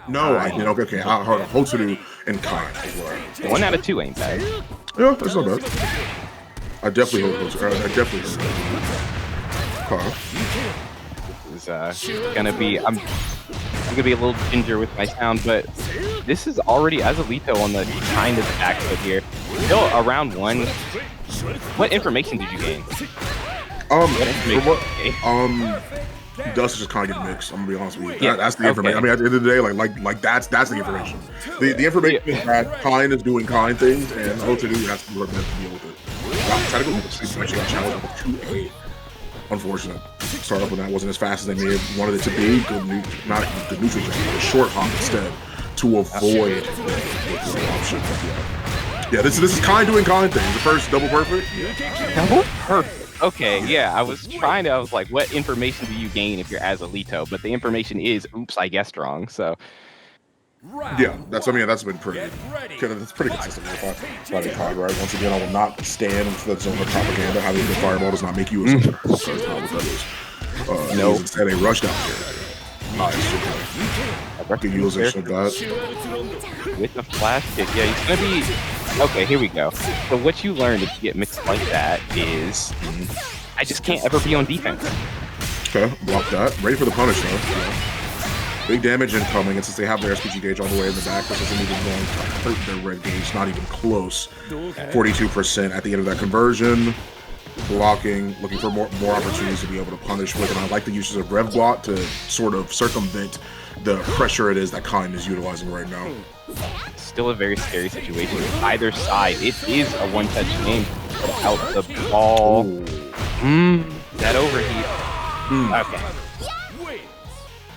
No, I did. Okay. I heard Hotaru and Kain as well. 1 out of 2 ain't bad. Yeah, that's not bad. I definitely heard Hotaru. I definitely heard This is gonna be. I'm gonna be a little ginger with my sound, but this is already Azalito on the kind of back foot here. Still around 1. What information did you gain? Dust is just kind of getting mixed. I'm gonna be honest with you. Yeah, that's the information. I mean, at the end of the day, like that's the information. The information is that Kain is doing Kain things, and Hotaru has to do her best to deal with it. Technically, actually got challenged with 2A. Unfortunate. Start up when that wasn't as fast as they may have wanted it to be. Good not good neutral jump, but a short hop instead to avoid the option. Yeah, this is Kain doing Kain things. The first double perfect. Double perfect. Okay, yeah, I was like, what information do you gain if you're Azalito? But the information is, oops, I guessed wrong, so. Yeah, that's been pretty, that's pretty consistent by the card, right? Once again, I will not stand for that zone of propaganda. Having the fireball does not make you a soldier. That's not what that is. No. Instead, a rush down here. Nice. Good utilization of that. With the flash kick, yeah, he's gonna be. Okay, here we go. So what you learned if you get mixed like that is, I just can't ever be on defense. Okay, block that. Ready for the punish though. Yeah. Big damage incoming, and since they have their SPG gauge all the way in the back, this isn't even going to hurt their red gauge, not even close. 42% at the end of that conversion. Blocking, looking for more opportunities to be able to punish with, and I like the uses of Rev Block to sort of circumvent the pressure it is that Kain is utilizing right now. Still a very scary situation. Either side, it is a one-touch game. Out the ball. That overheat. Okay.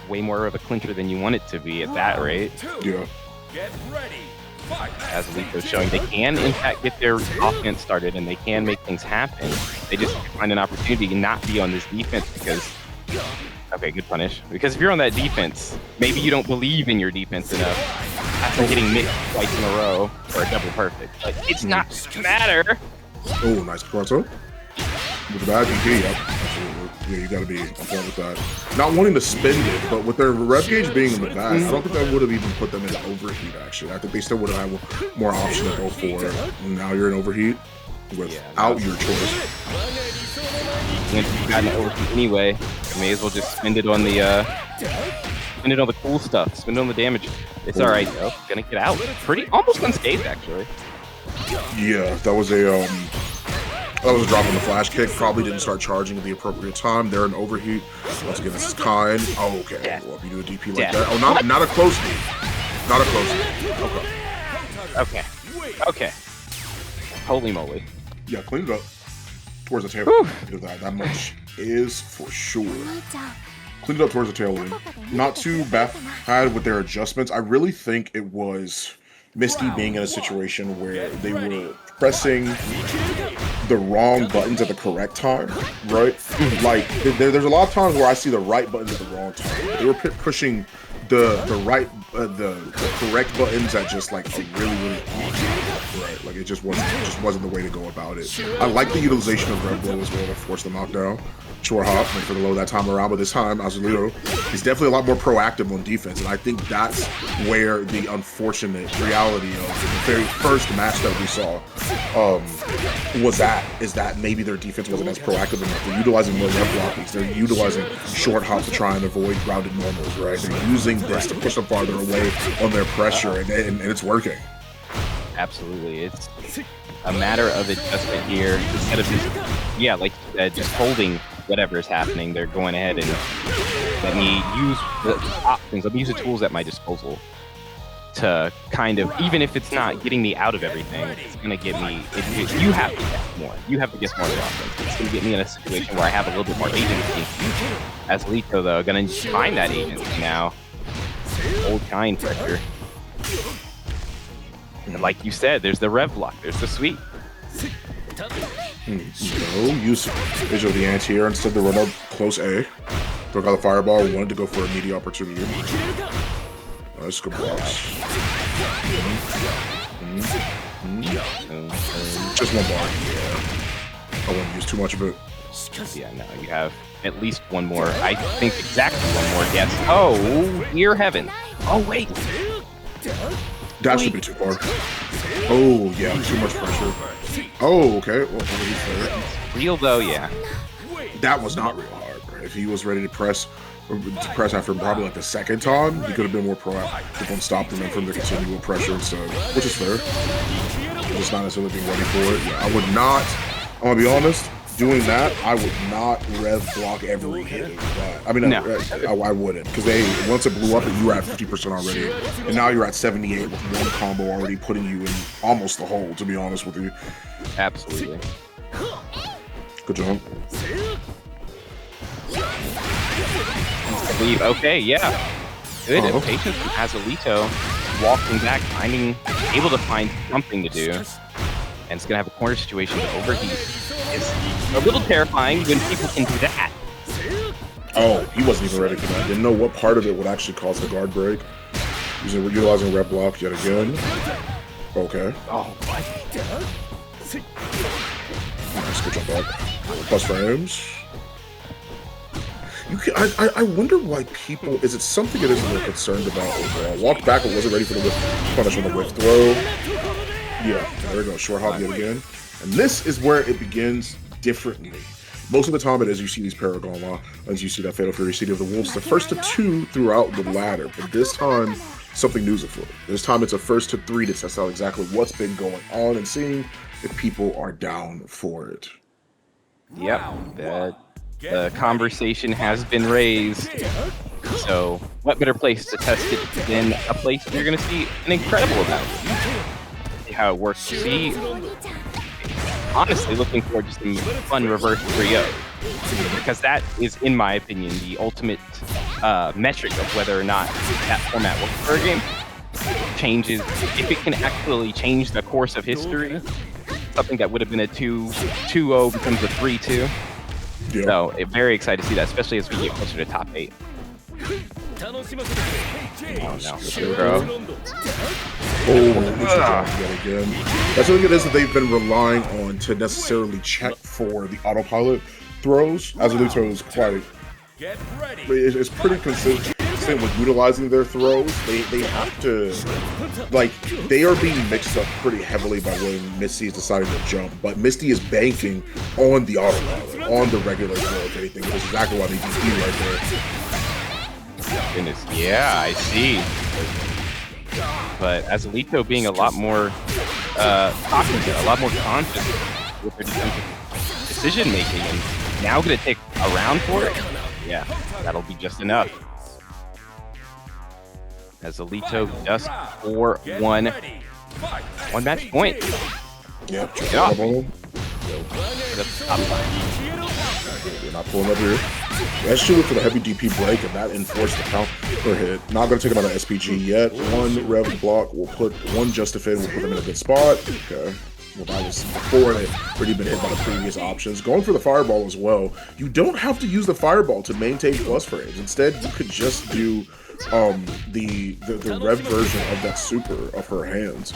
Way more of a clincher than you want it to be at that rate. Yeah. As Alito's showing, they can in fact get their offense started and they can make things happen. They just find an opportunity to not be on this defense because, okay, good punish. Because if you're on that defense, maybe you don't believe in your defense enough after getting mixed twice in a row for a double perfect. But it's not gonna matter. Oh, nice Cotw. With the bad GG, yep, absolutely. Yeah, you gotta be on point with that. Not wanting to spend it, but with their rev gauge being in the back, I don't think that would have even put them in overheat, actually. I think they still would have had more option to go for. Now you're in overheat without your choice. When you got an overheat anyway, you may as well just spend it on the cool stuff, spend it on the damage. It's alright though, gonna get out. Almost unscathed actually. Yeah, that was a drop on the flash kick. Probably didn't start charging at the appropriate time. They're in overheat. Once again, this is Kain. Oh, okay. Yeah. Well, if you do a DP like that. Oh, not a close lead. Not a close lead. Okay. Okay. Holy moly. Yeah, clean it up towards the tail. That much is for sure. Cleaned it up towards the tail end. Not too bad with their adjustments. I really think it was Misty being in a situation where they were pressing the wrong buttons at the correct time, right? Like, there's a lot of times where I see the right buttons at the wrong time. They were pushing the correct buttons at just like a really right. Like it just wasn't the way to go about it. I like the utilization of Red Bull as well to force the knockdown. Short hop for the low that time around, but this time Azalito is definitely a lot more proactive on defense, and I think that's where the unfortunate reality of the very first match that we saw is that maybe their defense wasn't as proactive enough. They're utilizing more left blockings. They're utilizing short hops to try and avoid grounded normals, right? They're using this to push them farther away on their pressure, and it's working. Absolutely, it's a matter of adjustment here instead of just, like you said, just holding whatever is happening. They're going ahead and let me use the options, let me use the tools at my disposal to kind of, even if it's not getting me out of everything, it's going to get me, you have to guess more. You have to guess more of the offense. It's going to get me in a situation where I have a little bit more agency. As Lito, though, going to find that agency now. Old Kain pressure. And like you said, there's the rev block, there's the sweep. No use of the anti-air, instead they run up close A. Took out the fireball, wanted to go for a meaty opportunity. Nice, good blocks. Just one bar. Yeah. I wouldn't use too much of it. Yeah, no, you have at least one more. I think exactly one more guess. Oh, dear heaven. Oh, wait. That should be too far. Oh, yeah, too much pressure. Oh, okay. Well, he's there. Real, though, yeah. That was not real hard, bro. If he was ready to press after probably like the second time, he could have been more proactive on stopping them from the continual pressure instead, which is fair. Just not necessarily being ready for it. Yeah, I would not, I'm gonna be honest, doing that, I would not rev block every hit. I mean, no. I wouldn't, because once it blew up, you were at 50% already, and now you're at 78 with one combo already putting you in almost the hole, to be honest with you. Absolutely. Good job. Okay, yeah. Good patience from Azalito, walking back, able to find something to do. And it's going to have a corner situation to overheat. It's a little terrifying when people can do that. Oh, he wasn't even ready for that. Didn't know what part of it would actually cause the guard break. Utilizing rep block yet again. Okay. Oh, what? Nice, good job, dog. Plus frames. I wonder why people, is it something that isn't really concerned about overall? Walked back but wasn't ready for the whip punish on the whip throw. Yeah, there we go, short hop yet again. And this is where it begins differently. Most of the time it is, you see these Paragon lines, you see that Fatal Fury City of the Wolves, the first to 2 throughout the ladder. But this time, something new's afoot. This time it's a first to 3 to test out exactly what's been going on and seeing if people are down for it. Yep, the conversation has been raised. So, what better place to test it than a place where you're going to see an incredible amount. See how it works. See, honestly, looking forward to some fun reverse 3-0. Because that is, in my opinion, the ultimate metric of whether or not that format works for a game. Changes, if it can actually change the course of history, something that would have been a 2-0 becomes a 3-2. Yeah. So, very excited to see that, especially as we get closer to top 8. Oh no, bro. Yet again. That's something it is that they've been relying on to necessarily check for the autopilot throws. Azalito is quite, it's pretty consistent with utilizing their throws. They have to, like, they are being mixed up pretty heavily by when Misty is deciding to jump, but Misty is banking on the autopilot, on the regular throw, if anything, which is exactly why they do right there. Goodness, yeah, I see. But Azalito being a lot more cognizant, a lot more conscious with their defensive decision making, and now going to take a round for it. Yeah, that'll be just enough. Azalito just for one match point. Yep. Yeah. You're not pulling up here. Let's shoot for the heavy DP break, and that enforced the counter hit. Not going to take him out of SPG yet. One rev block will put one Justifin, will put them in a good spot. Okay. Well, that was before they'd already been hit by the previous options. Going for the fireball as well. You don't have to use the fireball to maintain plus frames. Instead, you could just do the rev version of that super of her hands,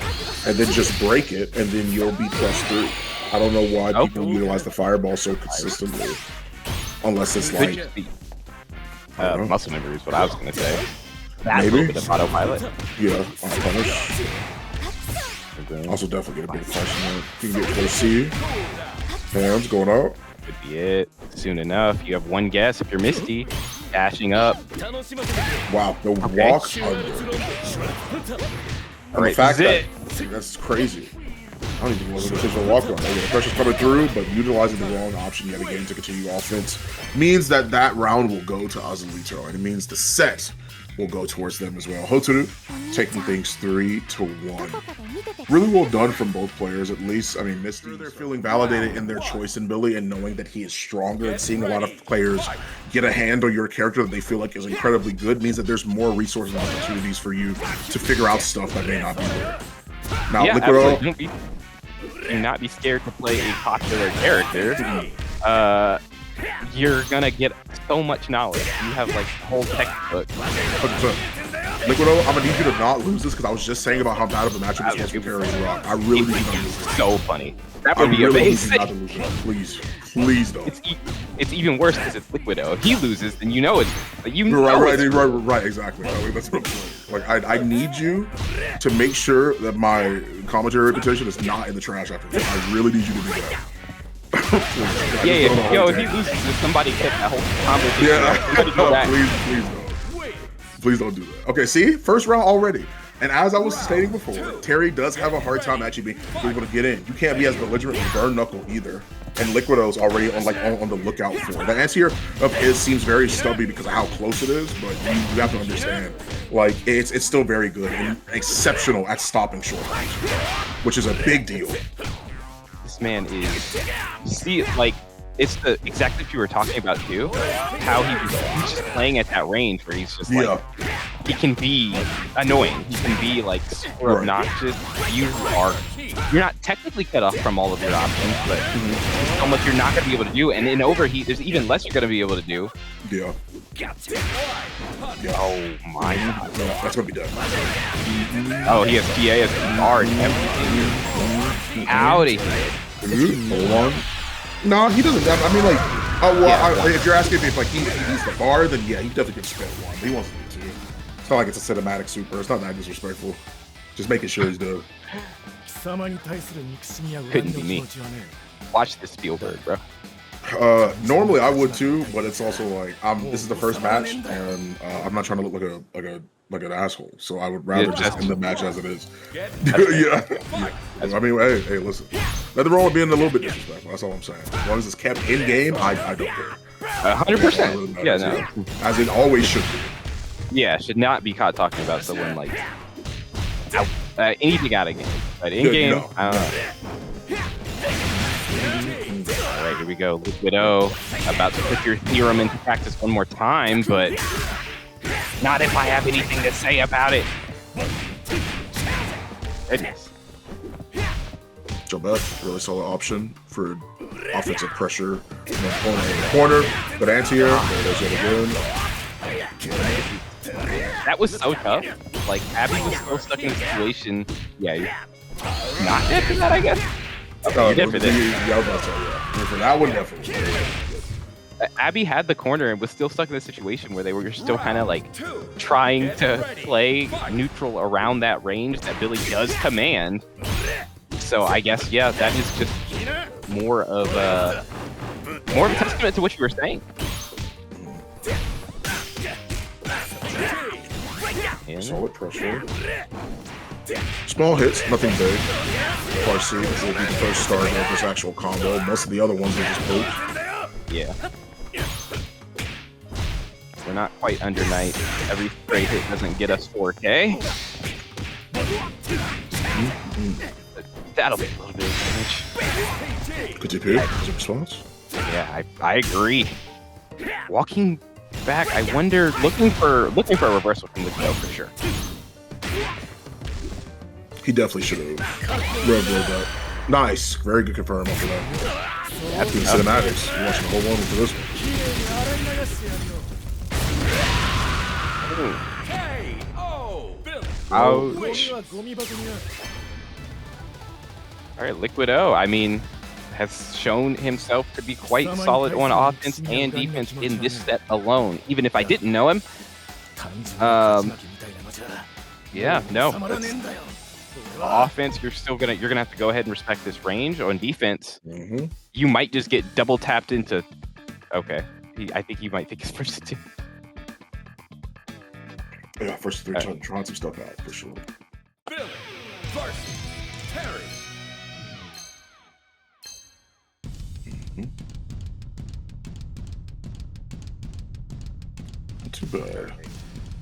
and then just break it, and then you'll be +3. I don't know why people utilize the fireball so consistently, unless it's like muscle memory is what I was gonna say. That's maybe a little bit of autopilot. Yeah, on punish. Also, definitely get a big question. You can get close C. Hands going out. Could be it. Soon enough. You have one guess if you're Misty. Dashing up. Wow, the walk under. And the fact that that's crazy. I don't even know what the walk on. The pressure's coming through, but utilizing the wrong option yet again to continue offense means that round will go to Azalito, and it means the set will go towards them as well. Hotaru taking things 3-1. Really well done from both players, at least. I mean, Misty, they're feeling validated in their choice in Billy and knowing that he is stronger, and seeing a lot of players get a hand on your character that they feel like is incredibly good means that there's more resources and opportunities for you to figure out stuff that may not be there. Now, yeah, Liquoro, do not be scared to play a popular character. You're gonna get so much knowledge. You have like a whole textbook. Liquido, I'm gonna need you to not lose this because I was just saying about how bad of a matchup this was for Terry and Rock. I really need you not to lose this. So funny. That would be amazing. Not to lose this. Please, please don't. It's even worse because it's Liquido. If he loses, then you know it's right, exactly. That's what I'm saying. Like I need you to make sure that my commentary reputation is not in the trash after this. I really need you to do that. Yeah. Yo, if he loses, if somebody hit that whole combo. Yeah. Please don't do that. Okay, see? First round already. And as I was stating before, Terry does have a hard time actually being able to get in. You can't be as belligerent with Burn Knuckle either. And Liquido's already on the lookout for it. The anti-air of his seems very stubby because of how close it is, but you have to understand, like, it's still very good and exceptional at stopping short range, which is a big deal. This man is, it's the exact thing you were talking about too. How he's just playing at that range where he's just like, he can be annoying. He can be like super obnoxious. You're not technically cut off from all of your options, but there's so much you're not going to be able to do. And in overheat, there's even less you're going to be able to do. Yeah. Oh my God. That's going to be done. Oh, he has PA as a guard and everything. Out of here. Hold on. No, he doesn't. I mean, like, if you're asking me if like he needs the bar, then yeah, he definitely can spend one. But he wants to do two. It's not like it's a cinematic super. It's not that disrespectful. Just making sure he's doing. Couldn't be me. Watch the Spielberg, bro. Normally I would too, but it's also like this is the first match, and I'm not trying to look like an asshole. So I would rather just end the match as it is. Yeah. I mean, hey, listen. Nothing wrong with being a little bit disrespectful. That's all I'm saying. As long as it's kept in game, I don't care. 100%. Yeah, no. As it always should be. Yeah, should not be caught talking about someone like anything out of game. But in game, no. I don't know. All right, here we go. Liquido about to put your theorem into practice one more time, but not if I have anything to say about it. Goodness. Jobeth, really solid option for offensive pressure in the corner. Good anti-air. There's it again. That was so tough. Like, Abeyyy was still stuck in a situation. Yeah, you're not dead for that, I guess. You're dead for this. Yeah, I was about to say, yeah. For that one, definitely. Abeyyy had the corner and was still stuck in a situation where they were still kind of like trying to play neutral around that range that Billy does command. So I guess, yeah, that is just more of a testament to what you were saying. Solid pressure. Small hits, nothing big. Parsi, this will be the first start of this actual combo. Most of the other ones are just poked. Yeah. We're not quite under night. Every straight hit doesn't get us 4K. That'll be a little bit of damage. Good TP, good response. Yeah, I agree. Walking back, I wonder, looking for a reversal from Liquido for sure. He definitely should have revved that. Nice, very good confirm after that. That's good cinematics. You're watching the whole one for this one. Ouch. Alright, Liquido, I mean, has shown himself to be quite solid on offense and defense in this set alone. Even if I didn't know him. Yeah, no. Offense, you're gonna have to go ahead and respect this range. On defense, you might just get double tapped into. Okay, I think he might take his first two. Yeah, first three, trying some stuff out for sure. Billy versus Terry. Not too bad.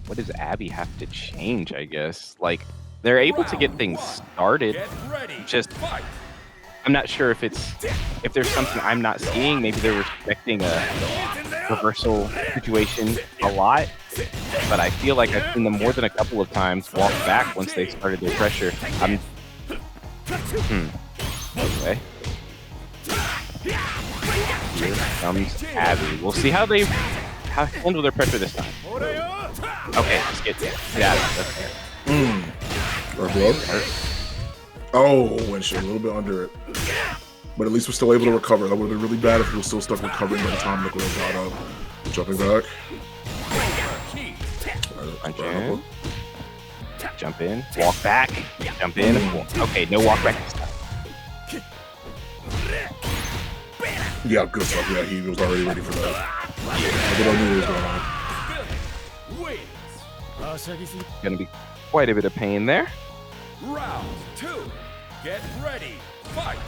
What does Abeyyy have to change? I guess like they're able to get things started. Just I'm not sure if there's something I'm not seeing. Maybe they're respecting a reversal situation a lot. But I feel like I've seen them more than a couple of times walk back once they started their pressure. Okay. Here comes Abeyyy. We'll see how they handle their pressure this time. Okay, let's get out of there. Or blow. Oh, and shit, a little bit under it. But at least we're still able to recover. That would have been really bad if we were still stuck recovering by the time Nicola got up. Jumping back. Okay. Jump in, walk back, jump in. Okay, no walk back this time. Yeah, good stuff. Yeah, he was already ready for that. I knew what was going on. Gonna be quite a bit of pain there. Round 2. Get ready. Fight.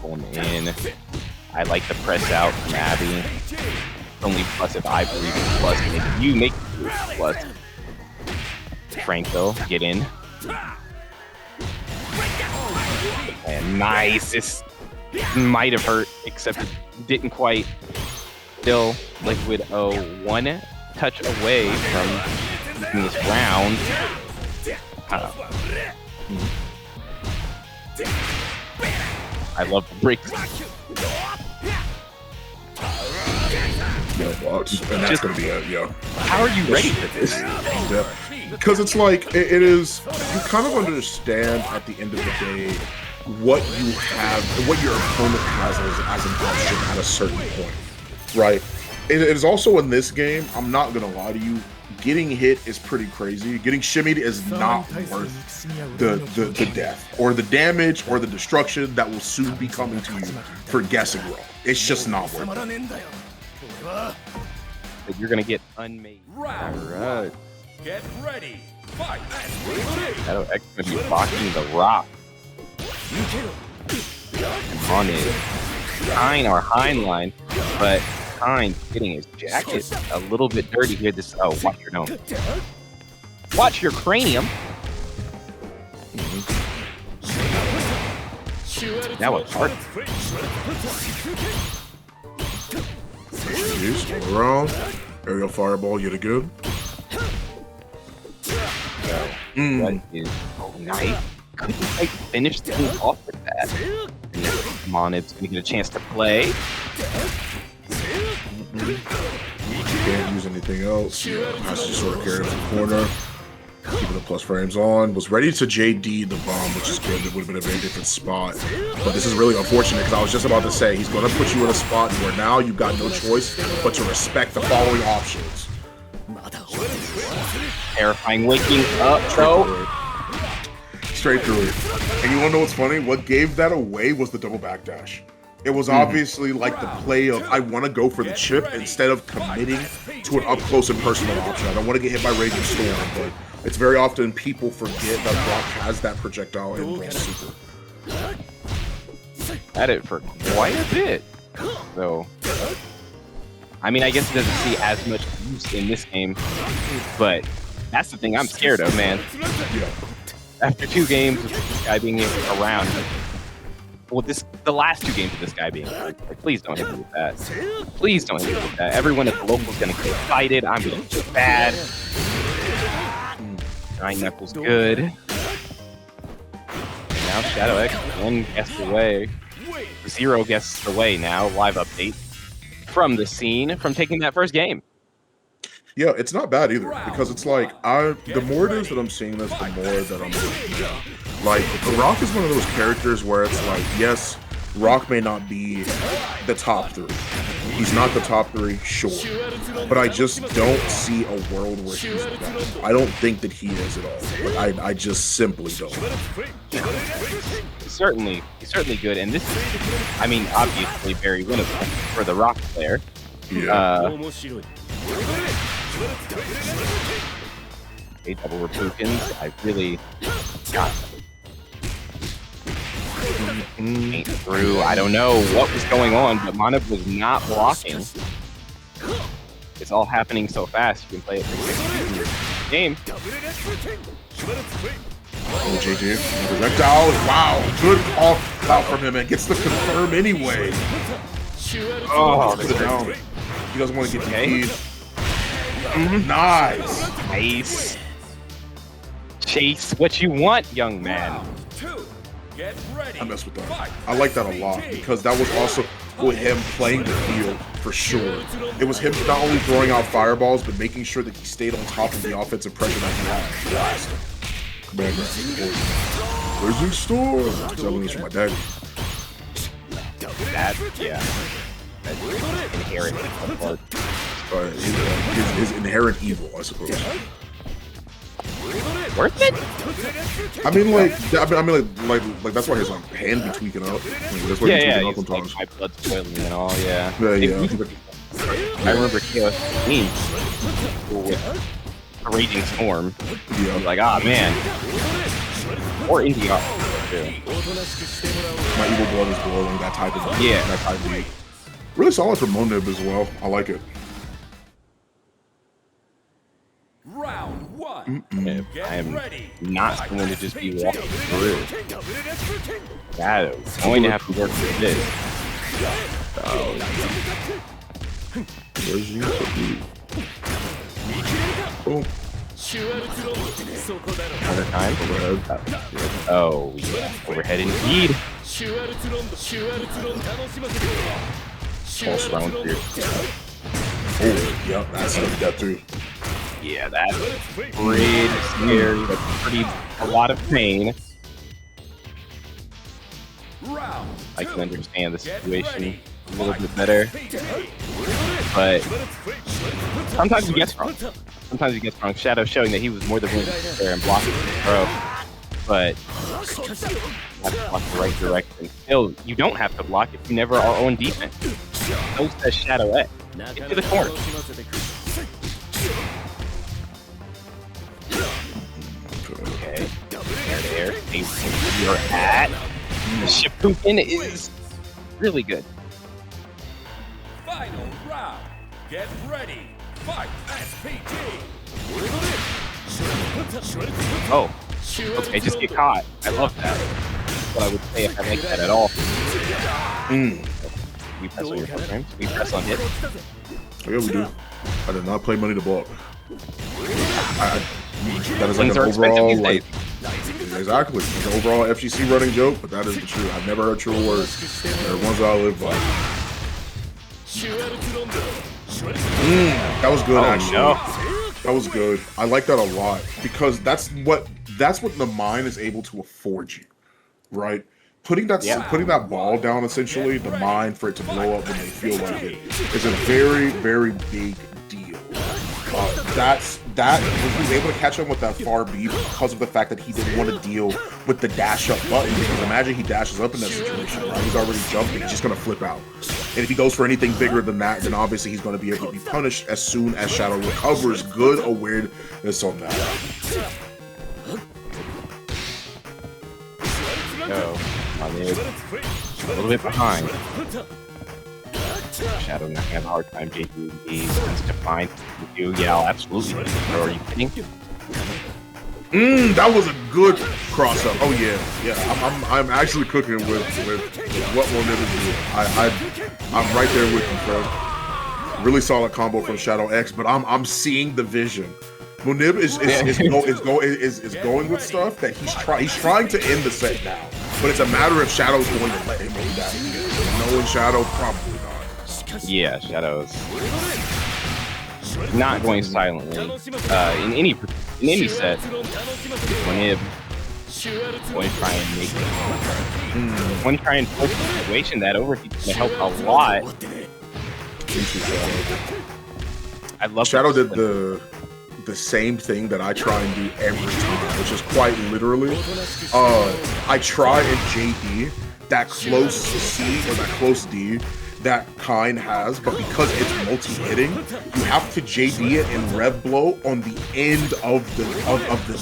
Going in. I like the press out from Abeyyy. Only plus if I believe it's plus. And if you make it plus. Franco, get in. And nice. This might have hurt, except it didn't quite. Still, Liquid O one touch away from this round. I love the breaks. Yeah, blocks. And that's going to be it, yeah. How are you ready for this? Yeah. Because it's like, it is, you kind of understand at the end of the day what you have, what your opponent has as an option at a certain point, right? It is also in this game, I'm not going to lie to you, getting hit is pretty crazy. Getting shimmied is not worth the death or the damage or the destruction that will soon be coming to you for guessing wrong. It's just not worth it. But you're gonna get unmade. Alright. Get ready. Fight. Shadow X gonna be blocking the rock. Monib. Kain our Heinlein, but Kain getting his jacket a little bit dirty here. This watch your dome. Watch your cranium. That was hard. Use around. Aerial fireball yet again. That is nice. Couldn't quite finish things off with that. And then Monib's gonna get a chance to play. Can't use anything else. Has to just sort of carry it in the corner. Keeping the plus frames on. Was ready to JD the bomb, which is good. It would have been a very different spot. But this is really unfortunate because I was just about to say he's going to put you in a spot where now you've got no choice but to respect the following options. Terrifying waking up, though. Straight through it. And you want to know what's funny? What gave that away was the double backdash. It was obviously like the play of, I want to go for the chip instead of committing to an up-close and personal option. I don't want to get hit by Raging Storm, but it's very often people forget that Brock has that projectile in Brawl Super. At it for quite a bit, though. I mean, I guess it doesn't see as much use in this game, but that's the thing I'm scared of, man. Yeah. After 2 games with this guy being around, well, the last 2 games of this guy being around, like, please don't hit me with that. Please don't hit me with that. Everyone at the local is gonna get excited. I'm gonna get bad. 9 Knuckles good. Now Shadow X 1 guest away. 0 guests away now. Live update from the scene from taking that first game. Yeah, it's not bad either, because it's like, the more it is that I'm seeing this, the more that I'm like, Rock is one of those characters where it's like, yes, Rock may not be the top 3. He's not the top 3, sure. But I just don't see a world where he's the best. I don't think that he is at all. Like, I just simply don't. He's certainly good, and this is, I mean, obviously very winnable for the Rock player. Yeah. Okay, double Repukins. I really got ain't through. I don't know what was going on, but Monib was not blocking. It's all happening so fast. You can play it for game. Oh, JJ. Projectile. Wow. Good call out from him and gets the confirm anyway. Oh, Put it down. He doesn't want to get the okay. key. Nice. Nice. Chase what you want, young man. Get ready. I mess with that. I like that a lot because that was also with him playing the field for sure. It was him not only throwing out fireballs, but making sure that he stayed on top of the offensive pressure that he had. Command grab. Wizard Storm. Selling this for my daddy. That, yeah. That's inherent. His inherent evil, I suppose. Worth it? I mean, like that's why his like hand be tweaking up. That's why he's tweaking up sometimes. Like, my blood's boiling and all, yeah. Yeah. I remember Chaos Queen with a Raging Storm. Yeah. Like, ah, man. Or India. My evil blood is boiling. That type of that type of beat. Really solid for Monib as well. I like it. Round 1. I am not someone to just be walking through. God, I'm going to have to work for this. Where's you? Boom. Another time. Oh, yeah. Overhead indeed. False round here. Oh, yep, that's that too. Yeah, that's pretty scary. That's a lot of pain. I can understand the situation a little bit better. But sometimes he gets wrong. Shadow showing that he was more than willing to sit there and block the throw. But you have to block the right direction. Still, you don't have to block if you never are on defense. So says Shadow X. Get to the corner. Okay. There. Stay where you're at. The Shippuden is really good. Final round. Get ready. Fight. SPT. Oh. Okay, just get caught. I love that. That's what I would say if I like that at all. We press on your programs. We press on hit. Yeah, we do. I did not play money to block. That is like an overall, like, exactly, it's an overall FGC running joke, but that is the truth. I've never heard true words. They're ones that I live by. That was good, actually. No. That was good. I like that a lot because that's what the mind is able to afford you, right? Putting that ball down, essentially, the mind for it to blow up when they feel like it is a very, very big deal. He was able to catch him with that far B because of the fact that he didn't want to deal with the dash up button. Because imagine he dashes up in that situation, right? He's already jumping, he's just gonna flip out. And if he goes for anything bigger than that, then obviously he's gonna be able to be punished as soon as Shadow recovers. Good awareness on that. Go. Monib. A little bit behind. Shadow not gonna have a hard time taking these once defined. Yeah, I'll absolutely. Are you kidding? That was a good cross up. Oh yeah. I'm actually cooking with what Monib is doing. I'm right there with you, bro. Really solid combo from Shadow X, but I'm seeing the vision. Monib is going with stuff that he's trying to end the set now, but it's a matter of Shadow's going to let him end that. Knowing Shadow, probably not. Yeah, Shadow's not going silently in any set. Monib going to try and make it. Going to try and force the situation that overheat's going to help a lot. I love Shadow did the same thing that I try and do every time, which is quite literally, I try and JD that close C or that close D that Kain has, but because it's multi-hitting, you have to JD it and rev blow on the end of the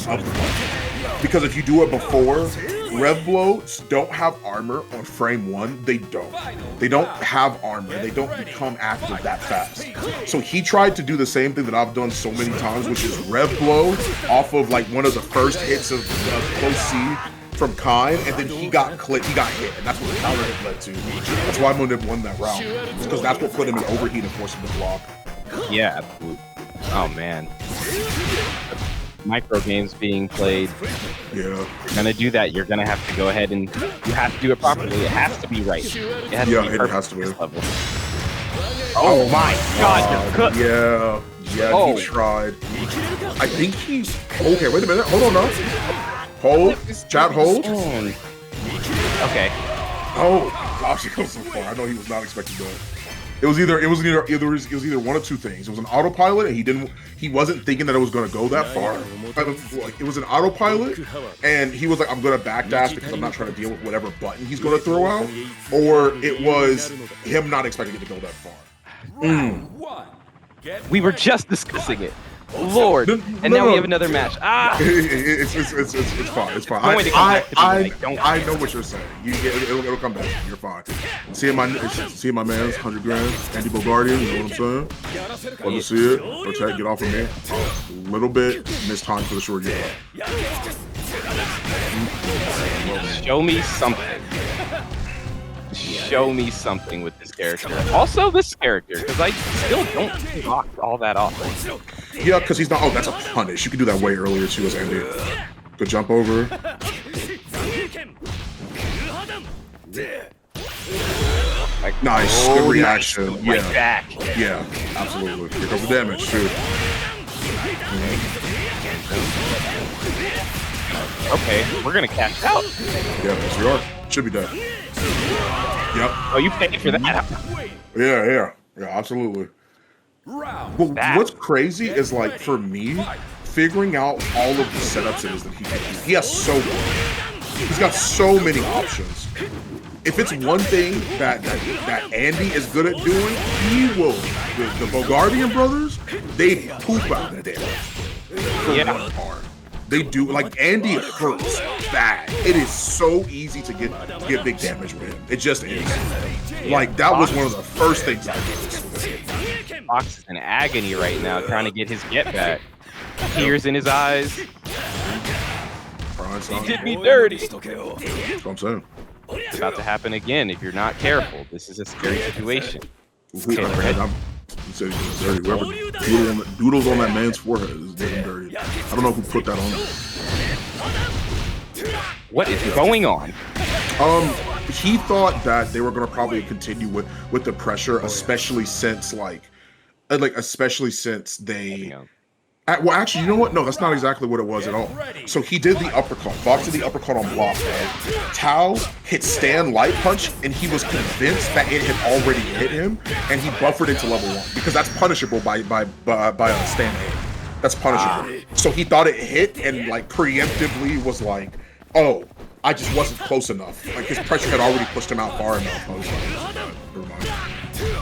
button. Because if you do it before, rev blows don't have armor on frame 1. They don't have armor. They don't become active that fast. So he tried to do the same thing that I've done so many times, which is rev blow off of like one of the first hits of close C from Kain, and then he got hit, and that's what the counter hit led to. That's why Monib won that round, because that's what put him in overheat and forced him to block. Yeah, absolutely. Oh man, micro games being played. Yeah. You're gonna do that. You're gonna have to go ahead and you have to do it properly. It has to be right. It has to be perfect. It has to be. Level. Oh my God! You're cooked. Yeah, he tried. I think he's okay. Wait a minute. Hold on now. Hold. Chat, hold. Okay. Oh, gosh, he goes so far. I know he was not expecting that. It was either one of two things. It was an autopilot, and he wasn't thinking that it was gonna go that far. It was an autopilot, and he was like, "I'm gonna backdash because I'm not trying to deal with whatever button he's gonna throw out," or it was him not expecting it to go that far. We were just discussing it. Lord, and now we have another match. It's fine. It's fine. I know what you're saying. It'll come back. You're fine. Seeing my man's 100 grand, Andy Bogardian. You know what I'm saying? Want to see it? Protect. Get off of me. A little bit. Missed time for the short game. Show me something. Show me something with this character. Also, this character, because I still don't block all that often. Yeah, because he's not. Oh, that's a punish. You can do that way earlier too, as Andy. Good jump over. Nice. Good reaction. Nice. Back. Yeah, absolutely. Here comes the damage too. Okay, we're gonna cash out. Yeah, yes we are. Should be done. Yep. Oh, you paid for that? Yeah, absolutely. Well, what's crazy is, like, for me, figuring out all of the setups it is that he can do. He has so many. He's got so many options. If it's one thing that Andy is good at doing, he will. The Bogardian brothers, they poop out the damage. Yeah. They do. Like, Andy hurts bad. It is so easy to get big damage with him. It just is. Like, that was one of the first things I noticed. Fox is in agony right now, trying to get his get back. Tears in his eyes. He did me dirty. That's what I'm saying. It's about to happen again if you're not careful. This is a scary situation. Okay, he said he was dirty. Whoever doodles on that man's forehead is getting dirty. I don't know who put that on. What is going on? He thought that they were gonna probably continue with the pressure, especially since especially since they. Well, actually, you know what? No, that's not exactly what it was at all. So he did the uppercut. Fox did the uppercut on block, right? Tao hit Stan light punch, and he was convinced that it had already hit him, and he buffered into level 1 because that's punishable by Stan hit. That's punishable. So he thought it hit, and like preemptively was like, "Oh, I just wasn't close enough." Like his pressure had already pushed him out far enough. I was like, "Never mind.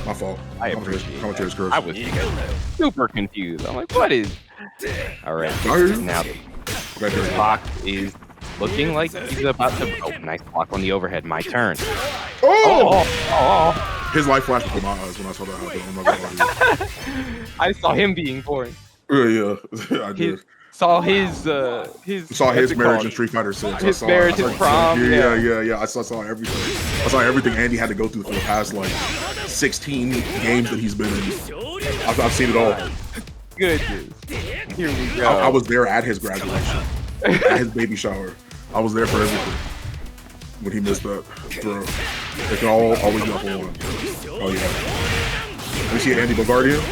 My fault." I appreciate Commentators that. I was super confused. I'm like, "What is?" All right, now the Fox is looking like he's about to. Oh, nice block on the overhead. My turn. Oh! His life flashed before my eyes when I saw that happen. I'm not gonna lie. I saw him being born. Yeah, I did. Saw his marriage in Street Fighter 6. His marriage, his prom. Yeah. I saw everything. I saw everything Andy had to go through for the past like 16 games that he's been in. I've seen it all. Goodness. Here we go. I was there at his graduation, at his baby shower. I was there for everything. When he missed that throw, they can always be up on one. Oh yeah. You see Andy Bogardian?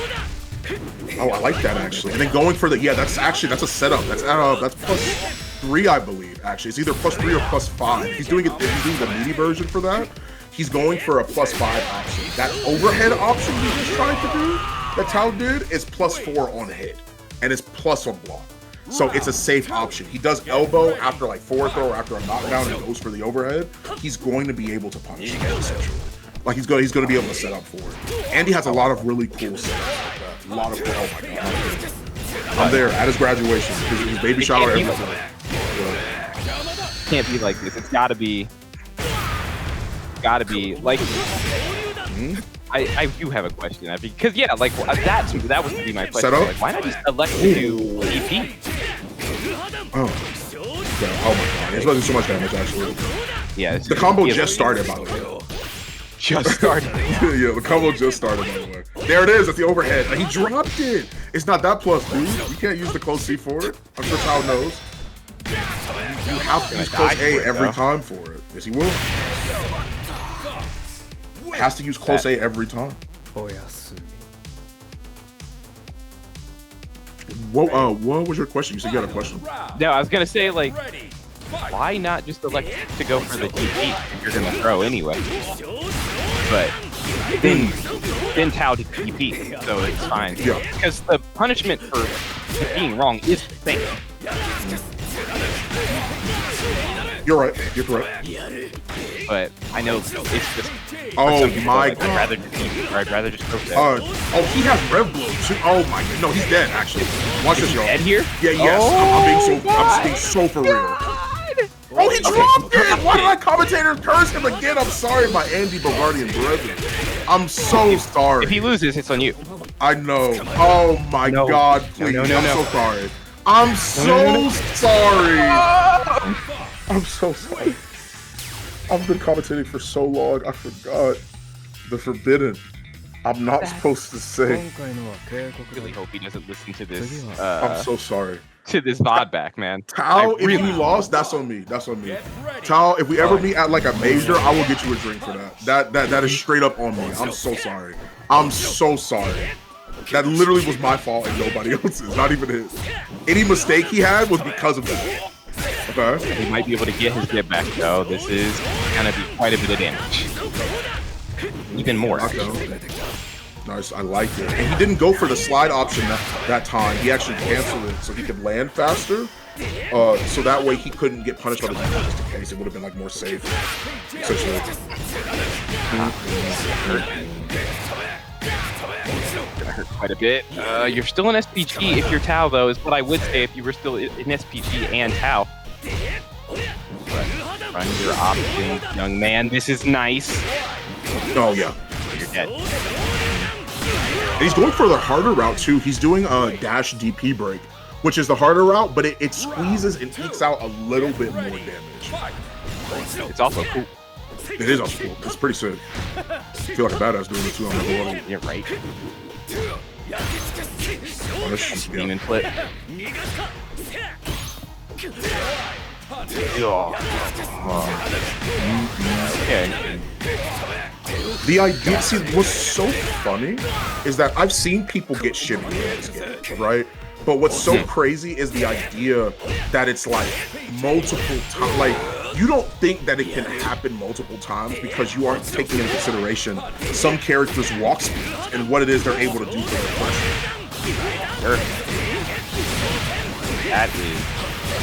Oh, I like that actually. And then going for the that's a setup. That's +3, I believe. Actually, it's either +3 or +5. He's doing the meaty version for that. He's going for a +5 option. That overhead option he was trying to do, that Tao did, is +4 on hit, and it's plus on block. So it's a safe option. He does elbow after like forward throw or after a knockdown and goes for the overhead. He's going to be able to punish it essentially. Like he's going to be able to set up for it. Andy has a lot of really cool setups like that. A lot of oh my god. I'm there at his graduation, his baby shower, everything. Can't be like this. It's gotta be like. I do have a question, because that was to be my question. Like, why not just elect to do EP? Oh my god, it's not so much damage actually. Yeah, the combo just started, by the way. Just started. Yeah, the combo just started, by the way. There it is at the overhead. He dropped it. It's not that plus, dude. You can't use the close C for it. I'm sure Tao knows. You have to use close A every time for it. Yes, he will. Has to use close A every time. What was your question? You said you had a question. No, I was gonna say, like, why not just elect to go for the TP if you're gonna throw anyway? But then Tao did TP, so it's fine. Yeah. Because the punishment for being wrong is the same. You're right. You're correct. But I know it's just. Oh my god! god! I'd rather just go for that. Oh, he has Rev Blow too. Oh my god! No, he's dead actually. Watch this, y'all. Dead here? Yeah, yes. I'm being so for real. Oh, he dropped it! Why did I commentator curse him again? I'm sorry, my Andy Bogardian brethren. I'm so sorry. If he loses, it's on you. I know. Oh my god, please. No. I'm so sorry. I'm so sorry. I'm so sorry. I've been commentating for so long, I forgot. The forbidden. I'm not supposed to say. I really hope he doesn't listen to this. I'm so sorry. To this VOD back, man. Tao, if you lost, that's on me. That's on me. Tao, if we ever meet at like a major, I will get you a drink for that. That is straight up on me. I'm so sorry. I'm so sorry. That literally was my fault and nobody else's. Not even his. Any mistake he had was because of that. Okay. He might be able to get his get back though. This is gonna be quite a bit of damage. Even more. Nice, I like it. And he didn't go for the slide option that time. He actually canceled it so he could land faster. So that way he couldn't get punished by the defense just in case. It would have been like more safe. Essentially. Gonna hurt quite a bit. You're still in SPG if you're Tao though, is what I would say if you were still in SPG and Tao. But run your options, young man. This is nice. Oh yeah. You're dead. And he's going for the harder route too. He's doing a dash DP break, which is the harder route, but it squeezes and ekes out a little bit more damage. It's also cool. It is also cool. It's pretty sick. I feel like a badass doing it too on the board. You're right. Punish. Demon flip. Okay. The idea, see, what's so funny is that I've seen people get shitty in this game, right? But what's so crazy is the idea that it's like multiple times. Like, you don't think that it can happen multiple times because you aren't taking into consideration some characters' walk speeds and what it is they're able to do for their person. Sure. That is.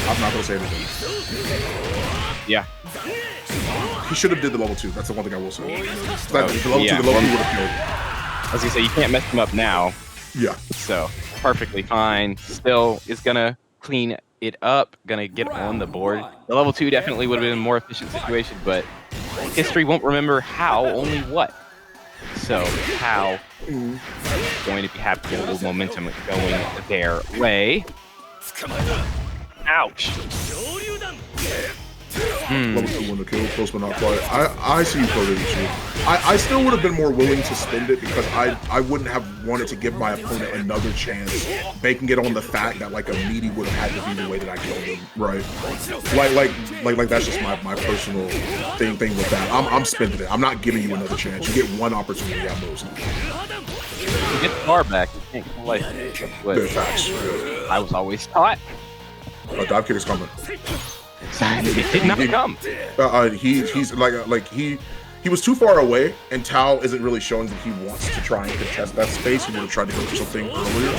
I'm not gonna say anything. Yeah. He should have did the level 2. That's the one thing I will say. The level 2 would have killed. As you say, you can't mess him up now. Yeah. So perfectly fine. Still is gonna clean it up. Gonna get on the board. The level 2 definitely would have been a more efficient situation, but history won't remember how, only what. So how is going to be happy to get a little momentum going their way. Ouch. Level 2 win the kill, close but not quite. I see you coded issue. I still would have been more willing to spend it because I wouldn't have wanted to give my opponent another chance, banking it on the fact that like a meaty would have had to be the way that I killed him, right? Like that's just my personal thing with that. I'm spending it. I'm not giving you another chance. You get one opportunity at most. Get far back. You can't like I was always taught. Dive kick is coming. It did not come. He's like he was too far away, and Tao isn't really showing that he wants to try and contest that space. He would have tried to go for something earlier,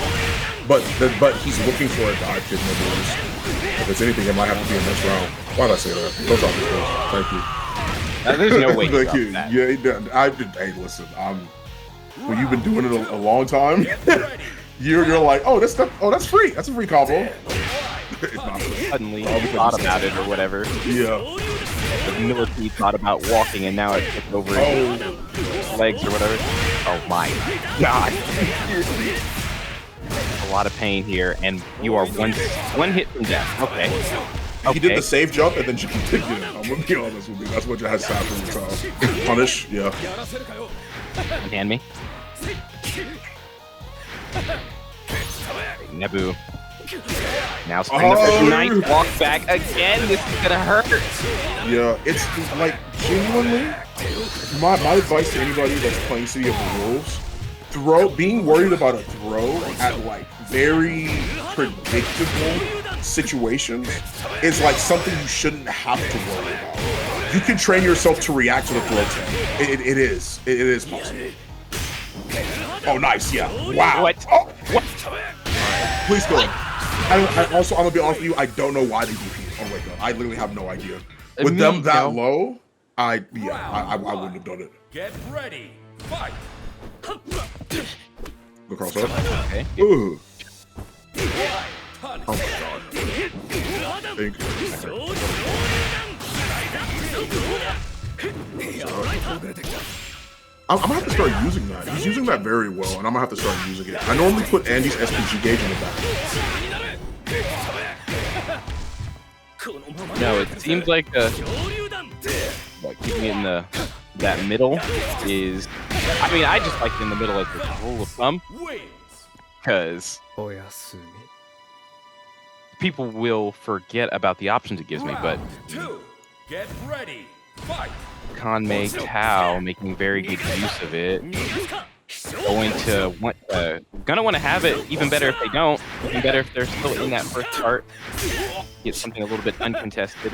but he's looking for a dive kick. If it's anything, it might have to be in this round. Why did I say that? Those are the Thank you. There's no way. Thank you. That. Yeah, hey, listen. When you've been doing it a long time, you're like, oh, that's free. That's a free combo. It's not free. Suddenly thought about it or whatever. Yeah. The military thought about walking and now it took over his legs or whatever. Oh my god. A lot of pain here, and you are one hit from death. Okay. He did the safe jump and then she continued it. I'm gonna be honest with you. That's what you had to happen with Punish, yeah. Hand me. Nebu. Now swing the first nice walk back again. This is gonna hurt. Yeah, it's like genuinely my advice to anybody that's playing City of the Wolves, being worried about a throw at like very predictable situations is like something you shouldn't have to worry about. You can train yourself to react to the throw tag. It is possible. Oh, nice, yeah. Wow. What? Oh, what? Please go. I'm gonna be honest with you. I don't know why they DP. Oh wait, no, I literally have no idea. With them that low, I wouldn't have done it. Get ready. Fight. Go cross up. Okay. Ooh. Oh my god. Thank you. I'm gonna have to start using that. He's using that very well, and I'm gonna have to start using it. I normally put Andy's SPG gauge in the back. No, it seems like keeping it in that middle is. I mean, I just like it in the middle as a rule of thumb, because people will forget about the options it gives me. But Get ready. Fight. Conmay Tao making very good use of it. Gonna want to have it. Even better if they don't. Even better if they're still in that first part. Get something a little bit uncontested.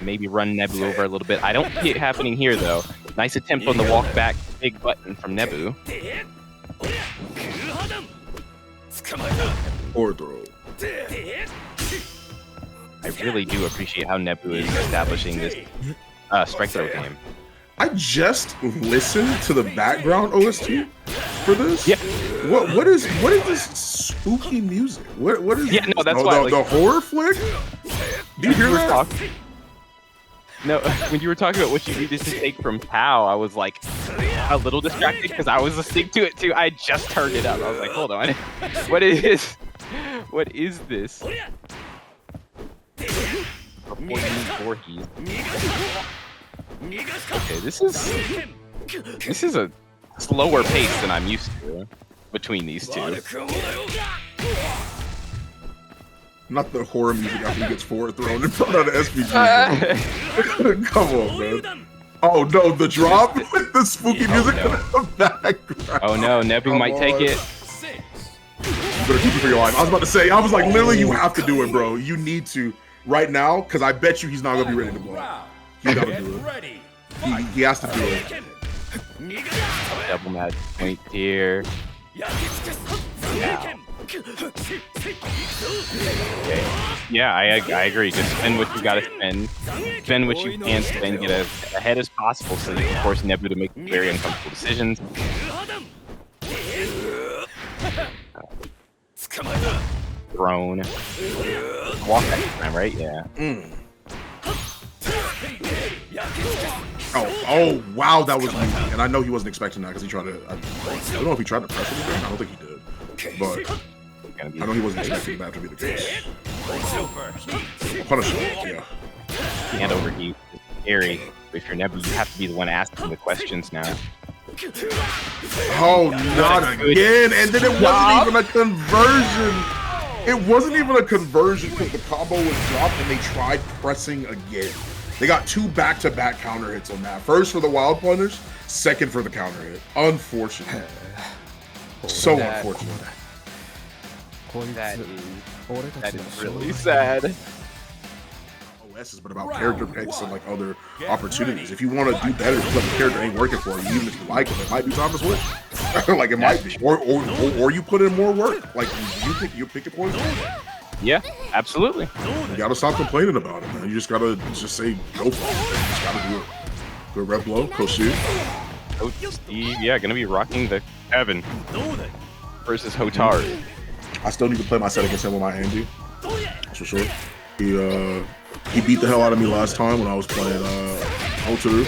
Maybe run Nebu over a little bit. I don't see it happening here though. Nice attempt on the walk back. Big button from Nebu. Or throw. I really do appreciate how Nebu is establishing this strike throw game. I just listened to the background OST for this. Yeah. What is this spooky music? What is? Yeah, no, that's why the horror flick. Do you hear that? No, when you were talking about what you needed to take from Tao, I was like a little distracted because I was listening to it too. I just turned it up. I was like, hold on, what is this? Okay, this is a slower pace than I'm used to between these two. Not the horror music after he gets forward thrown in front of the SPG. Come on, man. Oh no, the drop with the spooky music in the background. Oh no, Nebu might take it. You better keep it for your life. I was about to say, I was like, literally, you have to do it, bro. You need to right now, because I bet you he's not gonna be ready to blow. He gotta do it. He has to do it. Double match point here. Okay. Yeah, I agree. Just spend what you gotta spend. Spend what you can spend. Get as ahead as possible so that you force Nebu to make very uncomfortable decisions. Thrown. Walk that time, right? Yeah. Oh, wow, that was me. And I know he wasn't expecting that because he tried to. I don't know if he tried to press anything. I don't think he did. But I know he wasn't expecting that to be the case. Punish him, yeah. Can't overheat. It's scary. If you're Nebu, you have to be the one asking the questions now. Oh, not again. And then it wasn't even a conversion. It wasn't even a conversion because the combo was dropped and they tried pressing again. They got 2 back-to-back counter hits on that. First for the wild punish, second for the counter hit. Unfortunate. So unfortunate. That is really sad. OS has been about character picks and like other opportunities. If you want to do better because the character ain't working for you, even if you like him, it might be time to switch. Like it might be, or you put in more work. Like you pick your poison. Yeah, absolutely. You gotta stop complaining about it, man. You just gotta say go for it. You just gotta do it. Good red blow, Koshi. Coach Steve, yeah, gonna be rocking the Evan versus Hotaru. I still need to play my set against him with my Andy. That's for sure. He beat the hell out of me last time when I was playing Hotaru.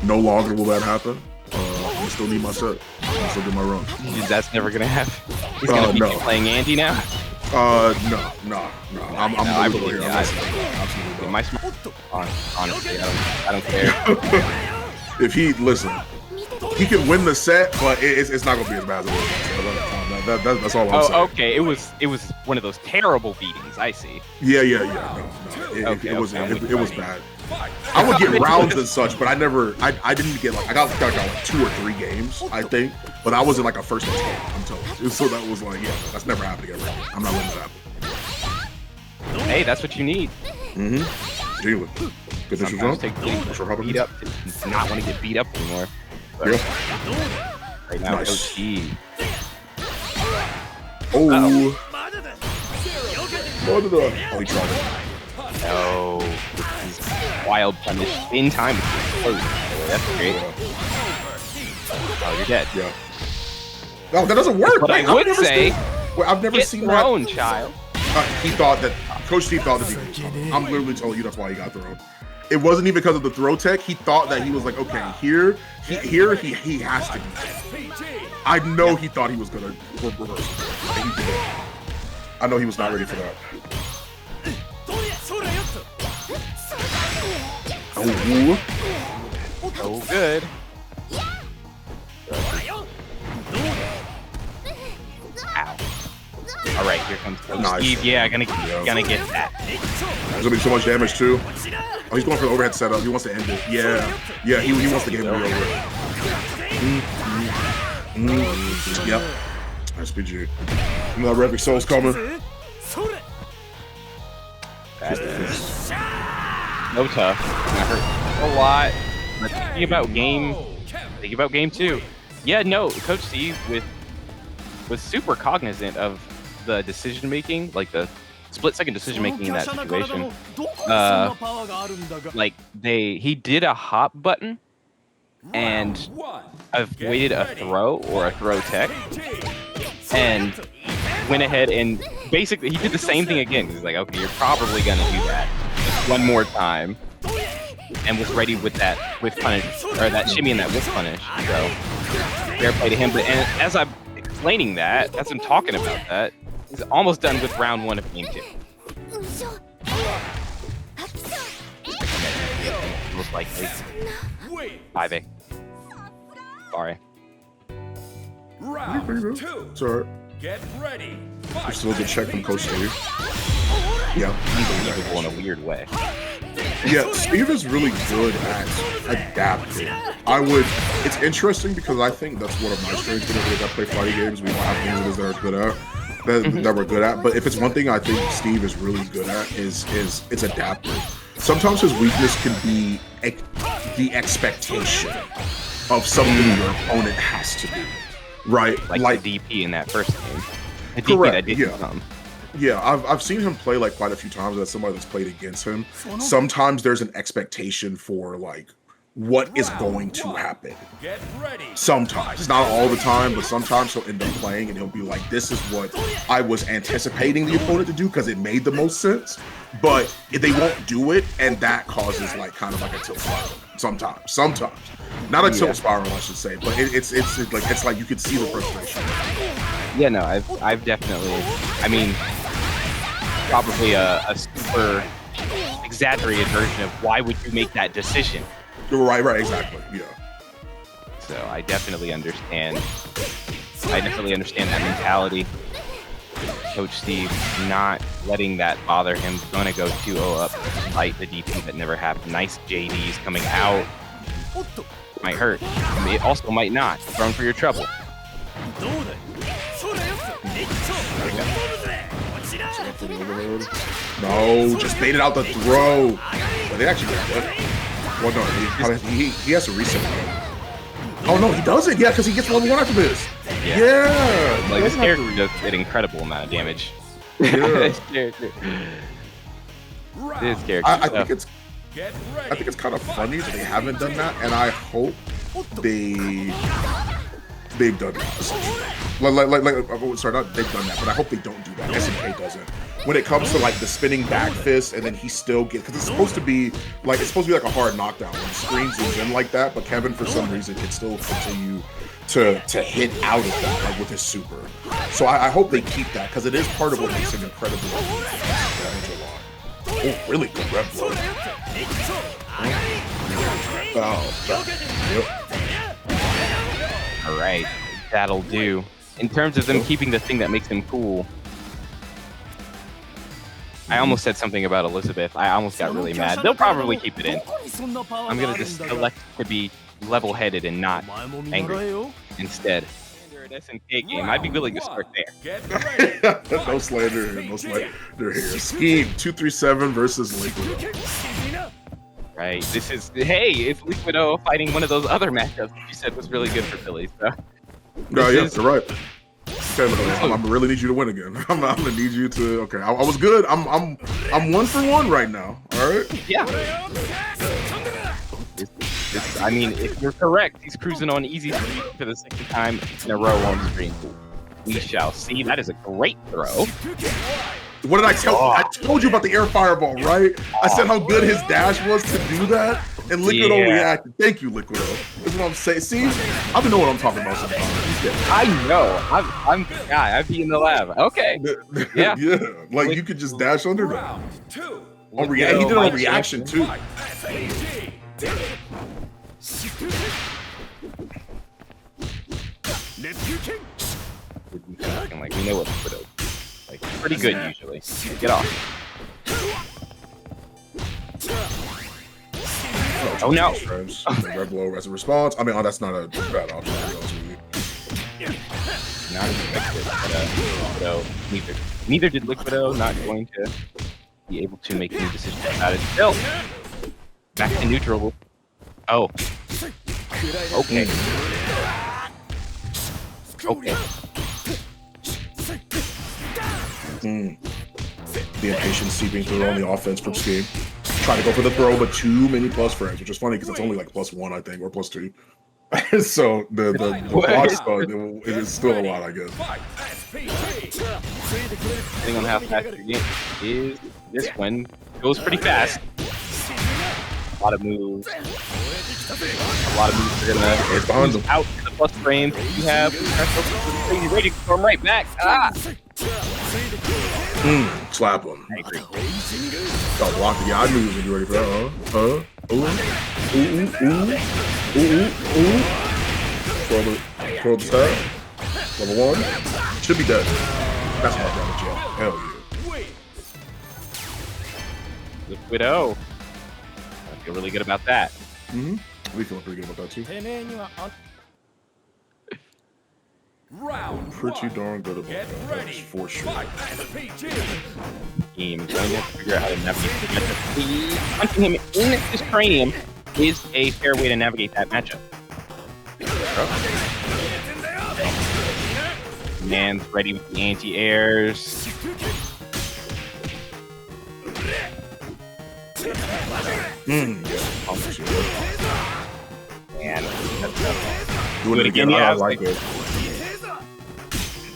No longer will that happen. I still need my set. I still do my run. That's never gonna happen. He's gonna be playing Andy now. No. I'm really here. Absolutely. My honestly, I don't care. If he listen, he can win the set, but it's not gonna be as bad as it was. That's all I'm saying. Okay. It was one of those terrible beatings. I see. Yeah. No. It was bad. I would get rounds and such, but I didn't get like I got like 2 or 3 games, I think, but I wasn't like a first game. I'm telling you. So that was like, yeah, that's never happening ever. I'm not letting that happen. Hey, that's what you need. Genuine. Good initial jump. Take beat up to not want to get beat up anymore. But right now, Nice. OT. Oh, he tried it. No, this is wild punish in time. Oh, that's great. Oh, you're dead. Yeah. No, that doesn't work. But I would say, I've never get seen thrown, that. child. He thought that Coach Steve thought that he was thrown. I'm literally telling you that's why he got thrown. It wasn't even because of the throw tech. He thought that he was like, okay, here he has to be. I know he thought he was gonna reverse it. And he did. I know he was not ready for that. Oh, Oh, good. Ow. All right, here comes Coach Nice. Steve. Yeah, gonna get that. there's gonna be so much damage too. Oh, he's going for the overhead setup. He wants to end it. Yeah, he wants the game to be over. Yep. Nice PG. Another epic Soul's coming. That is no tough. That hurt a lot. But thinking about game 2. Yeah, no, Coach Steve was super cognizant of the decision making, like the split-second decision making in that situation. Like he did a hop button and avoided a throw or a throw tech, and went ahead and basically he did the same thing again. He's like, okay, you're probably gonna do that one more time, and was ready with that whiff punish, or that shimmy and that whiff punish. So fair play to him. But and as I'm explaining that, as I'm talking about that, he's almost done with round 1 of game 2. Most likely. 5A. Sorry. Round 2. It's alright. Get ready. There's still a good check from Coach Steve. Yeah. Unbelievable in a weird way. Yeah, Steve is really good at adapting. It's interesting because I think that's one of my strengths whenever I play fighting games. We don't have things that are good at, that we're good at. But if it's one thing I think Steve is really good at is it's adapting. Sometimes his weakness can be the expectation of something your opponent has to do. Right? Like the DP in that first game. The DP Correct, that didn't come. Yeah, I've seen him play like quite a few times as somebody that's played against him. Sometimes there's an expectation for like what is going to happen. Get ready. Sometimes, it's not all the time, but sometimes he'll end up playing and he'll be like, this is what I was anticipating the opponent to do because it made the most sense, but they won't do it, and that causes like kind of like a tilt spiral. Sometimes, not a tilt spiral, I should say, but it's like you could see the frustration. Yeah, no, I've definitely, I mean, probably a super exaggerated version of why would you make that decision. Right, exactly, yeah. So I definitely understand that mentality. Coach Steve not letting that bother him, gonna go 2-0 up, fight the DP that never happened. Nice JDs coming out. Might hurt. It also might not. Thrown for your trouble. No, just baited out the throw. But they actually got it. Well, no, he has to reset it. Oh no, he doesn't. Yeah, because he gets level 1 after this. Yeah. Like this character does an incredible amount of damage. Yeah. This character. I think it's kind of funny that they haven't done that, and I hope they've done that. Sorry, not they've done that, but I hope they don't do that. SNK doesn't. When it comes to like the spinning back fist, and then he still gets, because it's supposed to be like a hard knockdown when the screen zooms in like that, but Kevin for some reason can still continue to hit out of that like with his super. So I hope they keep that, because it is part of what makes him incredibly damage a lot. Oh, really good red blood. Oh, yep. Right, that'll do. In terms of them keeping the thing that makes them cool, I almost said something about Elizabeth. I almost got really mad. They'll probably keep it in. I'm gonna just elect to be level-headed and not angry instead. An SNK game, I'd be willing to start there. No slander here, no slander here. Skeme 237 versus Liquid. Right, this is, hey, it's Liquido fighting one of those other matchups you said was really good for Philly, so. No, yeah, you're right. Okay, I'm really need you to win again. I'm gonna need you to. Okay, I was good. I'm 1 for 1 right now. All right. Yeah. I mean, if you're correct, he's cruising on easy speed for the second time in a row on the screen. We shall see. That is a great throw. What did I tell? I told you about the air fireball, right? I said how good his dash was to do that, and Liquido reacted. Thank you, Liquido. That's what I'm saying. See, I don't know what I'm talking about sometimes. I know. I'm the guy. I'd be in the lab. Okay. Yeah. Yeah. Like you could just dash under that. On he did it on reaction too. Like, we know what Liquido. Like, pretty good usually. Get off. Oh no! Red blow as a response. I mean, that's not a bad option. Not expected, but neither did Liquido. Not going to be able to make any decisions about it. Still, back to neutral. Oh. Okay. Okay. The impatience seeping through on the offense from Skeme. Trying to go for the throw, but too many plus frames, which is funny because it's only like +1, I think, or +2. So the block start, it is still a lot, I guess. Depending on how fast your game is, this one goes pretty fast. A lot of moves. A lot of moves are gonna out the plus frames you have. Crazy raging storm right back. Ah! Slap him. Got blocked. Yeah, I knew he was gonna be ready for that. Throw the stab. Level 1. Should be dead. That's my damage, yeah. Hell yeah. Liquido. I feel really good about that. We feel pretty good about that too. Pretty darn good about that, for sure. Team is going to have to figure out how to navigate the matchup. Punching him in his cranium is a fair way to navigate that matchup. Man's ready with the anti-airs. Man, do it again. I like it.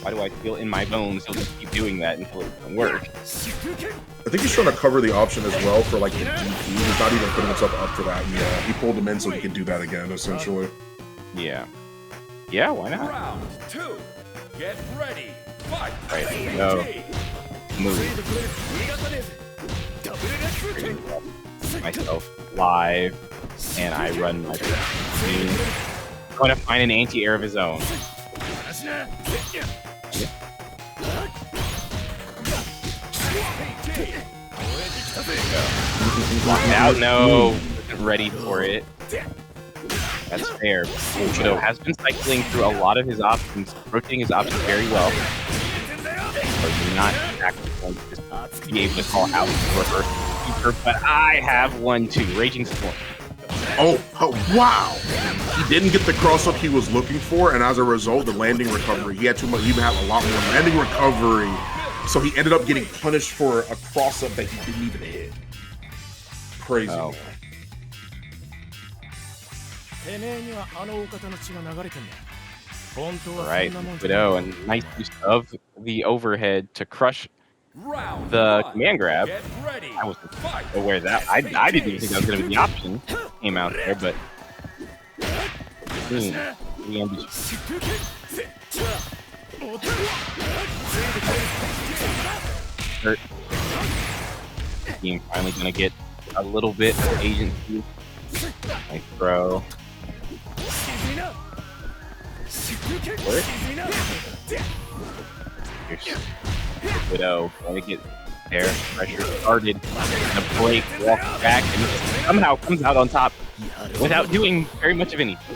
Why do I feel in my bones he'll just keep doing that until it doesn't work? I think he's trying to cover the option as well for like the DP. He's not even putting himself up for that. Yeah, he pulled him in so he could do that again, essentially. Yeah. Yeah, why not? Round 2. Get ready. Fight. Right, no. Move. Myself live, and I run my team. I'm going to find an anti-air of his own. Locked out, no. Wasn't ready for it. That's fair. Hokutomaru has been cycling through a lot of his options, rotating his options very well. So not exactly going to just be able to call out the reverse, but I have one too. Raging Storm. Oh, wow! He didn't get the cross up he was looking for, and as a result, the landing recovery. He had too much. He had a lot more landing recovery, so he ended up getting punished for a cross up that he didn't even hit. Crazy. Oh. Right, Widow, and nice use of the overhead to crush the command grab. I wasn't aware of that. I didn't even think that was going to be the option. Came out there, but hurt. Team finally going to get a little bit of agency. Nice throw. What? Here's Widow trying to get there. Pressure started. The break, walks back, and somehow comes out on top without doing very much of anything.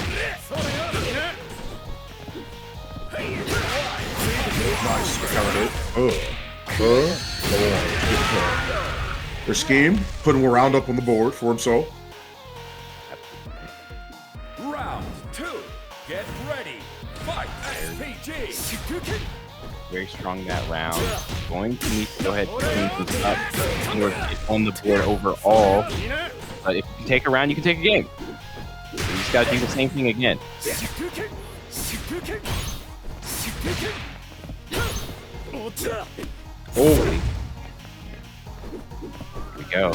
Nice. Their scheme, putting a round up on the board for himself. Round 2. Get ready. Fight. SPG. Very strong that round. Going to need to go ahead and clean things up in order to get on the board overall. But if you can take a round, you can take a game. So you just gotta do the same thing again. Holy. Here we go.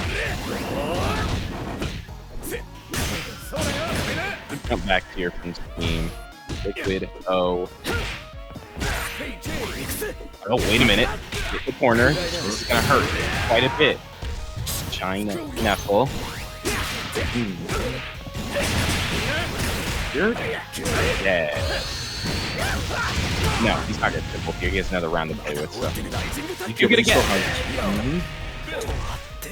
Jump back here from Steam. Liquid. Oh, wait a minute. Get the corner. This is gonna hurt quite a bit. China Knuckle. You're dead. No, he's not gonna triple here. He has another round to play with, so you do get again.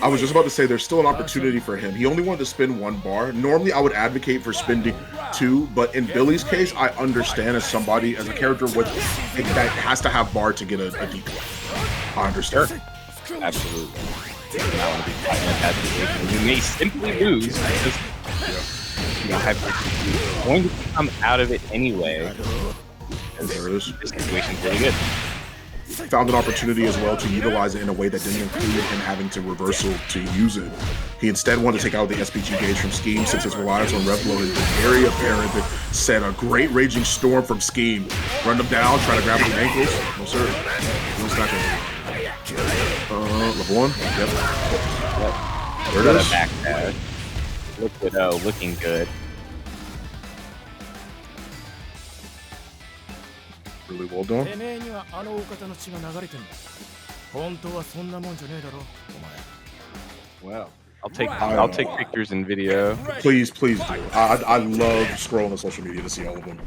I was just about to say there's still an opportunity for him. He only wanted to spin 1 bar. Normally, I would advocate for spending 2, but in Billy's case, I understand as somebody, as a character with that has to have bar to get a decoy. I understand. Absolutely. You don't want to be fighting at that situation. You may simply lose because you don't have going to come out of it anyway. There it is. This situation's really good. Found an opportunity as well to utilize it in a way that didn't include him having to reversal to use it. He instead wanted to take out the SPG gauge from Skeme since his reliance on Revlo has been very apparent. That set a great raging storm from Skeme. Run him down, try to grab his ankles. No sir. He's not gonna level 1. Yep. There it is. Back there. Liquid O looking good. Really well done. Well, I'll take pictures and video. Please do. I love scrolling on social media to see all of them.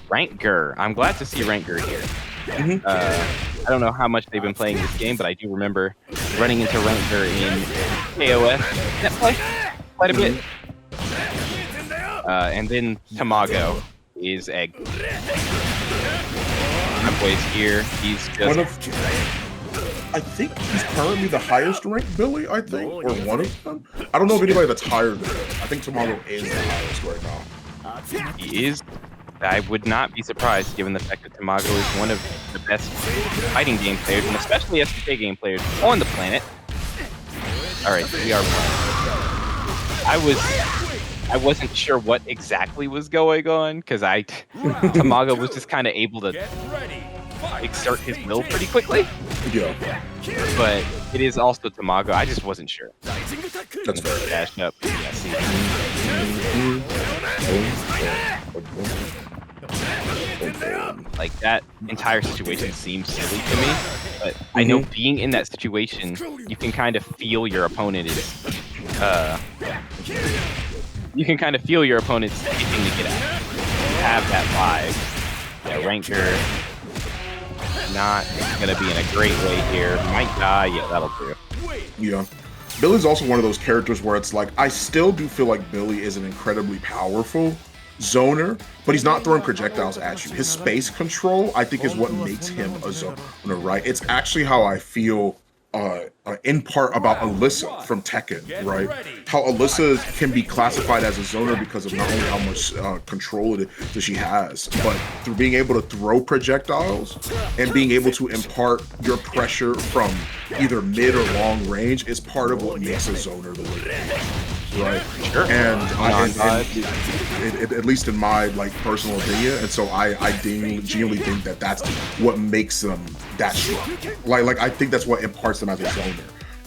Rankger. I'm glad to see Rankger here. I don't know how much they've been playing this game, but I do remember running into Rankger in KOF net play quite a bit. And then Tamago is Egg. My boy's here. He's just I think he's currently the highest ranked Billy, I think, or one of them. I don't know of anybody that's higher than him. I think Tamago is the highest right now. He is. I would not be surprised given the fact that Tamago is one of the best fighting game players, and especially SPK game players on the planet. Alright, we are I wasn't sure what exactly was going on, because Tamago was just kind of able to exert his will pretty quickly. Yeah. But it is also Tamago. I just wasn't sure. That's fair. Dash up. Yeah, see. Like, that entire situation seems silly to me, but I know being in that situation, you can kind of feel your opponent is, you can kind of feel your opponent's itching to get out. You have that vibe. Yeah, Rankger not gonna be in a great way here. Might die. Yeah, that'll do. Yeah. Billy's also one of those characters where it's like, I still do feel like Billy is an incredibly powerful zoner, but he's not throwing projectiles at you. His space control, I think, is what makes him a zoner, right? It's actually how I feel in part about Alyssa from Tekken, right? How Alyssa can be classified as a zoner because of not only how much control that she has, but through being able to throw projectiles and being able to impart your pressure from either mid or long range is part of what makes a zoner the way it is. Right, sure. And at least in my personal opinion, and so I genuinely think that that's what makes them that strong. Like I think that's what imparts them as a zoner.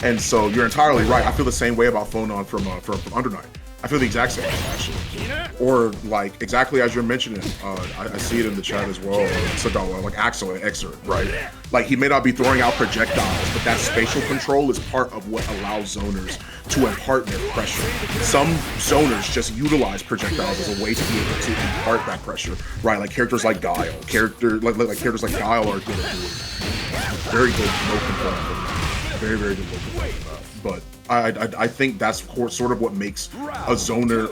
And so you're entirely right. I feel the same way about Phonon from Under Night. I feel the exact same way, actually. Or like exactly as you're mentioning, I see it in the chat as well. Sagawa, like Axel and Exer, right? Like he may not be throwing out projectiles, but that spatial control is part of what allows zoners to impart their pressure. Some zoners just utilize projectiles as a way to be able to impart that pressure, right? Like characters like Guile, characters like Guile are good at doing that. Very good low control from that. Very good low control from that. But I think that's sort of what makes a zoner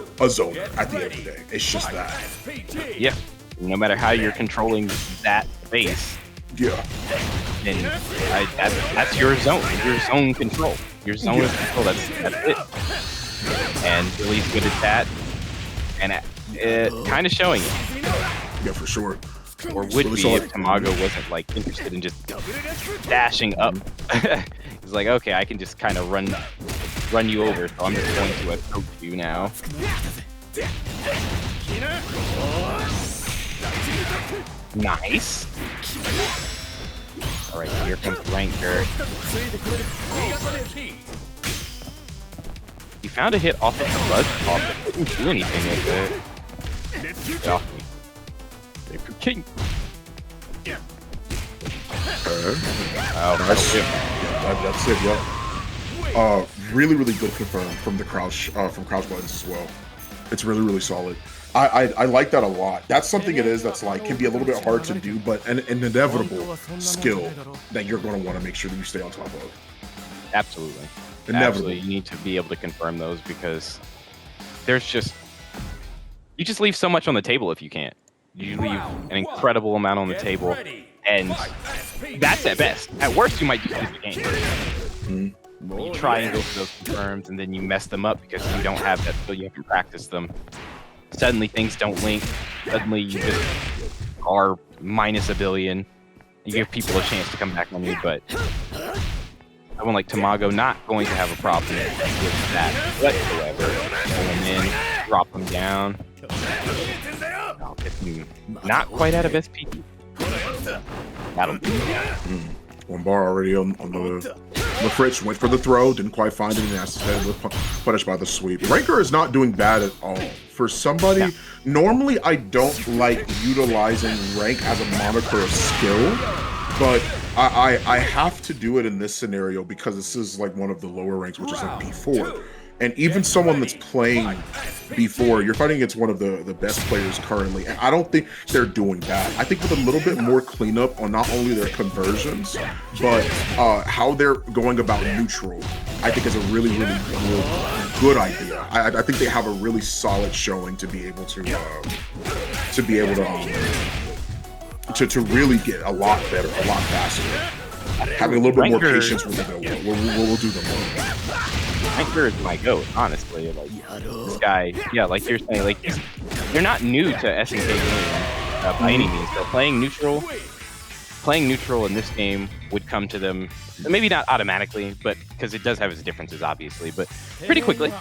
at the end of the day. It's just that. Yeah. No matter how you're controlling that space. Yeah. Then that's your zone. Your zone control. Your zone of control. That's it. And Billy's good at that. And kind of showing it. Yeah, for sure. Or would be if Tamago wasn't like interested in just dashing up. He's like, okay, I can just kind of run you over, so I'm just going to approach you now. Nice. All right, here comes Rankger. He found a hit off of the buzz pop, but didn't do anything with it. Get off me. King. Oh, nice. That's it, yeah. Really good confirm from the crouch buttons as well. It's really solid. I like that a lot. That's something it is that's like can be a little bit hard to do, but an inevitable skill that you're going to want to make sure that you stay on top of. Absolutely. Inevitable. Absolutely. You need to be able to confirm those because there's just you just leave so much on the table if you can't. You leave an incredible amount on the table, and that's at best. At worst, you might just lose the game. You try and go for those confirms, and then you mess them up because you don't have that skill. You have to practice them. Suddenly, things don't link. Suddenly, you just are minus a billion. You give people a chance to come back on you, but someone like Tamago not going to have a problem with that whatsoever. Pull him in, drop him down. I'll get him not quite out of SPT. That'll do. One bar already on the fridge. Went for the throw, didn't quite find it, and asked his head was punished by the sweep. Rankger is not doing bad at all. For somebody, normally I don't like utilizing rank as a moniker of skill, but I have to do it in this scenario because this is like one of the lower ranks, which is like B4. And even someone that's playing B4, you're fighting against one of the best players currently. And I don't think they're doing bad. I think with a little bit more cleanup on not only their conversions, but how they're going about neutral, I think is a really good idea. I think they have a really solid showing to be able to really get a lot better, a lot faster. Having a little bit more patience with it, we'll do them more. Rankger is my goat, honestly. Like this guy, yeah, like you're saying, like they're not new to SNK games by any means. So playing neutral in this game would come to them, maybe not automatically, but because it does have its differences, obviously, but pretty quickly.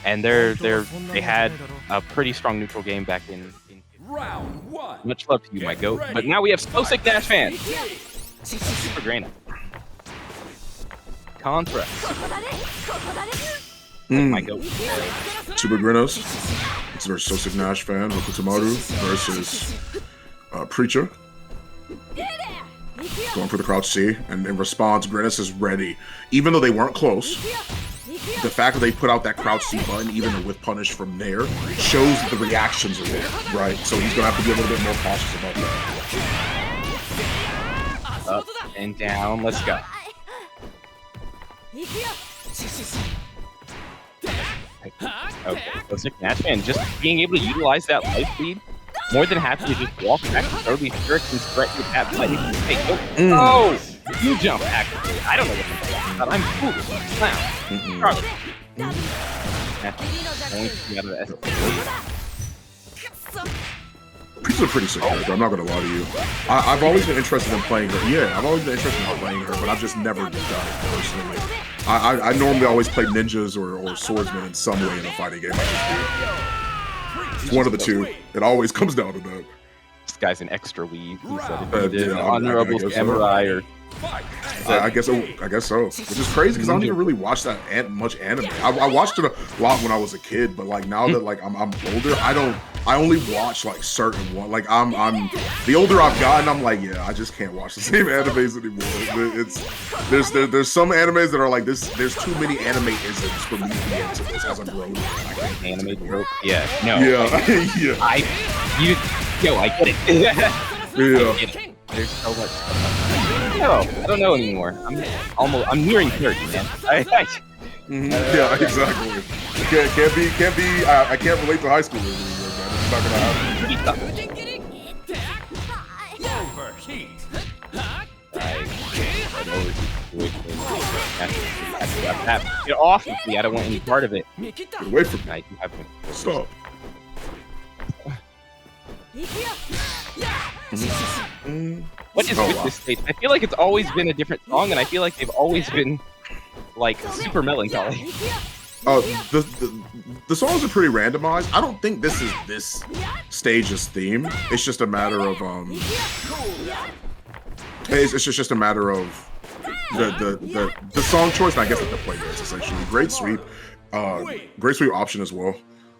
And they had a pretty strong neutral game back in Round one. Much love to you, my goat. But now we have SoSickNASHFAN. Supergrenas. Contra. My goat. Supergrenas. It's their SoSickNASHFAN, Hokutomaru versus Preecha. Going for the crouch C, and in response, Grenas is ready. Even though they weren't close, the fact that they put out that crouch C button, even with punish from there, shows that the reactions are there, right? So he's gonna have to be a little bit more cautious about that. Up and down, let's go. Okay, SoSickNASHFAN just being able to utilize that life lead, more than happy to just walk back and throw these tricks and spread with that button. Hey, oh, you jump actually. I don't know what you're talking about. I'm foolish. Clown. Preecha's a pretty sick character, I'm not gonna lie to you. I've always been interested in playing her. Yeah, I've always been interested in playing her, but I've just never done it personally. I normally always play ninjas or swordsmen in some way in a fighting game. It's one of the two. It always comes down to that. This guy's an extra weave. He said Yeah, if he did I honorable guess so. samurai or I guess so. Which is crazy because I don't even really watch that much anime. I watched it a lot when I was a kid, but like now that like I'm older, I only watch like certain one. Like I'm the older I've gotten, I'm like, yeah, I just can't watch the same animes anymore. There's some animes that are like this. There's too many anime isms for me to be into this as a grown man. I can't be into anime it. trope. Yeah, no. Yeah, yeah. I get it. Yeah. I get it. There's so much stuff. No, I don't know anymore. I'm nearing 30, man. Yeah, exactly. Can't be. I can't relate to high school anymore, man. It's not gonna happen. Pretty tough. Overheat. Get off of me! I don't want any part of it. Get away from me. I do have to Stop. What is with this stage? I feel like it's always been a different song, and I feel like they've always been like super melancholy. The songs are pretty randomized. I don't think this is this stage's theme. It's just a matter of it's just a matter of the song choice, and I guess like the playlist essentially. Great sweep option as well.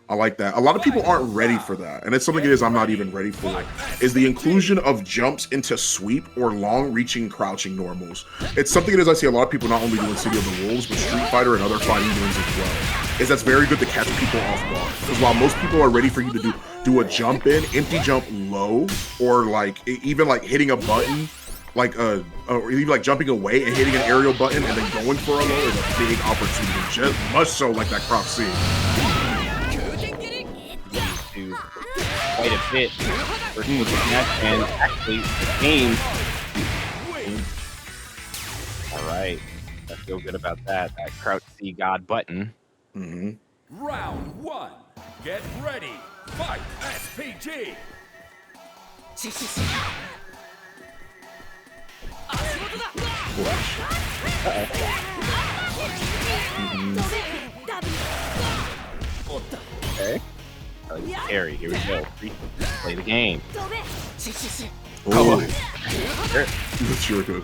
I like that. A lot of people aren't ready for that, and it's something it is I'm not even ready for, is the inclusion of jumps into sweep or long-reaching crouching normals. It's something it is I see a lot of people not only do in City of the Wolves, but Street Fighter and other fighting games as well. Is that's very good to catch people off guard. Because while most people are ready for you to do a jump in, empty jump low, or like even like hitting a button, like or even like jumping away and hitting an aerial button and then going for a low is a big opportunity. Just much so like that crouch scene. Quite a bit for SoSickNASHFAN, and actually the game. Alright, I feel good about that. That crouch C God button. Round 1. Get ready. Fight SPG. Okay. Carry, here we go. Play the game. Oh, that's sure good.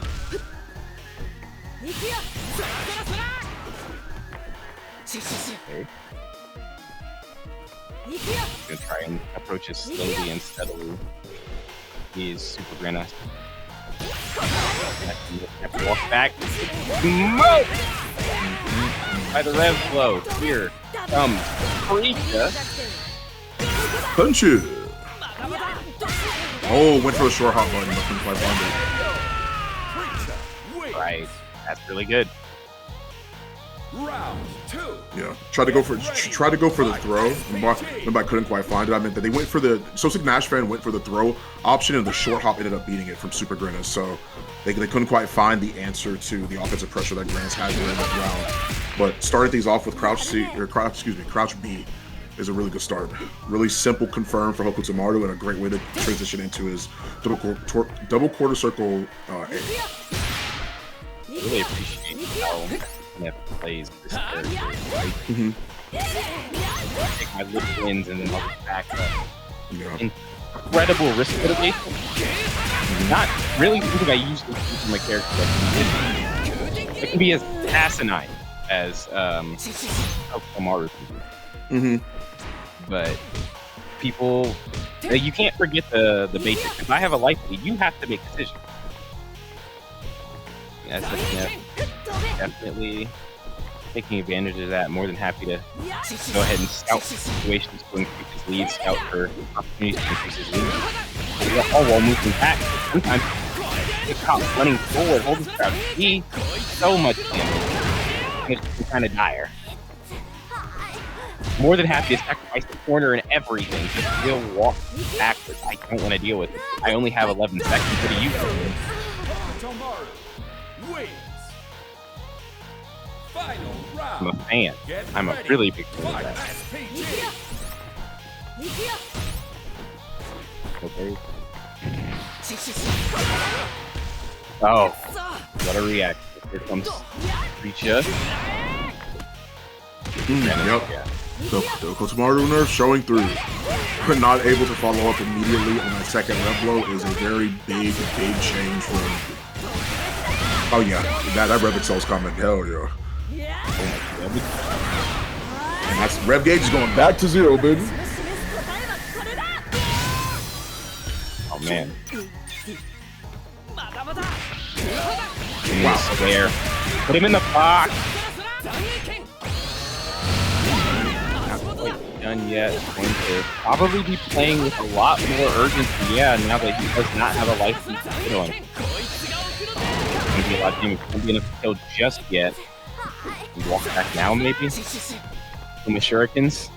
Okay. Gonna try and approach it slowly and steadily. He's Supergrenas. Have to walk back. Smoke! By the rev flow. Here comes Preecha. Punch it! Oh, went for the short hop button, but couldn't quite find it. Right, that's really good. Round 2. Yeah, tried to go for the throw, but I couldn't quite find it. I meant that they went for the SoSickNASHFAN went for the throw option, and the short hop ended up beating it from Supergrenas. So they couldn't quite find the answer to the offensive pressure that Grenas had during that round. But started things off with crouch B is a really good start. Really simple confirm for Hokutomaru and a great way to transition into his double quarter circle A. Really appreciate how Nebu plays this character. Right? Take my little wins and then I'll get back up. Yeah. Incredible risk mitigation. Not really something I usually see from my character. It can be as asinine as Hokutomaru can be. But people, you can't forget the basics. If I have a life lead, you have to make decisions. Yes, definitely taking advantage of that. More than happy to go ahead and scout situations to increase his lead, scout for opportunities to increase his lead. All while moving back. Sometimes it's caught running forward, holding crouch. He so much damage, and it's kind of dire. More than happy to sacrifice the corner and everything to still walk backwards. I don't want to deal with it. I only have 11 seconds. What do you do? Hokutomaru wins. Final round. I'm a fan. I'm a really big fan of Fight that. SPG. Okay. Oh, what a reaction. Here comes Preecha. Yep. Yeah. The Hokutomaru nerf showing through. Not able to follow up immediately on that second rev blow is a very big change for him. Oh yeah, that Rev Excel's coming. Hell yeah. And that's rev gauge is going back to 0, baby. Oh man. Wow. Square. Put him in the box. Not quite done yet. Going to probably be playing with a lot more urgency. Yeah, now that he does not have a license to kill him. It's gonna be a lot of damage. Won't be enough to kill just yet. We walk back now, maybe? From the shurikens.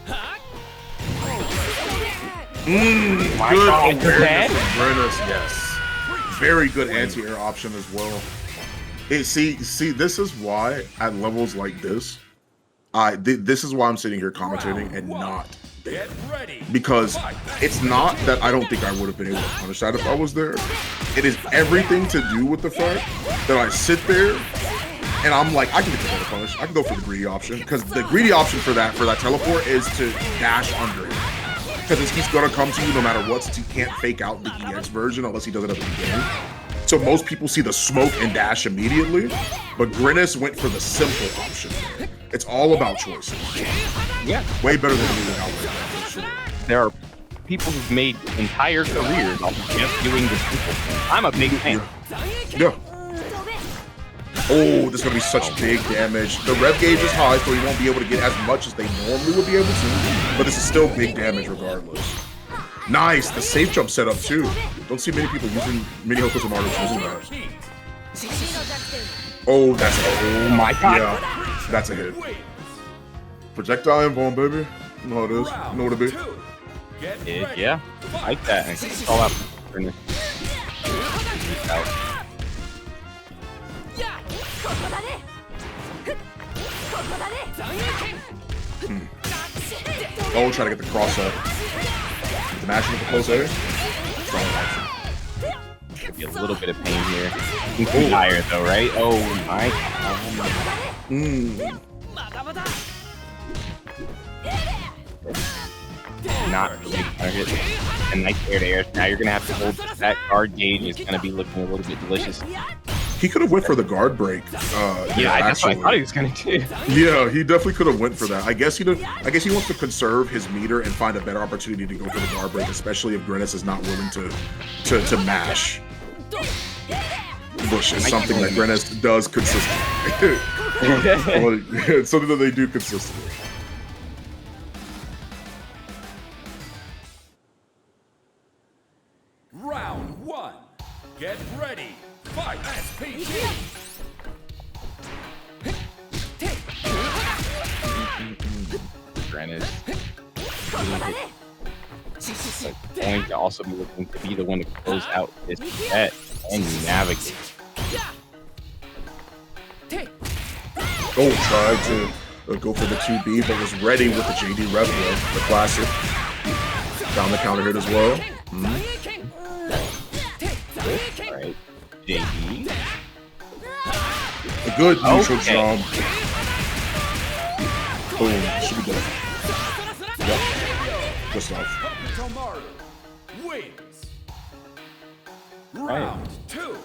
Good awareness from Grenas, yes. Very good anti-air option as well. See, this is why at levels like this, this is why I'm sitting here commentating and not there. Because it's not that I don't think I would have been able to punish that if I was there. It is everything to do with the fact that I sit there and I'm like, I can get the better punish. I can go for the greedy option because the greedy option for that teleport is to dash under him. Because he's gonna come to you no matter what, since he can't fake out the EX version unless he does it at the beginning. So most people see the smoke and dash immediately, but Grenas went for the simple option. It's all about choices. Yeah. Way better than anything out there, for sure. There are people who've made entire careers off of just doing the simple thing. I'm a big fan. Yeah. Oh, this is gonna be such big damage. The rev gauge is high, so he won't be able to get as much as they normally would be able to, but this is still big damage regardless. Nice, the safe jump setup too. Don't see many people using Hokutomaru using that. Oh, that's oh my god. Yeah, that's a hit. Projectile and bomb, baby. You know how it is. You know what it be. Yeah, I like that. And call out. Oh, try to get the cross up. The mashing with the close air. Strong option. Could be a little bit of pain here. He's higher though, right? Oh my god. Not really target. And nice air to air. Now you're gonna have to hold that guard gauge. It's gonna be looking a little bit delicious. He could have went for the guard break. Yeah, that's what I thought he was gonna do. Yeah, he definitely could have went for that. I guess he wants to conserve his meter and find a better opportunity to go for the guard break, especially if Grenas is not willing to mash. Which is something that Grenas does consistently. It's something that they do consistently. Round 1. Get ready. Fight. SPG. Grenas going to also be looking to be the one to close out this set and navigate. Oh, tried to go for the 2B, but was ready with the JD Rebel, the classic. Down the counter hit as well. Alright, JD. A good neutral jump. Boom, should be good. Yep. Good stuff. Hokutomaru wins. Right. Round 2.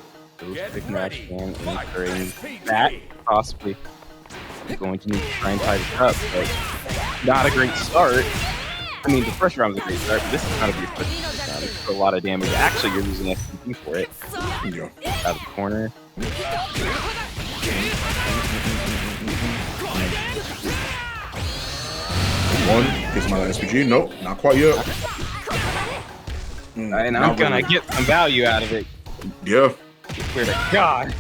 Get ready. SoSickNASHFAN Fight. entering SPG. that possibly going to need to try and tie this up, but not a great start. I mean, the first round was a great start, but this is not a great start. It's a lot of damage. Actually, you're losing SPG for it. Yeah. Out of the corner. One, gets him out of SPG. Nope, not quite yet. And I'm gonna get some value out of it. Yeah. Swear to God.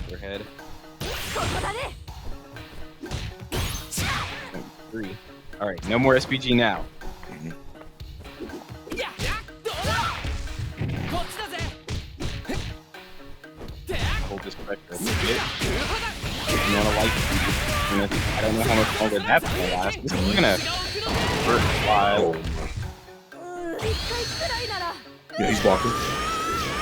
Overhead. 3. Alright, no more SPG now. Hold this pressure a little bit. I don't know how much longer that's gonna last. This is gonna hurt a while. Yeah, he's blocking.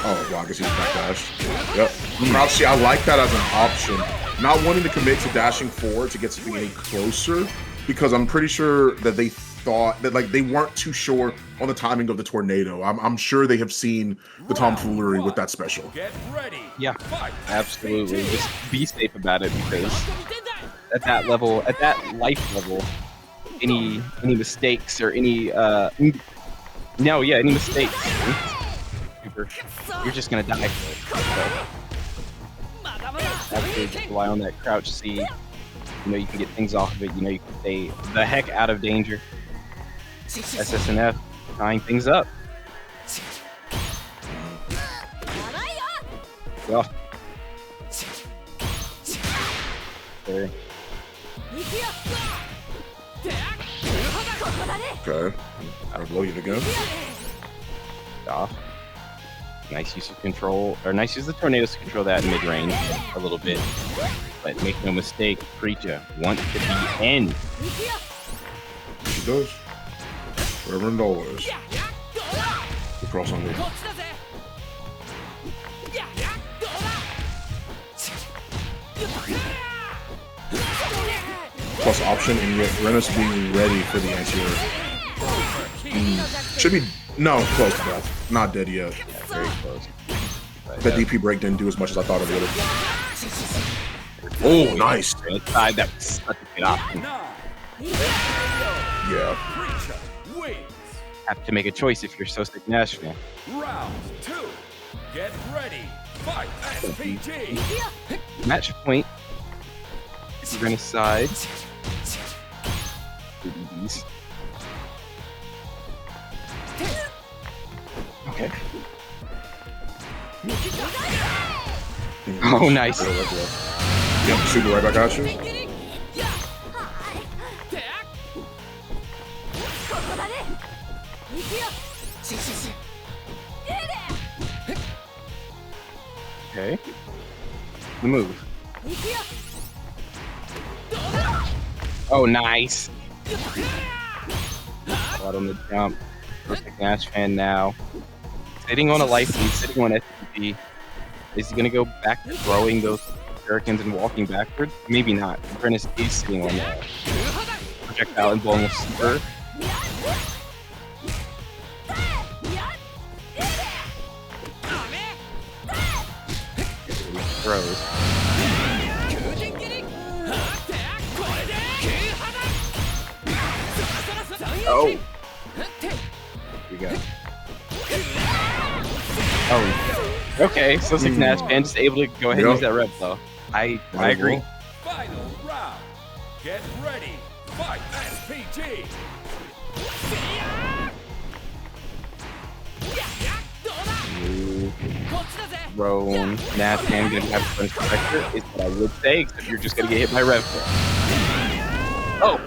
Oh, well, I guess he's backdashed. Yep. Now, see, I like that as an option. Not wanting to commit to dashing forward to get something any closer, because I'm pretty sure that they thought that, like, they weren't too sure on the timing of the tornado. I'm sure they have seen the tomfoolery with that special. Get ready. Yeah, absolutely. Just be safe about it, because at that level, at that life level, any mistakes or any any mistakes, you're just gonna die for it. So, absolutely just rely on that crouch C. You know, you can get things off of it. You know, you can stay the heck out of danger. SSNF tying things up. Well, there. Okay. I'll blow you again. Off. Nice use of control, or nice use of tornadoes to control that mid range a little bit. But make no mistake, Preecha wants to be in. She does. Forever and always. The cross on me. Plus option, and yet Renus being ready for the anti-air. Should be, no, close to death. Not dead yet. Yeah, very close. But, That DP break didn't do as much as I thought it would have. Oh, nice. Inside, that was such a good option. Yeah. Preecha wins. Have to make a choice if you're SoSickNASHFAN. Round 2. Get ready. Fight SPG. Match point. We're gonna side. DDs. Okay. Oh, nice. Yep, super right back at you. Okay. The move. Oh, nice. Out on the jump. SoSickNASHFAN now. Sitting on a life lead, sitting on SPG. Is he gonna go back to throwing those shurikens and walking backwards? Maybe not. Preecha is sitting on that projectile and blowing a super. Throws. Oh! We go. Oh. Okay, SoSickNASHFAN just able to go ahead and use that rep though. I agree. Final round. Get ready. Fight SPG. Roan, NASHFAN gonna have a punch protector is what I would say, except you're just gonna get hit by rev. Oh!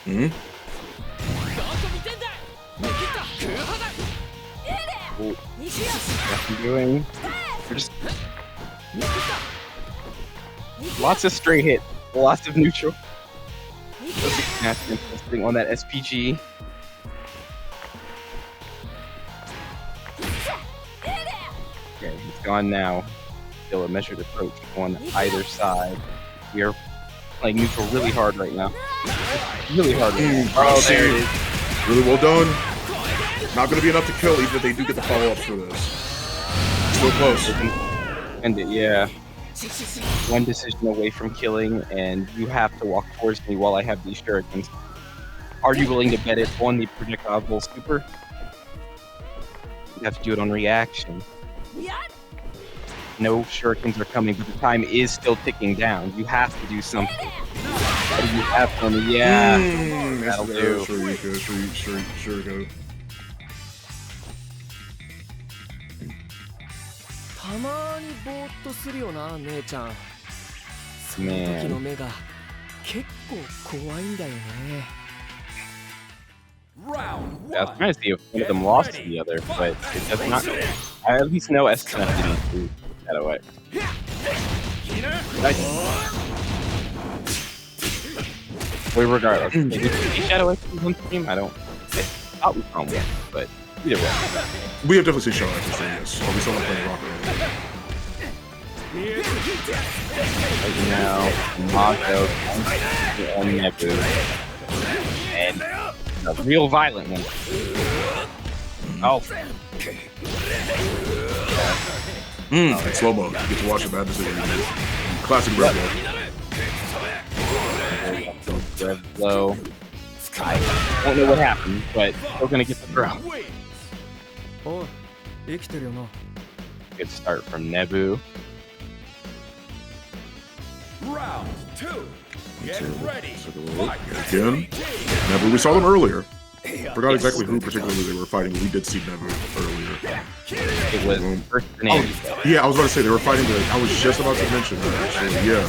Hmm? What I'm doing? We're just lots of straight hit, lots of neutral. Sitting on that SPG. Okay, it's gone now. Still a measured approach on either side. We are playing neutral really hard right now. Really hard right now. Oh, there it is. Really well done. Not going to be enough to kill, even if they do get the follow-ups for this. Still close. End it, yeah. One decision away from killing, and you have to walk towards me while I have these shurikens. Are you willing to bet it on the projectile super? You have to do it on reaction. No shurikens are coming, but the time is still ticking down. You have to do something. What do you have for me? Yeah. That'll do. Sure go. Man. Round Yeah, I was 1. trying to see if one of them lost to the other, but it does not. I at least know SNF didn't do that away. Nice. regardless. Did we see Shadow X's on stream? I thought we saw one, but either way. We have definitely seen Shadow X's stream, yes. Oh, we saw them playing rock earlier. Right now, Tamago on Nebu. And a real violent one. Oh. Slow-mo. You get to watch the bad decision. Classic Rev Flow. I don't know what happened, but we're gonna get the throw. Good start from Nebu. Round 2. Get ready. Again, Nebu. We saw them earlier. Forgot exactly who particularly they were fighting, but we did see Nebu earlier. It was first Andy. Yeah, I was about to say they were fighting I was just about to mention that actually. Yeah.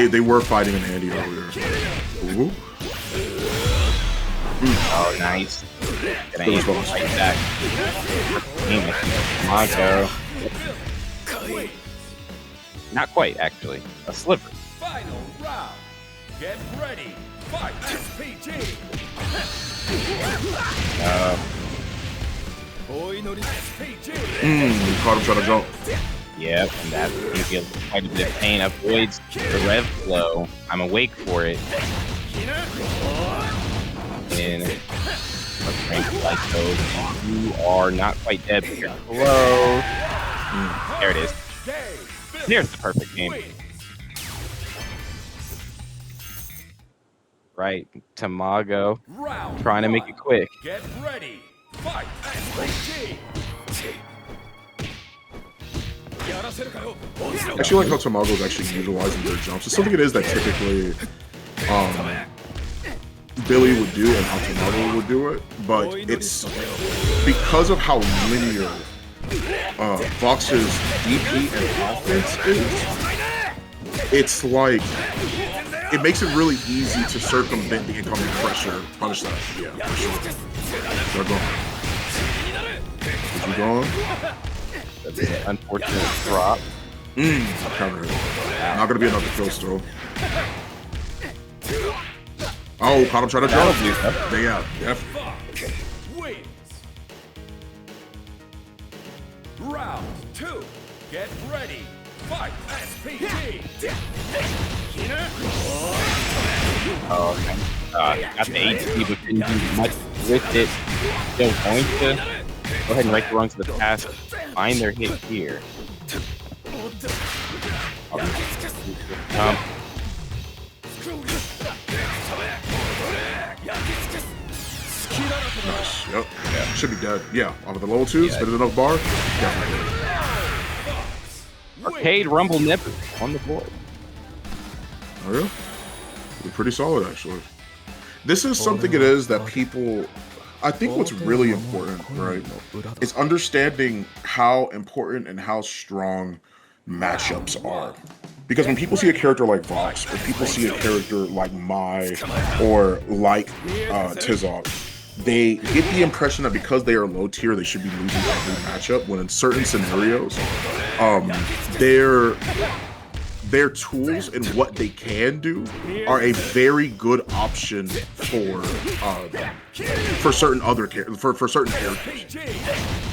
They were fighting an Andy earlier. Ooh. Oh, nice. Gonna aim right back. Tamago. Not quite, actually. A sliver. Final round. Get ready. Fight. SPG. Caught him trying to jump. Yep, and that's going to be quite a bit of pain. Avoids the rev flow. I'm awake for it. And like those. You are not quite dead, but you're close. There it is. There's the perfect game. Right, Tamago trying to make it quick. Get ready. Fight. SPG. I actually like how Tamago is actually utilizing their jumps. It's something it is that typically Billy would do and how Tamago would do it, but it's because of how linear Vox's DP and offense is. It's like it makes it really easy to circumvent the incoming pressure. Punish that, yeah, for sure. They're gone. Is he gone? That's an unfortunate drop. Counter it. Not gonna be another kill still. Oh, caught him trying to jump. Yeah, Wins. Round 2. Get ready. Fight. SPG. Oh, okay. Got the HP, but didn't do much with it. Still going to go ahead and right the runs to the pass. Find their hit here. Nice. Yep. Yeah. Should be dead. Yeah. Off of the level 2s, yeah. But enough bar. Definitely. Arcade Rumble Nebu on the board. Oh yeah. They're pretty solid actually. This is something it is that people, I think what's really important, right, is understanding how important and how strong matchups are. Because when people see a character like Vox, or people see a character like Mai, or like Tizok, they get the impression that because they are low tier, they should be losing every matchup, when in certain scenarios, their tools and what they can do are a very good option for certain other for certain characters.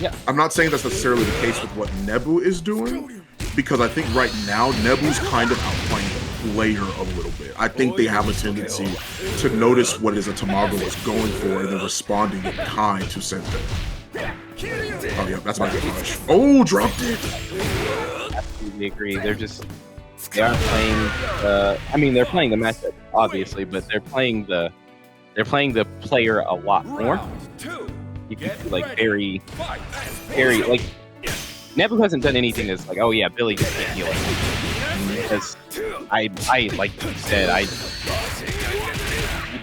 Yeah. I'm not saying that's necessarily the case with what Nebu is doing, because I think right now Nebu's kind of outplaying the player a little bit. I think they have a tendency to notice what it is a Tamago is going for and then responding in kind to send them. Oh yeah, that's my good push. Oh, dropped it! Absolutely agree. They aren't playing I mean, they're playing the matchup, obviously, but they're playing the player a lot more. You can see, like, very, like, Nebu hasn't done anything that's like, oh yeah, Billy just can't heal it. Because I like you said,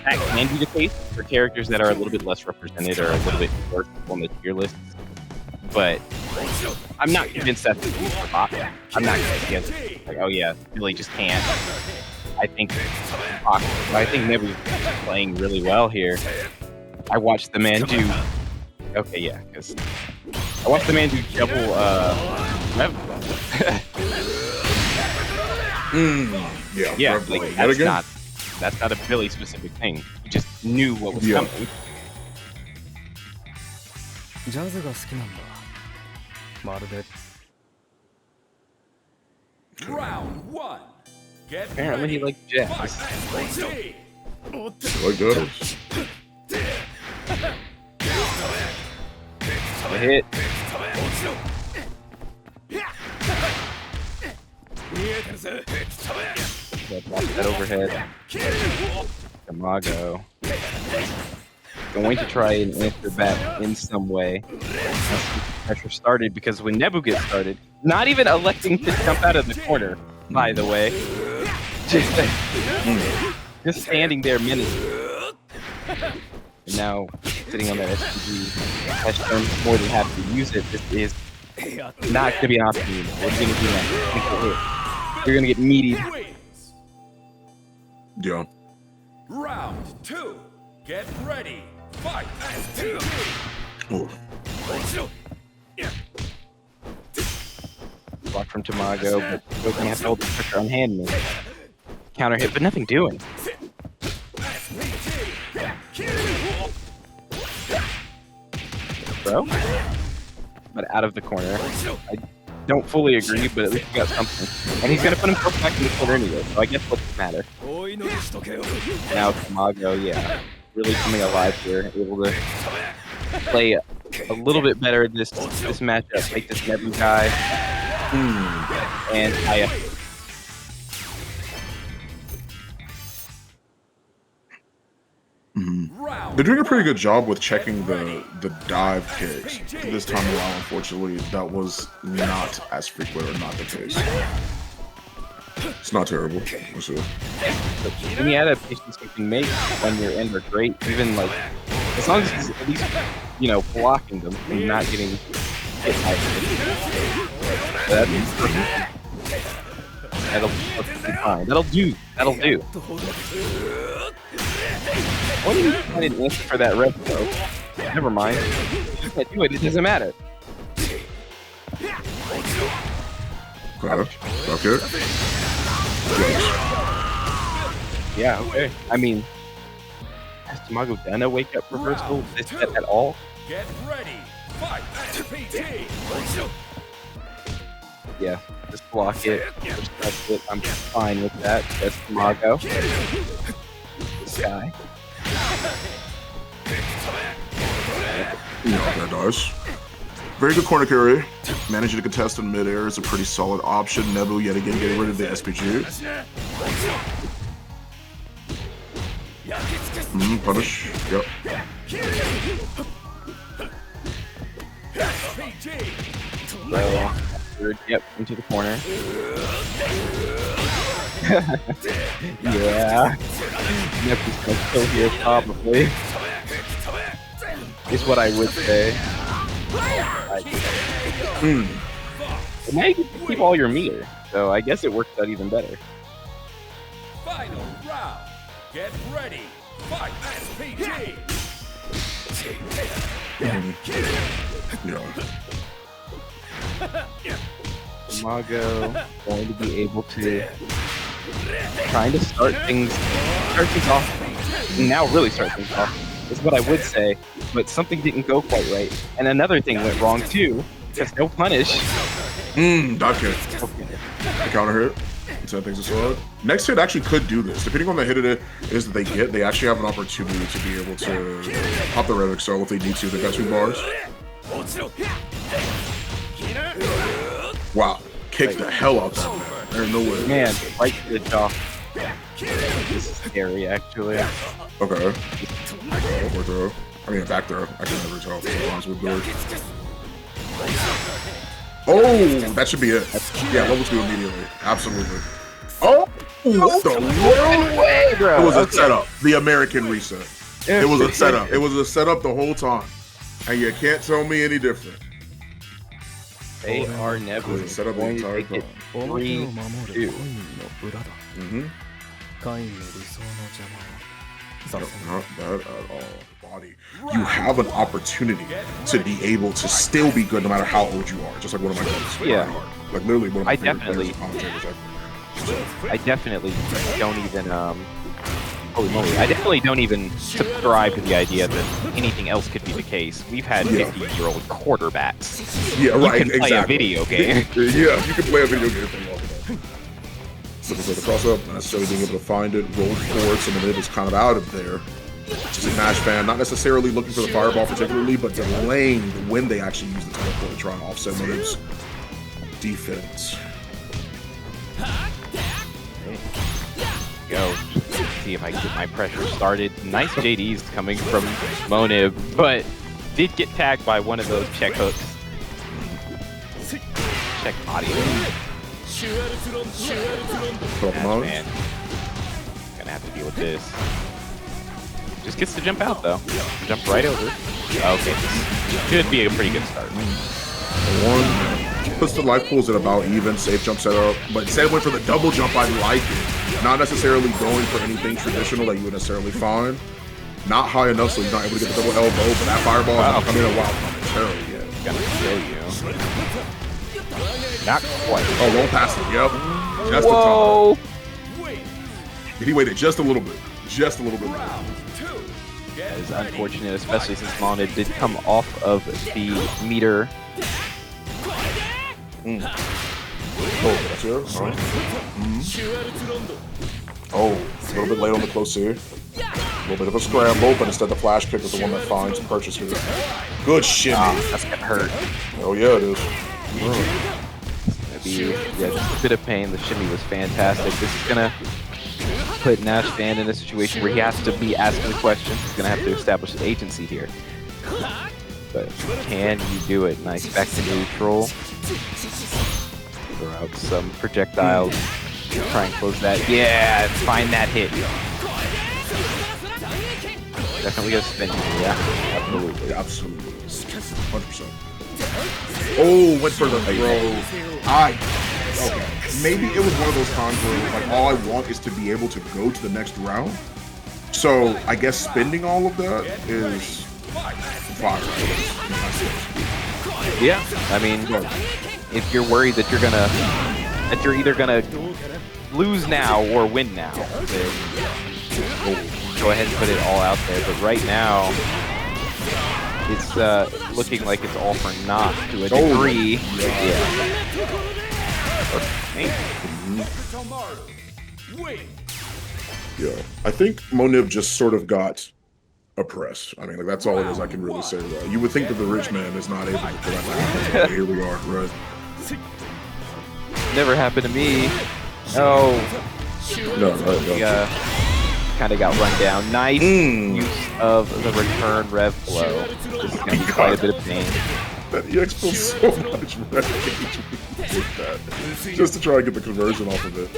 that can be the case for characters that are a little bit less represented or a little bit worse on the tier lists. But I'm not convinced that's the case for Bot. I'm not convinced. Like, oh yeah, Billy just can't. I think Nebu's playing really well here. I watched the man do. Okay, yeah, because I watched the man do double rev. Yeah, yeah, like, that's not That's not a Billy specific thing. He just knew what was coming. Round 1. Get Apparently he ready. likes jazz. Fight. Like that. A hit. That overhead. Tamago. Going to try and answer back in some way. Pressure started because when Nebu gets started, not even electing to jump out of the corner, by the way. Just standing there minutes. And now sitting on that SPG has shown more than happy to use it. This is not going to be an option anymore. What are you going to do now? You're going to get meaty. Yeah. Round 2. Get ready. Fight. Oh. Block from Tamago, but still going to have to hold the pressure on hand me. Counter hit, but nothing doing. Bro? But out of the corner. I don't fully agree, but at least he got something. And he's going to put himself back in the corner anyway, so I guess what's the matter? Now Tamago, yeah, really coming alive here, able to play a little bit better this matchup, make this Nebu guy. And I They're doing a pretty good job with checking the dive kicks. This time around, unfortunately, that was not as frequent or not the case. It's not terrible. We'll see. Any adaptations you can make when you're in are great. Even like, as long as he's at least, you know, blocking them and not getting hit by them. That'll be fine. That'll do. That'll do. What do you mean I didn't answer for that rep though? Never mind. You can't do it. It doesn't matter. Okay. Yeah, okay. I mean, has Tamago done a wake up reversal this set at all? Get ready. Fight. Yeah, just block it. Just touch it. I'm fine with that. That's Tamago. This guy. Yeah, that does. Very good corner carry. Managing to contest in midair is a pretty solid option. Nebu yet again getting rid of the SPG. Punish. Yep. Yep, into the corner. Yeah. Nebu's gonna kill here, probably. Is what I would say. But now you can keep all your meter, so I guess it works out even better. Final round. Get ready. Fight. SPG. Tamago going to be able to trying to start things off. Now really start things off is what I would say, but something didn't go quite right, and another thing went wrong too. Because no punish. Dot kick. The counter hit. 10 things to slug. Next hit actually could do this. Depending on the hit it is that they get, they actually have an opportunity to be able to pop the Red XL if they need to. They've got 2 bars. Wow. Kick the hell out that man. There's no way. Man, right to the jaw. This is scary, actually. Okay. Over throw. I mean, back throw. I can never tell. Sometimes with Billy. Oh, that should be it. Yeah, level 2 immediately. Absolutely. Oh, what the world? Way, bro. It was a setup. The American reset. It was a setup. It was a setup the whole time. And you can't tell me any different. They are never Set up the going to entire take it time. 3-2. Not bad at all. Body. You have an opportunity to be able to still be good no matter how old you are. Just like one of my brothers. Yeah. Like literally one of my I favorite definitely players and commentators ever. I definitely don't even holy moly. I definitely don't even subscribe to the idea that anything else could be the case. We've had 50-year-old quarterbacks. Yeah, right. You can play a video game. Yeah, you can play a video game thing off of that. Looking for the cross up, not necessarily being able to find it, rolled forward, so Monib is kind of out of there. SoSickNASHFAN, not necessarily looking for the fireball particularly, but delaying when they actually use the teleport to try and offset Monib's defense. Go. See if I can get my pressure started. Nice JDs coming from Monib, but did get tagged by one of those check hooks. Check audio. Man. Gonna have to deal with this. Just gets to jump out though. Jump right over. Okay. Should be a pretty good start. One puts the life pools at about even, safe jump setup, but instead went for the double jump. I like it. Not necessarily going for anything traditional that you would necessarily find. Not high enough so he's not able to get the double elbow, but that fireball is not coming in a while. Gonna kill you. Not quite. Oh, won't pass it. Yep. Just Whoa. the time. He waited just a little bit. Just a little bit. That is unfortunate, especially since Monib did come off of the meter. Oh, that's here. Oh, a little bit late on the close here. A little bit of a scramble, but instead the flash kick is the one that finds a purchase here. Good shimmy. That's gonna hurt. Oh yeah, it is. Maybe, yeah, just a bit of pain. The shimmy was fantastic. This is gonna put NASHFAN in a situation where he has to be asking questions. He's gonna have to establish an agency here. But can you do it? Nice back to neutral. Throw out some projectiles. Try and close that. Yeah, find that hit. Definitely a spin. Yeah, absolutely. Absolutely. 100%. Oh, went for the throw. Okay. Maybe it was one of those times where like all I want is to be able to go to the next round. So I guess spending all of that is fine. Yeah, I mean, if you're worried that you're either gonna lose now or win now, then go ahead and put it all out there. But right now, it's looking like it's all for naught to a degree. Yeah, I think Monib just sort of got oppressed. I mean, like that's all it is I can really say. You would think that the rich man is not able to pull that back. But here we are, right? Never happened to me. Oh. No. Kind of got run down. Nice use of the return rev flow. This is going to be quite a bit of pain. That EX pulls so much rage with that. Just to try and get the conversion off of it.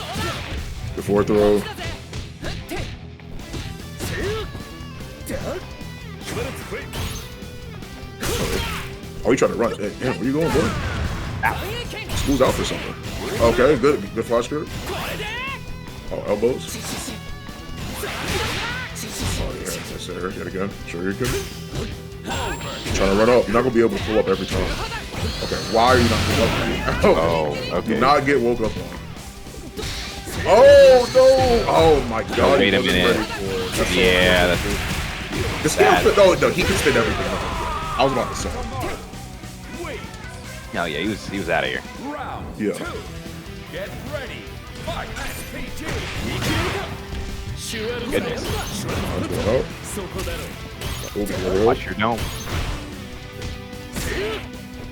Before throw. Oh, he tried to run it. Hey, damn, where you going, boy? School's out for something. Okay, good flash skirt. Oh, elbows. Oh, yeah, that's there. Yet again. Sure you can. Trying to run up. You're not going to be able to pull up every time. Okay, why are you not pull up? Oh, okay. Do not get woke up on. Oh, no! Oh, my God. Oh, wait a minute. Yeah, that's... The spin, no, he can spin everything. I was about to say. No, yeah, he was out of here. Yeah. Get ready. Fight. Goodness. Oh, Watch your dome.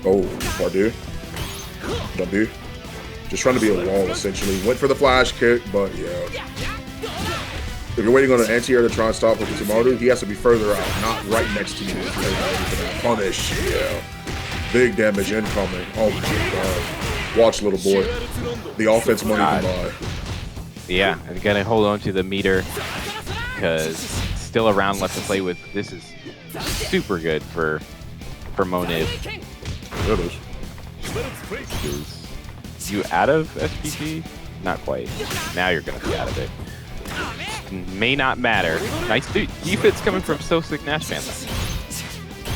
Oh, Pardu. W. Just trying to be a wall, essentially. Went for the flash kick, but yeah. If you're waiting on an anti-air to try and stop Hokutomaru, he has to be further out, not right next to you. Punish. Yeah. Big damage incoming. Oh my God. Watch, little boy. The offense money can buy. Yeah, I'm gonna hold on to the meter because still a round left to play with. This is super good for Monib. It is. You out of SPG? Not quite. Now you're gonna be out of it. May not matter. Nice defense coming from SoSickNASHFAN.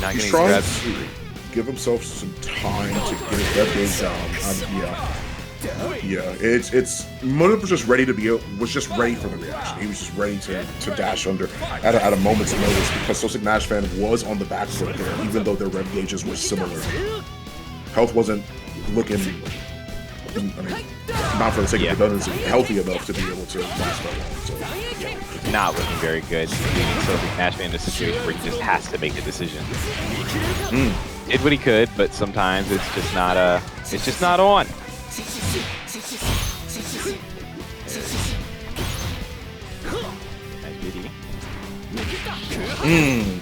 Not He's getting trying grabbed. to give himself some time to get his death game down. Yeah. Yeah, it's Monib was just ready to ready for the reaction. He was just ready to dash under at a moment's notice because SoSickNASHFAN was on the back foot there, even though their rev gauges were similar. Health wasn't looking, I mean, not for the sake of redundancy, healthy enough to be able to last that long. So, yeah. It's not looking very good. SoSickNASHFAN in a situation where he just has to make a decision. Did what he could, but sometimes it's just not on.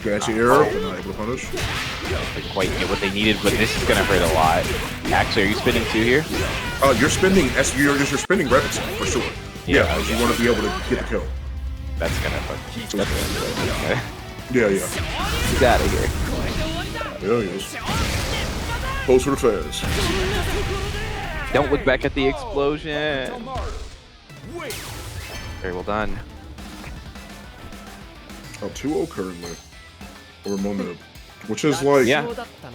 Anti-air, but not able to punish. They quite get what they needed, but this is gonna hurt a lot. Actually, are you spinning 2 here? You're spinning you're spinning Revit for sure. Yeah, you want to be able to get the kill. That's gonna fuck. Yeah. He's out of here. Yeah, he is. Close for the feds. Don't look back at the explosion. Very well done. 2-0 currently. Or Monib. Which is like... Yeah.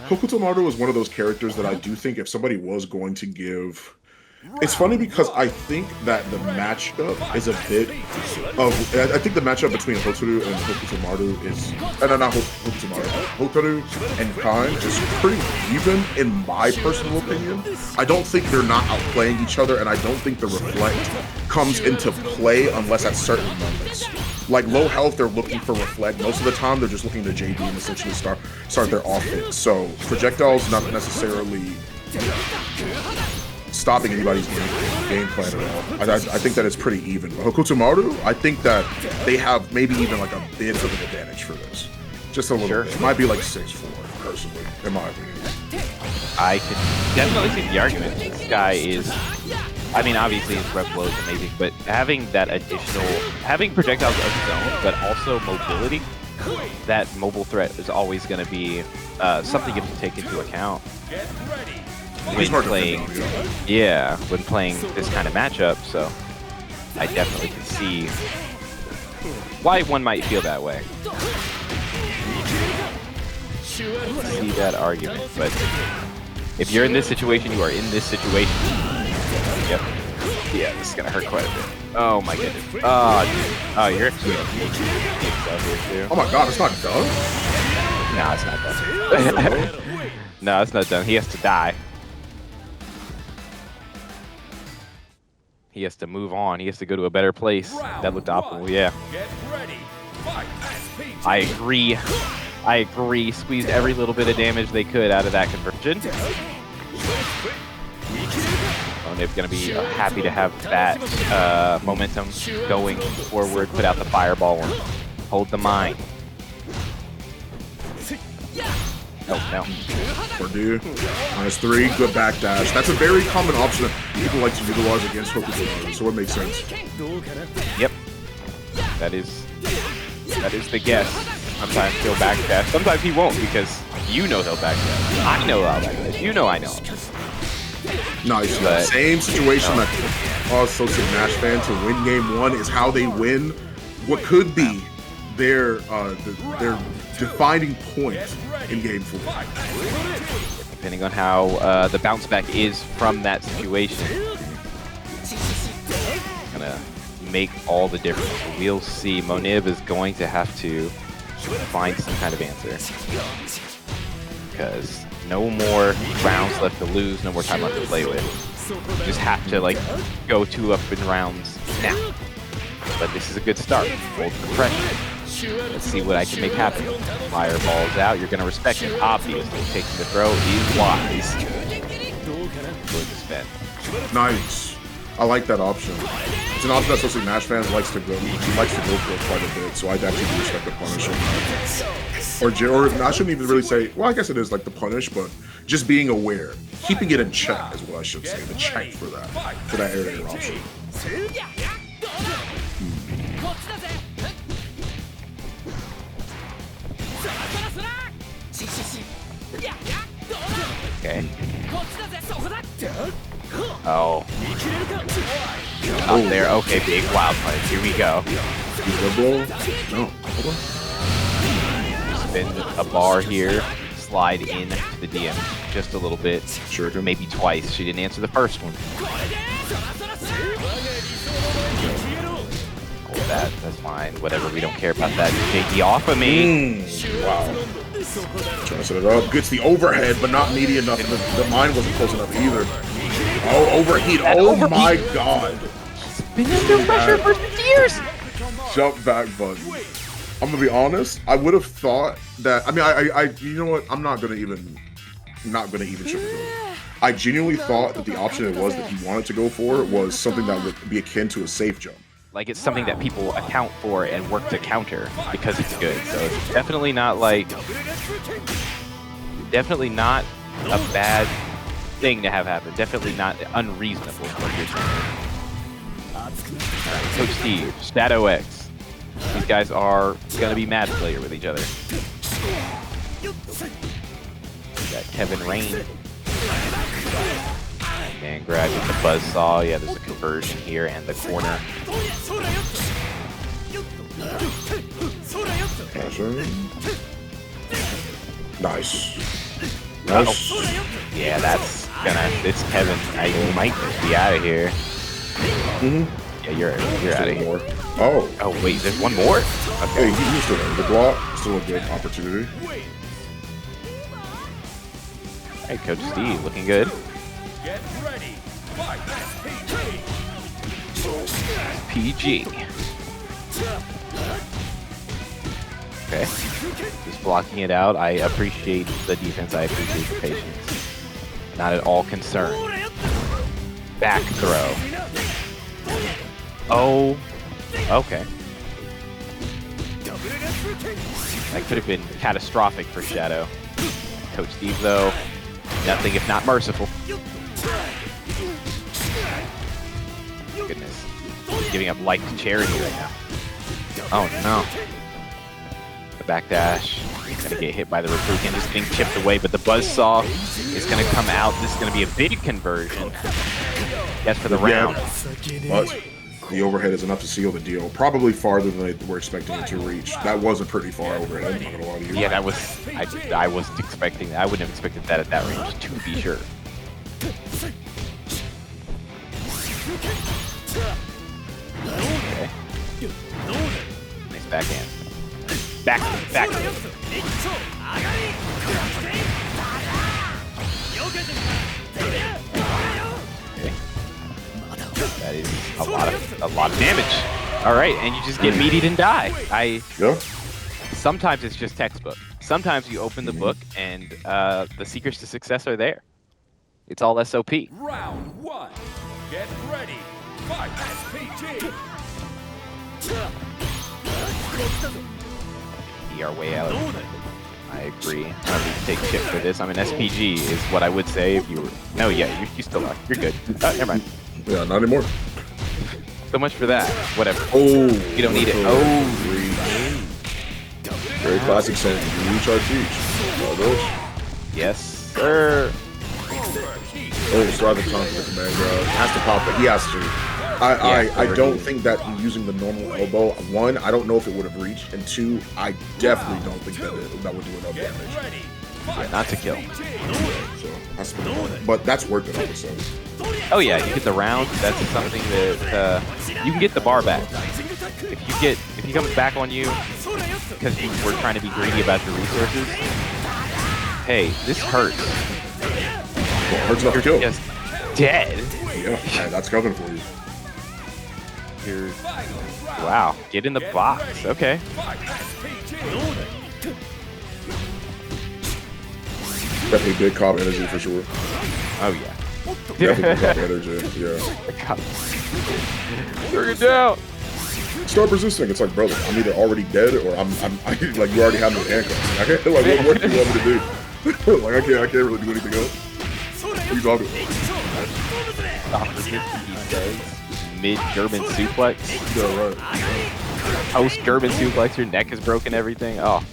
Hokutomaru is one of those characters that I do think if somebody was going to give... It's funny because I think that the matchup is a bit of... I think the matchup between Hotaru and Hokutomaru is... not Hokutomaru. Hotaru and Kain is pretty even in my personal opinion. I don't think they're not outplaying each other, and I don't think the reflect comes into play unless at certain moments. Like low health, they're looking for reflect. Most of the time, they're just looking to JD and essentially start their offense. So projectiles not necessarily stopping anybody's game plan at all. I think that it's pretty even. But Hokutomaru, I think that they have maybe even like a bit of an advantage for this. Just a little bit. It might be like 6-4, personally, in my opinion. I can definitely see the argument. This guy is... I mean, obviously his rev flow is amazing, but having that having projectiles of his own, but also mobility, that mobile threat is always going to be something you have to take into account when playing. Yeah, when playing this kind of matchup. So I definitely can see why one might feel that way. See that argument, but if you're in this situation, you are in this situation. Yep. Yeah, this is gonna hurt quite a bit. Oh my goodness. Oh, dude. Oh, you're actually here too. Oh my god, it's not done? No, it's not done. No, it's not done. He has to die. He has to move on. He has to go to a better place. That looked optimal, yeah. I agree. I agree. Squeezed every little bit of damage they could out of that conversion. Monib gonna be happy to have that momentum going forward, put out the fireball and hold the mine. Oh, no. Purdue, -3, good backdash. That's a very common option that people like to utilize against Hokutomaru, so it makes sense. Yep. That is the guess. Sometimes he'll backdash. Sometimes he won't because you know he'll backdash. I know I'll backdash. You know I know. Nice. But, same situation that caused SoSickNASHFAN to win game 1 is how they win what could be their defining point in game 4. Depending on how the bounce back is from that situation, gonna make all the difference. We'll see. Monib is going to have to find some kind of answer because no more rounds left to lose, no more time left to play with. You just have to like go 2 up in rounds now. But this is a good start. Hold the pressure. Let's see what I can make happen. Fireball's out. You're gonna respect it. Obviously, taking the throw is wise. Good spin. Nice. I like that option. It's an option that SoSickNASHFAN likes to go. He likes to go for it quite a bit, so I'd actually respect the punish. Or I shouldn't even really say. Well, I guess it is like the punish, but just being aware, keeping it in check is what I should say. The check for that air option. Okay. Oh. Up there. Okay, big wild punch. Here we go. No. Spin a bar here. slide in to the DM just a little bit. Sure can. Maybe twice. She didn't answer the first one. Oh, that's fine. Whatever. We don't care about that. Jakey off of me. Wow. Trying to set it up. Gets the overhead, but not meaty enough. The mine wasn't close enough either. Oh, overheat. Oh my god. He's been under pressure for years. Jump back button. I'm gonna be honest. I would have thought that. I mean, I you know what? I'm not gonna even sugarcoat it. I genuinely thought that the option it was that he wanted to go for was something that would be akin to a safe jump. Like, it's something that people account for and work to counter because it's good. So it's definitely not like, definitely not a bad thing to have happen. Definitely not unreasonable. What you're saying. Alright, Coach Steve, Shadow X. These guys are gonna be mad familiar with each other. We got Kevin Rain. And grab with the buzzsaw. Yeah, there's a conversion here and the corner. Nice. Nice. Yeah, that's gonna. It's Kevin. You might be out of here. Yeah, you're out of here. Oh. Oh wait, there's one more. Okay, he's still in the block. Still a good opportunity. Hey, Coach Steve, looking good. Get ready. Fight. PG. Okay. Just blocking it out. I appreciate the defense. I appreciate the patience. Not at all concerned. Back throw. Oh. Okay. That could have been catastrophic for Shadow. Coach Steve, though, nothing if not merciful. Goodness. He's giving up life to charity right now. Oh no. The backdash. He's gonna get hit by the Repruken, just getting chipped away, but the buzzsaw is gonna come out. This is gonna be a big conversion. Yes, for the round. But the overhead is enough to seal the deal. Probably farther than they were expecting it to reach. That wasn't pretty far overhead, I'm not gonna lie to you. Yeah, that was, I wasn't expecting, I wouldn't have expected that at that range, to be sure. Okay. Nice backhand. Back. Okay. That is a lot of damage. All right, and you just get meatied and die. Yeah. Sometimes it's just textbook. Sometimes you open the book and the secrets to success are there. It's all SOP. Round one. Get ready. Fight. SPG. Be our way out. I agree. I don't need to take shit for this. I mean, SPG is what I would say if you were. No, yeah, you still are. You're good. Never mind. Yeah, not anymore. So much for that. Whatever. Oh, you don't need it. Oh, very classic saying. You reach, I teach. All those. yes, sir. Oh, still have the time for the command grab. Has to pop, but he has to. I don't think that using the normal elbow, one, I don't know if it would have reached, and two, I definitely don't think that that would do enough damage. Yeah, not to kill. So that's but that's worth it, I would say. Oh yeah, you get the round. That's something that you can get the bar back. If he comes back on you because you were trying to be greedy about your resources. Hey, this hurts. Well, hurts enough to kill. Just dead. Yeah, that's coming for you. Wow, get in the box. Okay. Definitely big cop energy for sure. Oh yeah. Definitely big cop energy. Yeah. Bring it down. Start resisting. It's like, brother, I'm either already dead or I'm like you already have me in handcuffs. I can't, like, what do you want me to do? Like I can't really do anything else. What are you talking about? He says mid-German suplex. Yeah, right. Post-German suplex, your neck is broken, everything. Oh.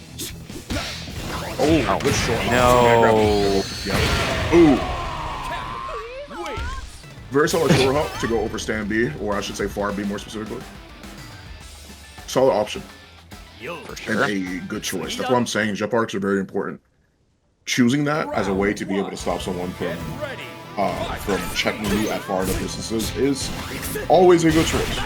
Oh, good short. No. Yeah. Ooh. Very solid short hop to go over stand B, or I should say far B more specifically. Solid option. For sure. And a good choice. That's what I'm saying. Jump arcs are very important. choosing that as a way to be able to stop someone from checking you at far enough distances is always a good choice. I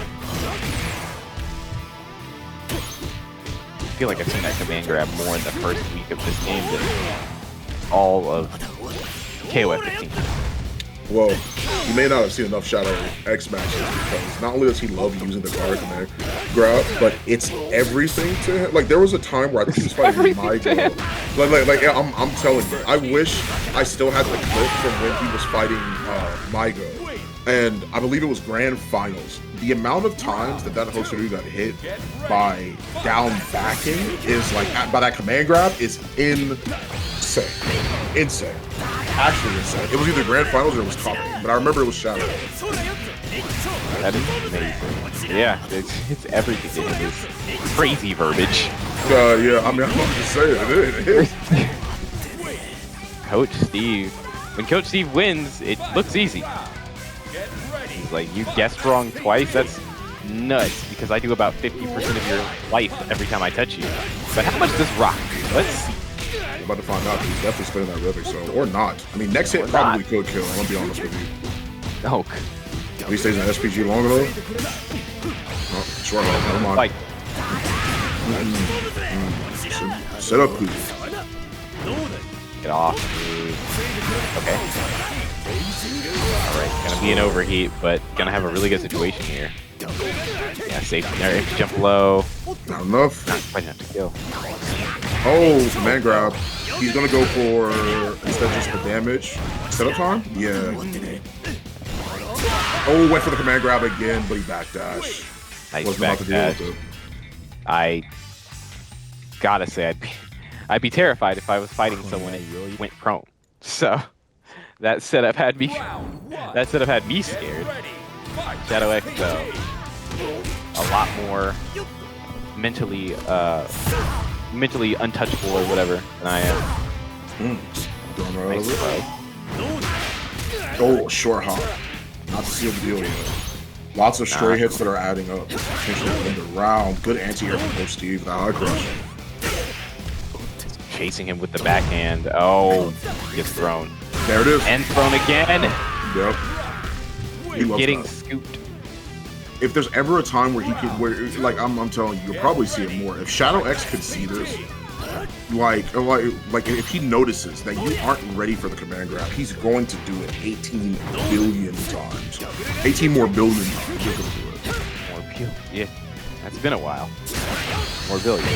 feel like I've seen that command grab more in the first week of this game than all of KOF 15. Well, you may not have seen enough Shadow X matches because not only does he love using the guard command grab, but it's everything to him. Like there was a time where I think he was fighting Tamago. Like I'm telling you, I wish I still had the clip from when he was fighting Tamago, and I believe it was Grand Finals. The amount of times that Hotaru got hit by down backing is like by that command grab is insane. Actually insane. It was either Grand Finals or it was Cotw, but I remember it was Shadow. That is amazing. Yeah, it's everything. It is crazy verbiage. Yeah, I mean, I'm just saying, it is. Coach Steve. When Coach Steve wins, it looks easy. He's like, you guessed wrong twice? That's nuts, because I do about 50% of your life every time I touch you. But how much does Rock do? Let's see. I'm about to find out. He's definitely spinning that Rivik, so or not. I mean, next hit probably could kill. I'm gonna be honest with you. No. At least stays in SPG long enough. Oh, short hold. Never mind. Like, Set up, please. get off. Okay. Alright, gonna be an overheat, but gonna have a really good situation here. Yeah, safety there. If you jump low. Not enough. Not quite enough to kill. Oh, command grab. He's gonna go for instead of just the damage. Setup time? Yeah. Oh, went for the command grab again, but he backdash. Nice Wasn't about to deal with it. I gotta say, I'd be terrified if I was fighting someone and went prone. So that setup had me scared. Shadow X though, a lot more mentally untouchable or whatever than I am. Nice oh, short hop. Not to seal the deal yet. Lots of stray hits that are adding up. Potentially in the round. Good anti-air from Coach Steve. That high crush. Chasing him with the backhand. Oh, gets thrown. There it is. And thrown again. Yep. He loves Getting that. scooped. If there's ever a time where he could, like I'm telling you, you'll probably see it more. If Shadow X could see this, like if he notices that you aren't ready for the command grab, he's going to do it 18 billion times. 18 more billion times. You're gonna do it. More billion. Yeah, that's been a while. More billion.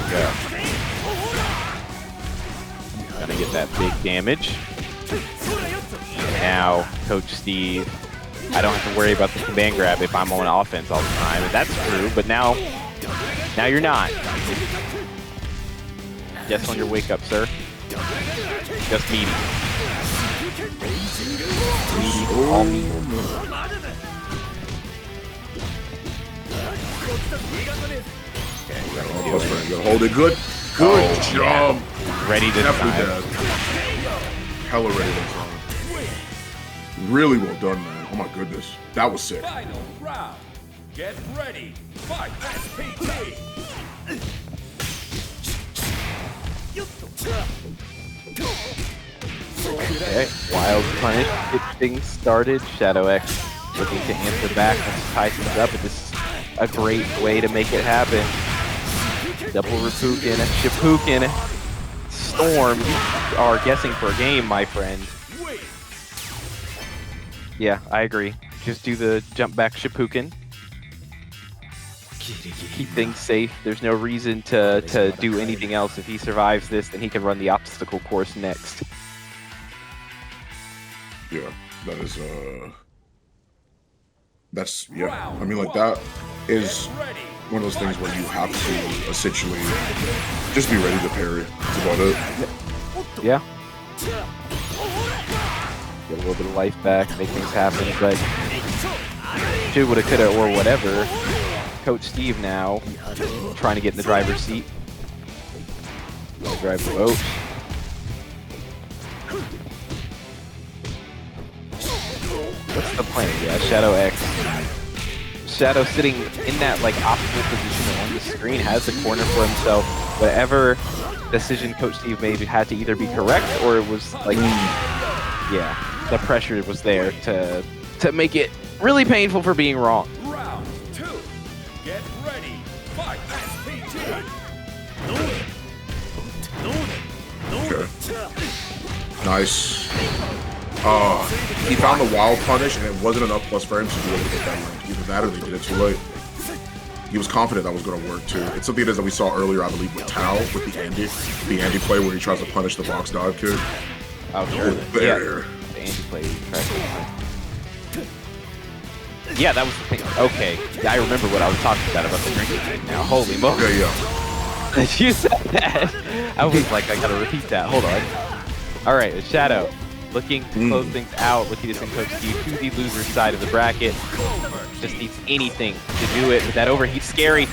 Yeah. Gonna get that big damage. Now, Coach Steve, I don't have to worry about the command grab if I'm on offense all the time, and that's true, but now you're not. Yes, on your wake up, sir. Just meaty. All meat. Okay, you gotta hold it. Good job. Ready to Definitely time. dead. Hella ready to time. Really well done, man. Oh my goodness. That was sick. Final round. Get ready. Fight. FT3. Okay, wild punish. Get things started. Shadow X looking to answer back and tie things up, and this is a great way to make it happen. Double Reppuken, Shippuken, Storm. You are guessing for a game, my friend. Yeah, I agree. Just do the jump back Shippuken. Keep things safe. There's no reason to do anything else. If he survives this, then he can run the obstacle course next. Yeah, that is that's yeah. I mean, like that is one of those things where you have to essentially just be ready to parry. That's about it. Yeah. Get a little bit of life back, make things happen, but should, woulda, coulda, or whatever. Coach Steve now trying to get in the driver's seat. Drive the boat. What's the plan? Yeah, Shadow X Shadow sitting in that like optimal position on the screen, has the corner for himself. Whatever decision Coach Steve made had to either be correct or it was like, yeah, the pressure was there to make it really painful for being wrong. Round 2. Get ready. Fight. Okay. Nice. He found the wild punish, and it wasn't enough plus for him to be able to get that rank. Either that or they did it too late. He was confident that was going to work too. It's something that we saw earlier, I believe, with Tao, with the Andy play where he tries to punish the box dive kid. Oh, sure. There. The Andy play. Yeah, that was the thing. Okay, yeah, I remember what I was talking about the drinking thing now. Holy moly. Okay, yeah. You said that. I was like, I gotta repeat that. Hold on. All right, Shadow. Looking to close things out, looking to send Coach Steve to the loser side of the bracket. Just needs anything to do it, but that overheat scary.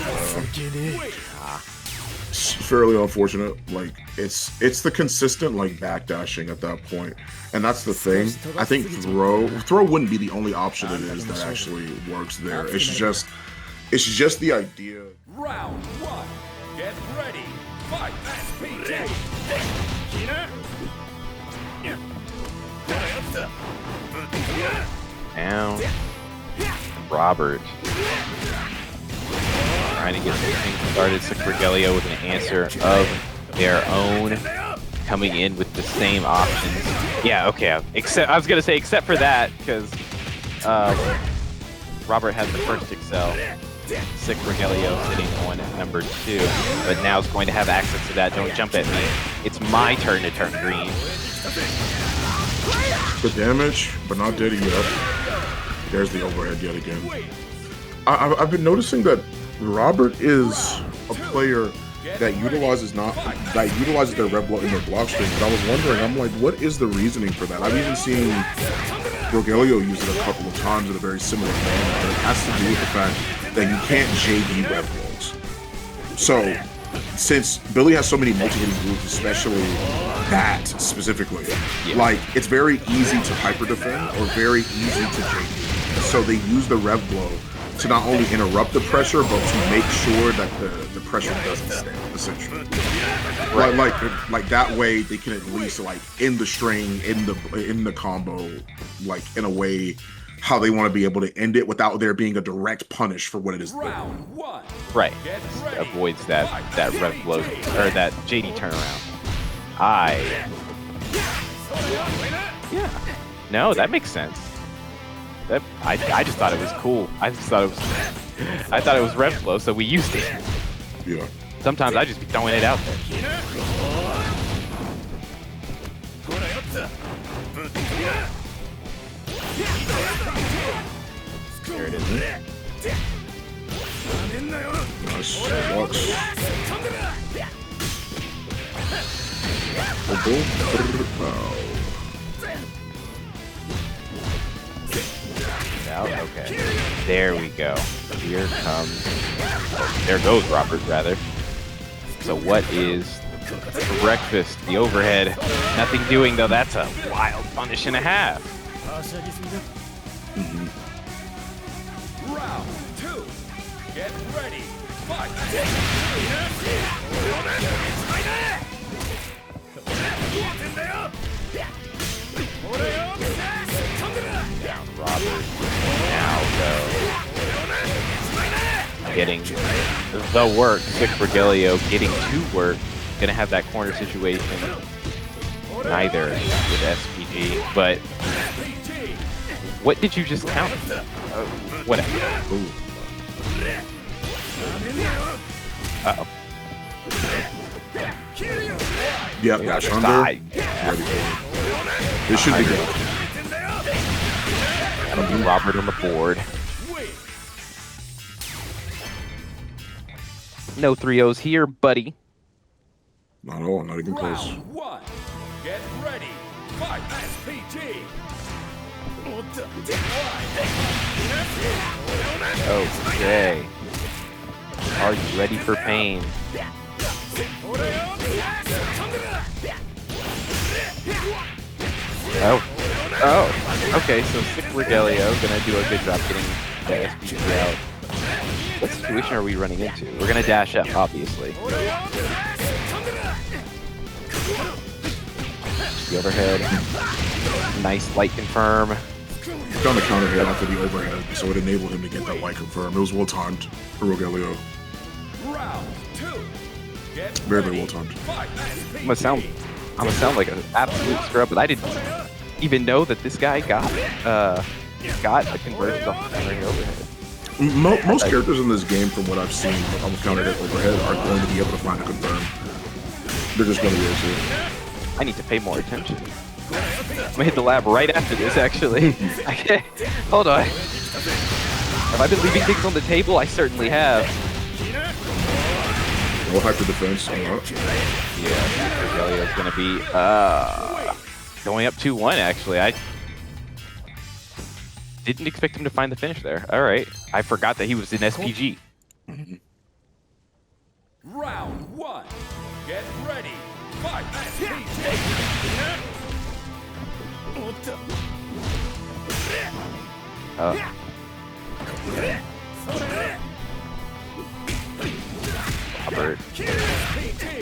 It's fairly unfortunate. Like it's the consistent like backdashing at that point, and that's the thing. I think throw wouldn't be the only option it is that actually works there. It's just the idea. Round 1. Get ready. Fight. SPT. Now, Robert trying to get things started. SoSickNASHFAN with an answer of their own, coming in with the same options. Yeah, okay. Except I was gonna say except for that because Robert has the first excel. SoSickNASHFAN sitting on number 2, but now it's going to have access to that. Don't jump at me. It's my turn to turn green. The damage, but not dead yet. There's the overhead yet again. I've been noticing that Robert is a player that utilizes their red block in their block string. But I was wondering, I'm like, what is the reasoning for that? I've even seen Rogelio use it a couple of times in a very similar manner, but it has to do with the fact that you can't JD red blocks. So, since Billy has so many multi-hitting moves, especially that specifically, like it's very easy to hyper defend or very easy to JD. So they use the rev blow to not only interrupt the pressure, but to make sure that the pressure doesn't stand, essentially. Right. Like that way they can at least like end the string, in the combo, like in a way how they want to be able to end it without there being a direct punish for what it is. Round 1. Right. Avoids that rev blow or that JD turnaround. Yeah. No, that makes sense. I just thought it was cool. I thought it was rev flow, so we used it. Yeah. Sometimes I just be throwing it out there. There it is. Nice. Walks. Out? Okay. There we go. Here comes... there goes Robert, rather. So what is breakfast? The overhead. Nothing doing, though. That's a wild punish and a half. Round 2. Get ready. Fight. Down Robert. Now go. Getting the work. SoSickNASHFAN getting to work. Gonna have that corner situation. Neither with SPG, but what did you just count? Whatever. Ooh. Uh-oh. Yep, dash under. This should be good. That'll be Robert on the board. No 3-0s here, buddy. Not at all, not even close. Round 1. Get ready. Fight. SPT. Okay. Are you ready for pain? Oh. Okay, so SoSickNASHFAN gonna do a good job getting that SPG out. What situation are we running into? We're gonna dash up, obviously. The overhead. Nice light confirm. Found the counter hit after the overhead, so it enabled him to get that light confirm. It was well timed for Rogelio. Round 2. Get Very, very ready. well timed. Fight. I'm gonna sound like an absolute scrub, but I didn't even know that this guy got the conversions off the counter hit overhead. Most characters in this game, from what I've seen on the counter hit overhead, are going to be able to find a confirm. They're just going to be able to. I need to pay more attention. I'm gonna hit the lab right after this, actually. I can't. Hold on. Have I been leaving things on the table? I certainly have. No hyper defense. Yeah, Supergrenas is gonna be going up 2-1. Actually, I didn't expect him to find the finish there. All right, I forgot that he was in SPG. Round 1. Get ready. Fight. SPG. Robert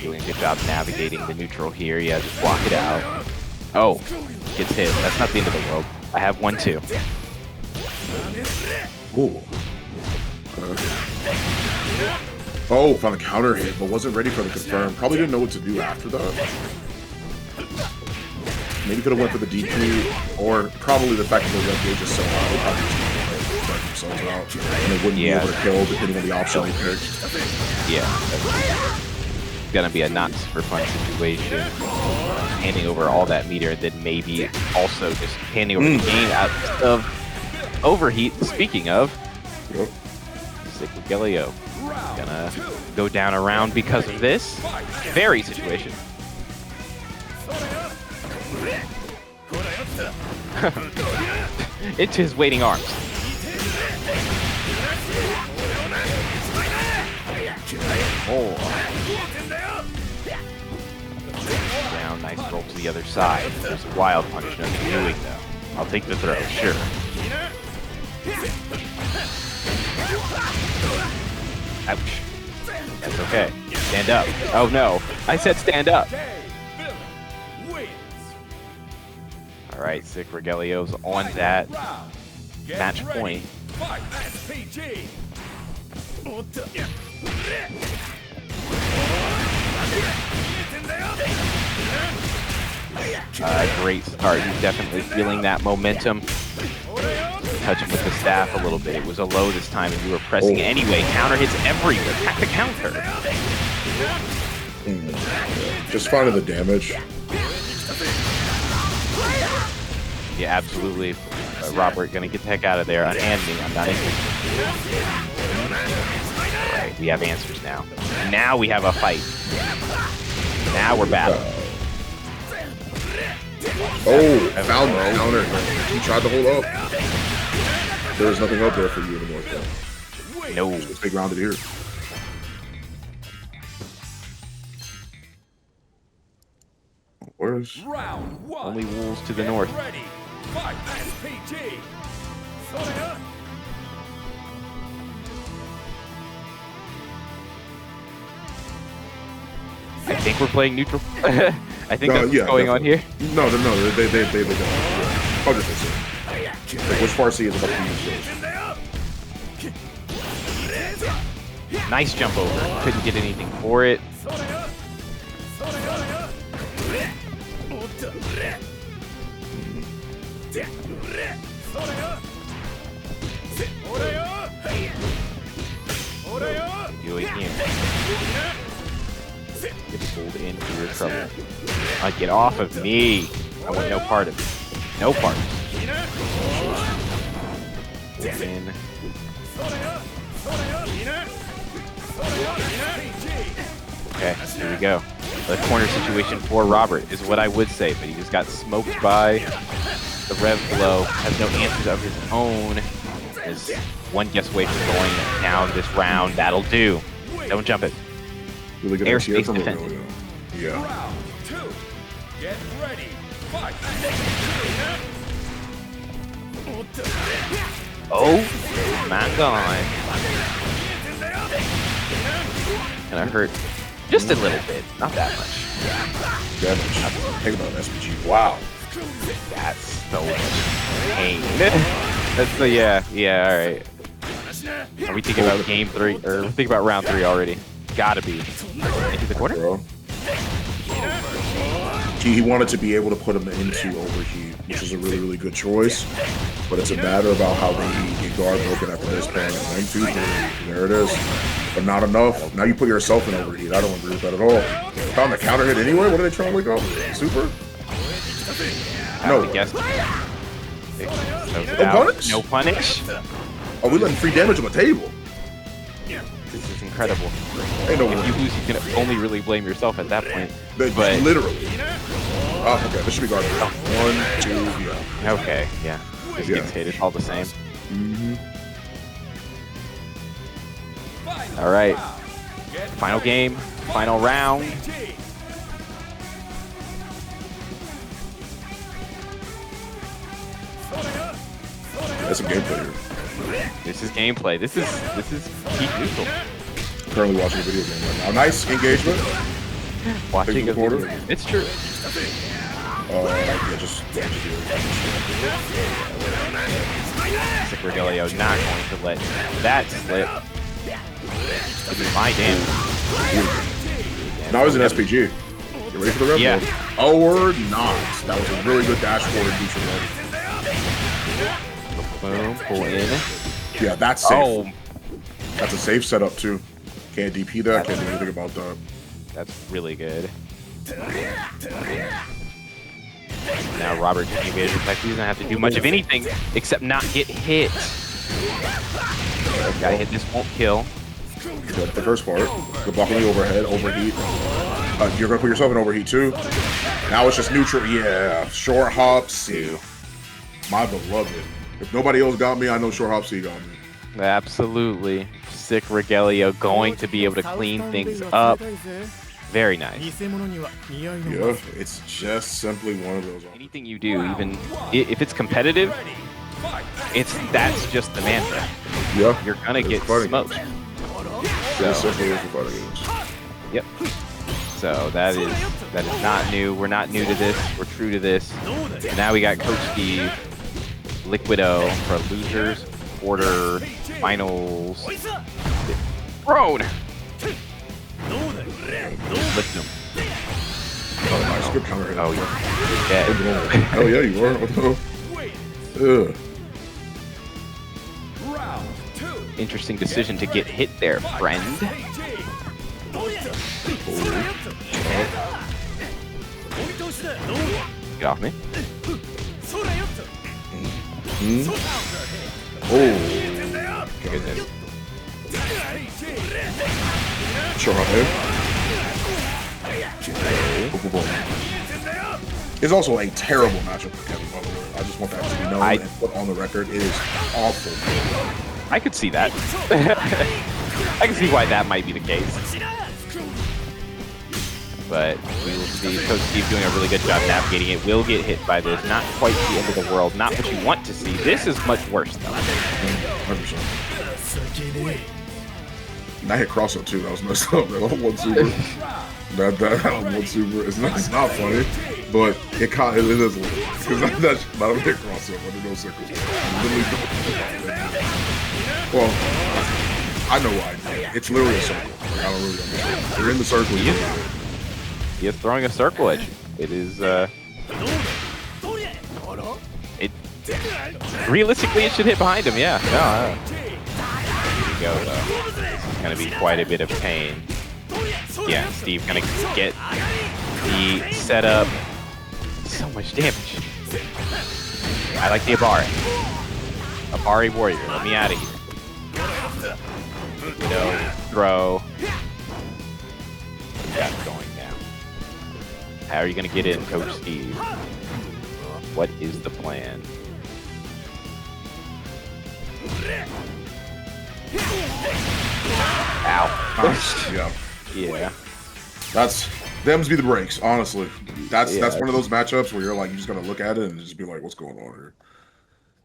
doing a good job navigating the neutral here. Yeah, just block it out. Oh, gets hit. That's not the end of the world. I have 1-2. Ooh. Oh, found the counter hit, but wasn't ready for the confirm. Probably didn't know what to do after that. Maybe could have went for the DP, or probably the fact that the red gauge is so high, they probably just start themselves out, and they wouldn't be able to kill depending on the option they picked. Yeah, that's gonna be a not super fun situation. Handing over all that meter, and then maybe also just handing over the game out of overheat. Speaking of, SoSickNASHFAN gonna go down a round because of this very situation. Into his waiting arms. Oh. Down, nice roll to the other side. There's a wild punch, nothing doing though. I'll take the throw, sure. Ouch. That's okay. Stand up. Oh no, I said stand up. Alright, SoSickNASHFAN's on that match point. Great start. He's definitely feeling that momentum. Touch him with the staff a little bit. It was a low this time, and you were pressing anyway. Counter hits everywhere. Attack the counter. Just finding the damage. Yeah, absolutely. Robert gonna get the heck out of there. Unhand me. I'm not interested. Alright, we have answers now. Now we have a fight. Now we're battling. Oh, found the counter. He tried to hold up. There was nothing up there for you anymore. No. Just stay grounded here. Where's Round 1. Only wolves to the north. Ready. Fight. SPG. I think we're playing neutral. I think that's what's going on here. No, they don't. Yeah. 100%. Like, which Farsi is about to use this? Nice jump over. Couldn't get anything for it. Doing here. Get pulled into your trouble. Get off of me. I want no part of it. No part. In. Okay, here we go. The corner situation for Robert is what I would say, but he just got smoked by the rev below. Has no answers of his own. Is one guess away from going down this round. That'll do. Don't jump it. Really good Airspace defense. Yeah. Round 2. Get ready. Fight. Oh my god. And I hurt just a little bit, not that much. Think about SPG. Wow. That's so much pain. That's the yeah, alright. Are we thinking about game 3 or thinking about round 3 already? Gotta be. Into the corner? Bro. He wanted to be able to put him into overheat, which is a really, really good choice. But it's a matter about how they get guard broken after this pan. 1, 2, 3. There it is. But not enough. Now you put yourself in overheat. I don't agree with that at all. Found the counter hit anyway? What are they trying to wake up? Super? No. Guess. No punish? No punish? Oh, we letting free damage on the table. This is incredible. Ain't no if you lose, you can only really blame yourself at that point. But literally. Oh, okay. This should be garbage. 1, 2, yeah. Okay, yeah. This gets hated all the same. All right. Final game. Final round. That's some gameplay here. This is gameplay. This is peak neutral. Currently watching a video game right now. Nice engagement. Watching a video game. It's true. Yeah, just PsicRogelio not going to let that slip. This is my damage. Now he's an SPG. You ready for the rep? Yeah. Or not. That was a really good dash forward neutral. Boom, pull in. Yeah, that's safe. Oh, that's a safe setup too. Can't DP that. Can't do anything about that. that's really good. Now Robert can engage attack. He doesn't have to do much of anything except not get hit. Guy hit this won't kill. Good. The first part. You're blocking the overhead, overheat. You're gonna put yourself in overheat too. Now it's just neutral. Yeah, short hop C. My beloved. If nobody else got me, I know short hop C got me. Absolutely. PsicRogelio going to be able to clean things up. Very nice. Yeah, it's just simply one of those. Anything you do, even if it's competitive, that's just the mantra. Yeah. You're gonna get smoked. So, yep. So that is not new. We're not new to this. We're true to this. And now we got Coach Steve, Liquido for losers, quarter, finals. Road. Lift him. Oh, nice. Good counter hit. Oh yeah. Oh yeah, you are. Ugh. Interesting decision to get hit there, friend. Get off me. Oh. Sure, It's also a terrible matchup for Kevin, by the way. I just want that to be known and put on the record. It is awful. I could see that. I can see why that might be the case. But we will see Coach Steve doing a really good job navigating it. Will get hit by this. Not quite the end of the world. Not what you want to see. This is much worse, though. 100%. And I hit cross up too. That was messed up. That 1 super. That 1 super. It's not funny, but it is a little. Because that's not a hit cross up under no circles. Well, I know why. It's literally a circle. Like, I don't really understand. You're in the circle. He is throwing a circle edge. It is, realistically, it should hit behind him, yeah. No, Here we go, though. This is going to be quite a bit of pain. Yeah, Steve going to get the setup. So much damage. I like the Abeyyy. Abeyyy Warrior, let me out of here. No, throw. Got it going now. How are you going to get in, Coach Steve? What is the plan? Ow. Yeah. Yeah. That's them's be the breaks, honestly. That's one of those matchups where you're like, you just gotta look at it and just be like, what's going on here?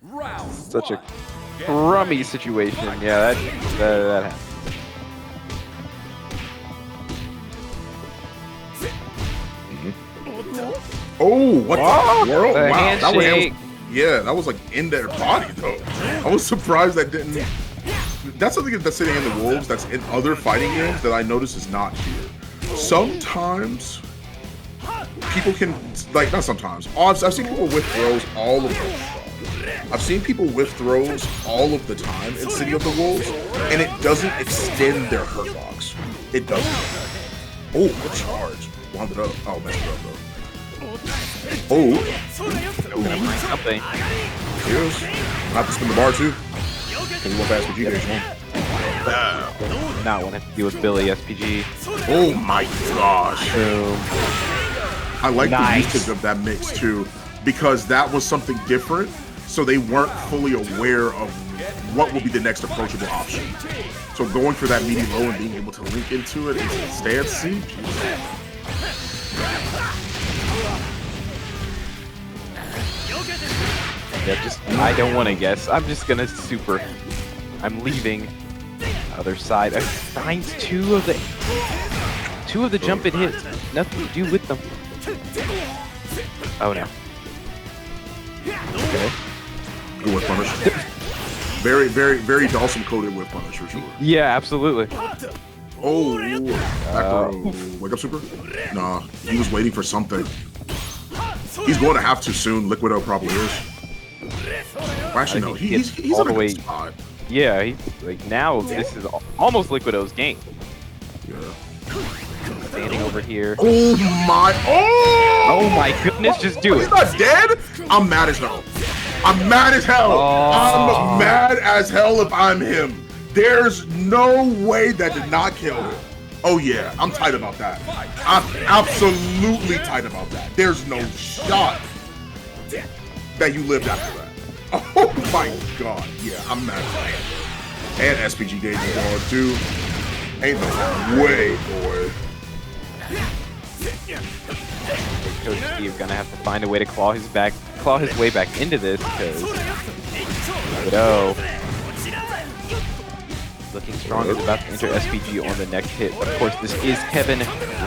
Round Such a one. Get crummy ready. situation. Yeah, that happened. Oh, what Oh, the world? the Wow, that handshake. was, yeah, that was like in their body though. I was surprised that didn't. That's something that's sitting in the Wolves that's in other fighting games that I notice is not here. Sometimes people can, like, not sometimes. I've seen people with throws all of the time. I've seen people with throws all of the time in City of the Wolves, and it doesn't extend their hurt box. It doesn't. Oh, the charge. Wound it up. Oh, messed it up though. Oh, Gonna bring something. here's. I have to spin the bar too. Can you go fast with GH1? Not want to deal with Billy SPG. Oh my gosh. Boom. I like Nice. the usage of that mix too, because that was something different, so they weren't fully aware of what would be the next approachable option. So going for that meaty low and being able to link into it into the stance siege. Yeah, I don't want to guess. I'm just gonna super. I'm leaving. Other side. Finds two of the jump and hits. Nothing to do with them. Oh no. Okay. Good with punish. Very, very, very Dawson coded with punish for sure. Yeah, absolutely. Oh, back row. Wake up super? Nah, he was waiting for something. He's going to have to soon. Liquido probably is. Well, actually, no. He's all in the a way. good spot. Yeah, he's like now. This is almost Liquido's game. Yeah. Standing over here. Oh my! Oh my goodness! Just do He's it. not dead. I'm mad as hell. I'm mad as hell. Oh. I'm mad as hell if I'm him. There's no way that did not kill him. Oh yeah, I'm tight about that. I'm absolutely tight about that. There's no shot that you lived after that. Oh my god. Yeah, I'm mad at that. And SPG gauge is hard too. Ain't no way, boy. Coach Steve gonna have to find a way to claw his way back into this because Liquido looking strong is about to enter SPG on the next hit. Of course, this is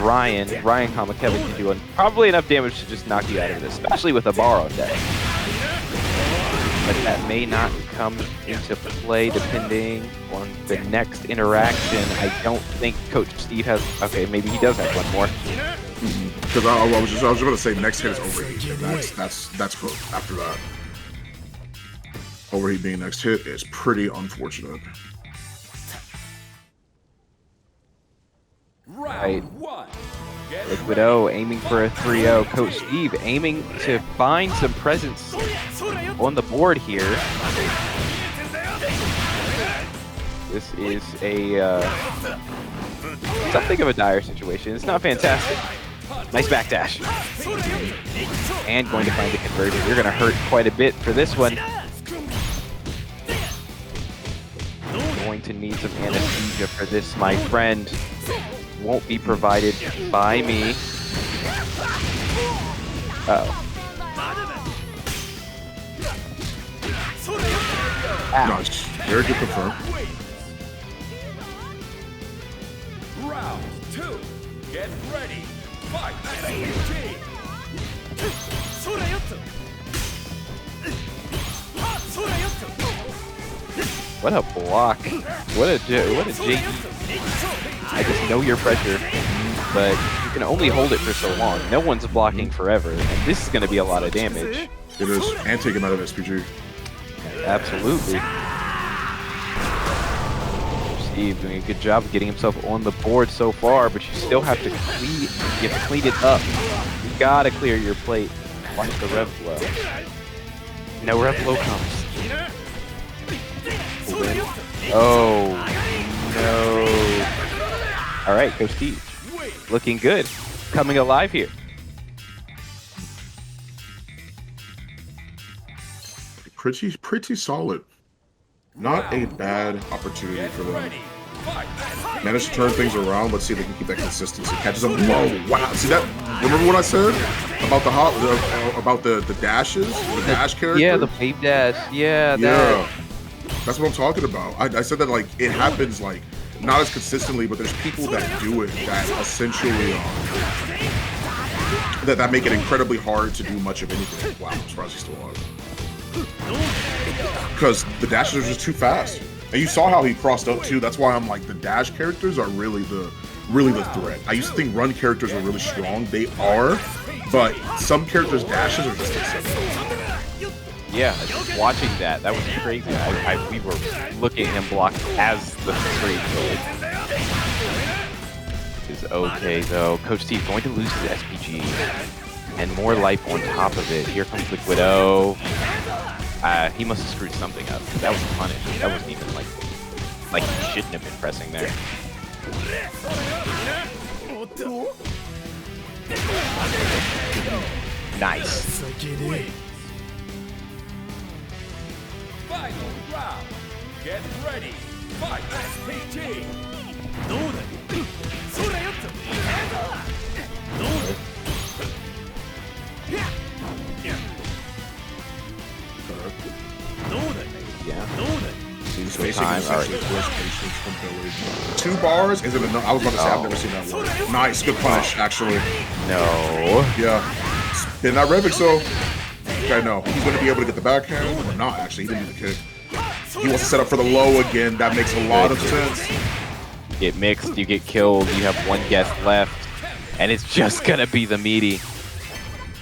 Ryan, comma Kevin can do probably enough damage to just knock you out of this, especially with a bar on deck. But that may not come into play depending on the next interaction. I don't think Coach Steve has. Okay, maybe he does have one more. Because I was just gonna say next hit is overheat. And that's cooked after that. Overheat being next hit is pretty unfortunate. Right. Round one. Get Liquido aiming for a 3-0. Coach Steve aiming to find some presence on the board here. This is something of a dire situation. It's not fantastic. Nice backdash. And going to find the conversion. You're going to hurt quite a bit for this one. Going to need some anesthesia for this, my friend. Won't be provided by me. Uh-oh. Ow. Nice. Very good confirm. round two. Get ready. Fight. What a block. What a JE. I just know your pressure, but you can only hold it for so long. No one's blocking forever, and this is going to be a lot of damage. It is. And take him out of SPG. Absolutely. Steve doing a good job of getting himself on the board so far, but you still have to clean it up. You gotta clear your plate. Watch the rev flow. No rev flow comes. Oh no. All right, Coach Steve, looking good, coming alive here. Pretty solid. Not a bad opportunity for them Managed to turn things around. Let's see if they can keep that consistency. Catches him. Whoa, wow. See that? Remember what I said about the dashes? The dash character? Yeah, the wave dash. Yeah, yeah. That's what I'm talking about. I said that like it happens like not as consistently, but there's people that do it that essentially that make it incredibly hard to do much of anything. Wow, I'm surprised he's still alive. Because the dashes are just too fast. And you saw how he crossed up too. That's why I'm like the dash characters are really the threat. I used to think run characters were really strong. They are, but some characters' dashes are just exceptional. Yeah, just watching that was crazy. We were looking at him block as the street. Is okay though. Coach Steve going to lose his SPG and more life on top of it. Here comes the Widow. He must have screwed something up. That was a punish. That wasn't even like he shouldn't have been pressing there. Nice. Final round. Get ready. Fight SPT. Yeah. He's basically patience from Billy. 2 bars isn't enough. I was about to say I've never seen that word. Nice, good punish, actually. No. Yeah. Spin that Revix, so. Okay, no. He's going to be able to get the backhand, or not, actually. He didn't do the kick. He wants to set up for the low again. That makes a lot of sense. You get mixed, you get killed, you have one guest left, and it's just going to be the meaty.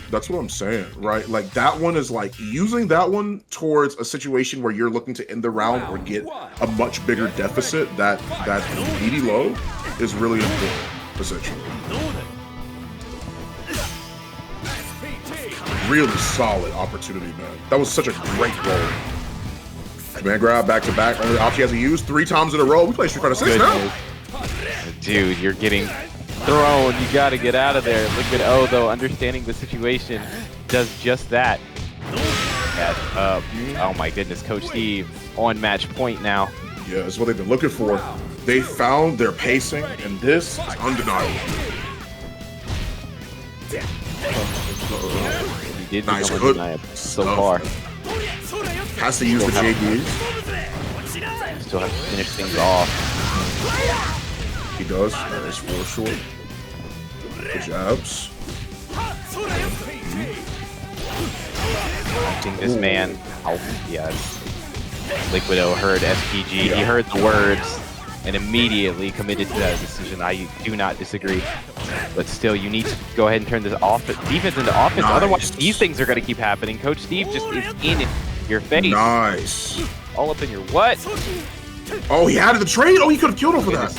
That's what I'm saying, right? Like, that one is like, using that one towards a situation where you're looking to end the round or get a much bigger deficit, that meaty low is really important, essentially. Really solid opportunity, man. That was such a great roll. Man grab back to back. Only option he hasn't used 3 times in a row. We play Street Fighter 6 now. Dude, you're getting thrown. You got to get out of there. Liquid O, though, understanding the situation, does just that. Oh my goodness, Coach Steve on match point now. Yeah, that's what they've been looking for. They found their pacing, and this is undeniable. He did nice, become good undeniable so far. Has to use the JDs. Still have to finish things off. He does. Nice for sure. Good jabs. I think this man. Oh, yes. Liquido heard SPG. Yeah. He heard the words and immediately committed to that decision. I do not disagree. But still, you need to go ahead and turn this defense into offense. Nice. Otherwise, these things are going to keep happening. Coach Steve just is in your face. Nice. All up in your what? Oh, he had the trade. Oh, he could have killed him for that.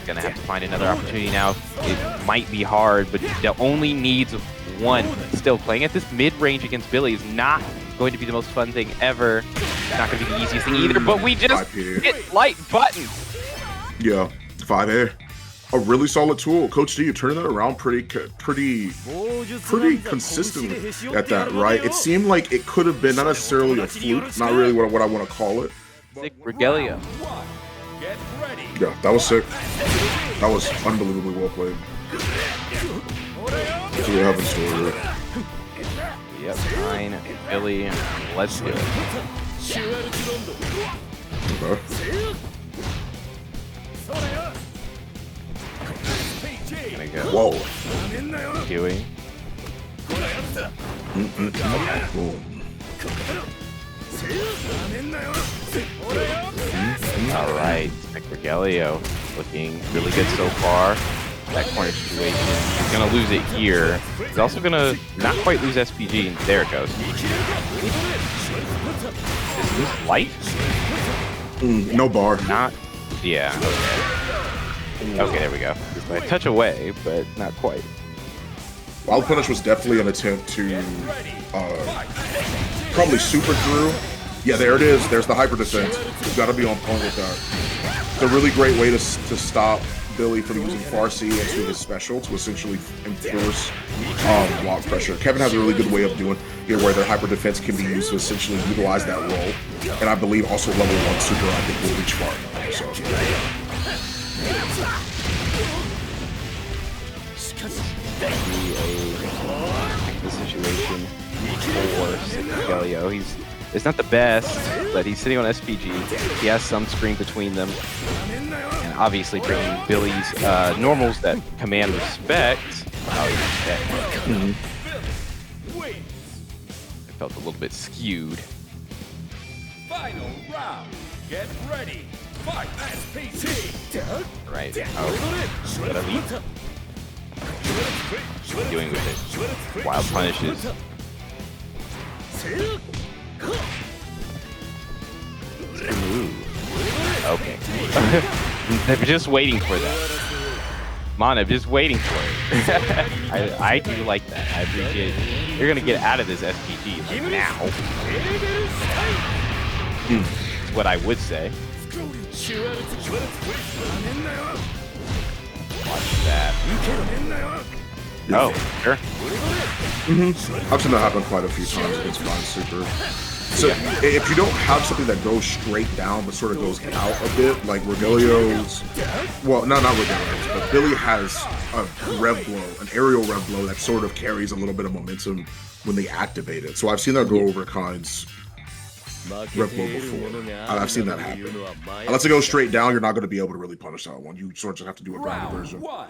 Gonna have to find another opportunity now. It might be hard, but it only needs one. Still, playing at this mid-range against Billy is not going to be the most fun thing ever. Not going to be the easiest thing either, but we just hit light buttons. Yeah, 5A. A really solid tool. Coach D, you turn that around pretty consistently at that, right? It seemed like it could have been not necessarily a fluke, not really what I want to call it. SoSickNASHFAN. Yeah, that was sick. That was unbelievably well played. That's what we have in store here. Yep, fine. Billy, let's do it. Okay. Gonna go. Whoa. Huey. Alright, SoSickNASHFAN looking really good so far. That corner situation. He's gonna lose it here. He's also gonna not quite lose SPG, and there it goes. Is this light? No bar. Not. Yeah. Okay. Okay, there we go. A touch away, but not quite. Wild Punish was definitely an attempt to probably super through. Yeah, there it is. There's the hyper defense. You've got to be on point with that. It's a really great way to stop Billy from using Farsi into his special to essentially enforce block pressure. Kevin has a really good way of doing here where their hyper defense can be used to essentially utilize that role. And I believe also level 1 super, I think, will reach far. So. The situation for SoSickNASHFAN. It's not the best, but he's sitting on SPG. He has some screen between them. And obviously bringing Billy's normals that command respect. Oh, yeah. It felt a little bit skewed. Final round. Get ready. Fight SPT. Right. Oh, what a leap. What are you doing with it? Wild punishes. Ooh. Okay. They're just waiting for that. Monib, just waiting for it. I do like that. I appreciate it. You're gonna get out of this SPG like now. That's what I would say. Watch that. Oh, sure. I've seen that happen quite a few times against Blind Super. So if you don't have something that goes straight down but sort of goes out a bit, like Rogelio's, well, not Rogelio's, but Billy has a rev blow, an aerial rev blow that sort of carries a little bit of momentum when they activate it. So I've seen that go over Kain's rev blow before. I've seen that happen. Unless it goes straight down, you're not going to be able to really punish that one. You sort of just have to do a grounded version. Round 1.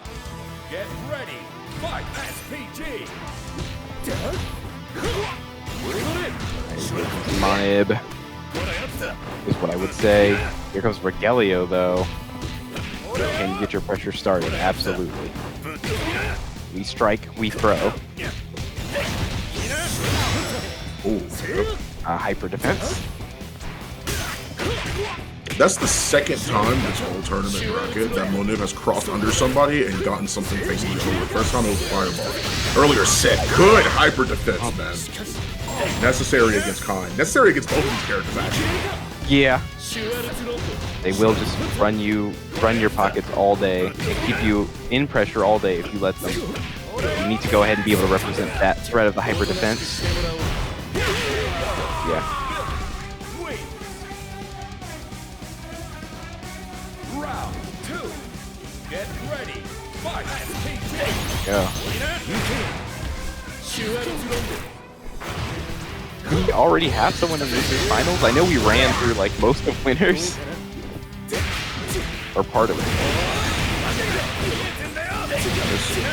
Get ready. Fight SPG. Monib is what I would say. Here comes Rogelio, though. Can you get your pressure started? Absolutely. We strike, we throw. Ooh, Hyper defense. That's the second time this whole tournament bracket that Monib has crossed under somebody and gotten something facing each other. First time it was Fireball. Earlier set. Good hyper defense, man. Necessary against Kain. Necessary against both of these characters, actually. Yeah. They will just run your pockets all day and keep you in pressure all day if you let them. You need to go ahead and be able to represent that threat of the hyper defense. Yeah. Round 2. Get ready. Fight SPT. Yeah. We already have someone in losers finals. I know we ran through like most of winners, or part of it.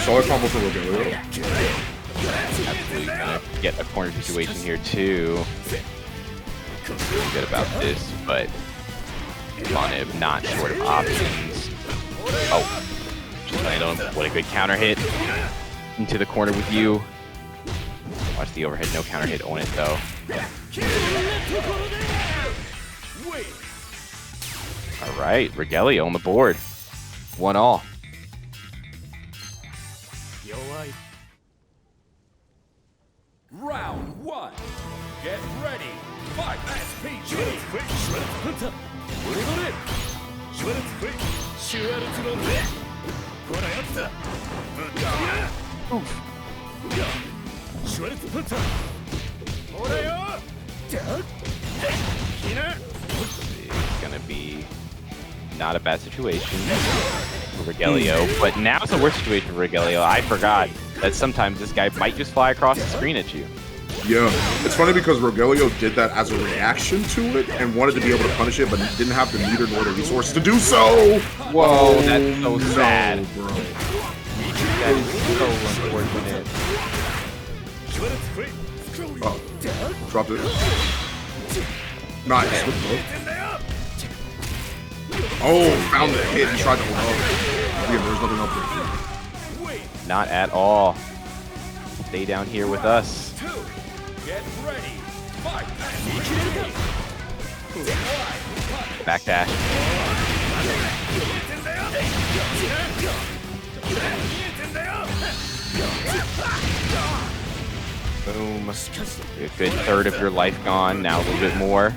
Solid combo for Rogelio. Absolutely gonna get a corner situation here too. Feeling good about this, but Monib not short of options. Oh, just landed on what a good counter hit into the corner with you. Watch the overhead, no counter hit on it though. All right, Rogelio on the board. 1-all. Round 1. Get ready. Fight SPG. It's gonna be not a bad situation for Rogelio, but now it's a worse situation for Rogelio. I forgot that sometimes this guy might just fly across the screen at you. Yeah, it's funny because Rogelio did that as a reaction to it and wanted to be able to punish it, but didn't have the meter nor the resources to do so. Whoa, that's so sad, bro. That is so unfortunate. Oh, dropped it. Nice. Oh, found the hit and tried to hold on. Yeah, there's nothing up there. Not at all. Stay down here with us. Get ready. Fight. Backdash. Boom. A good third of your life gone. Now a little bit more.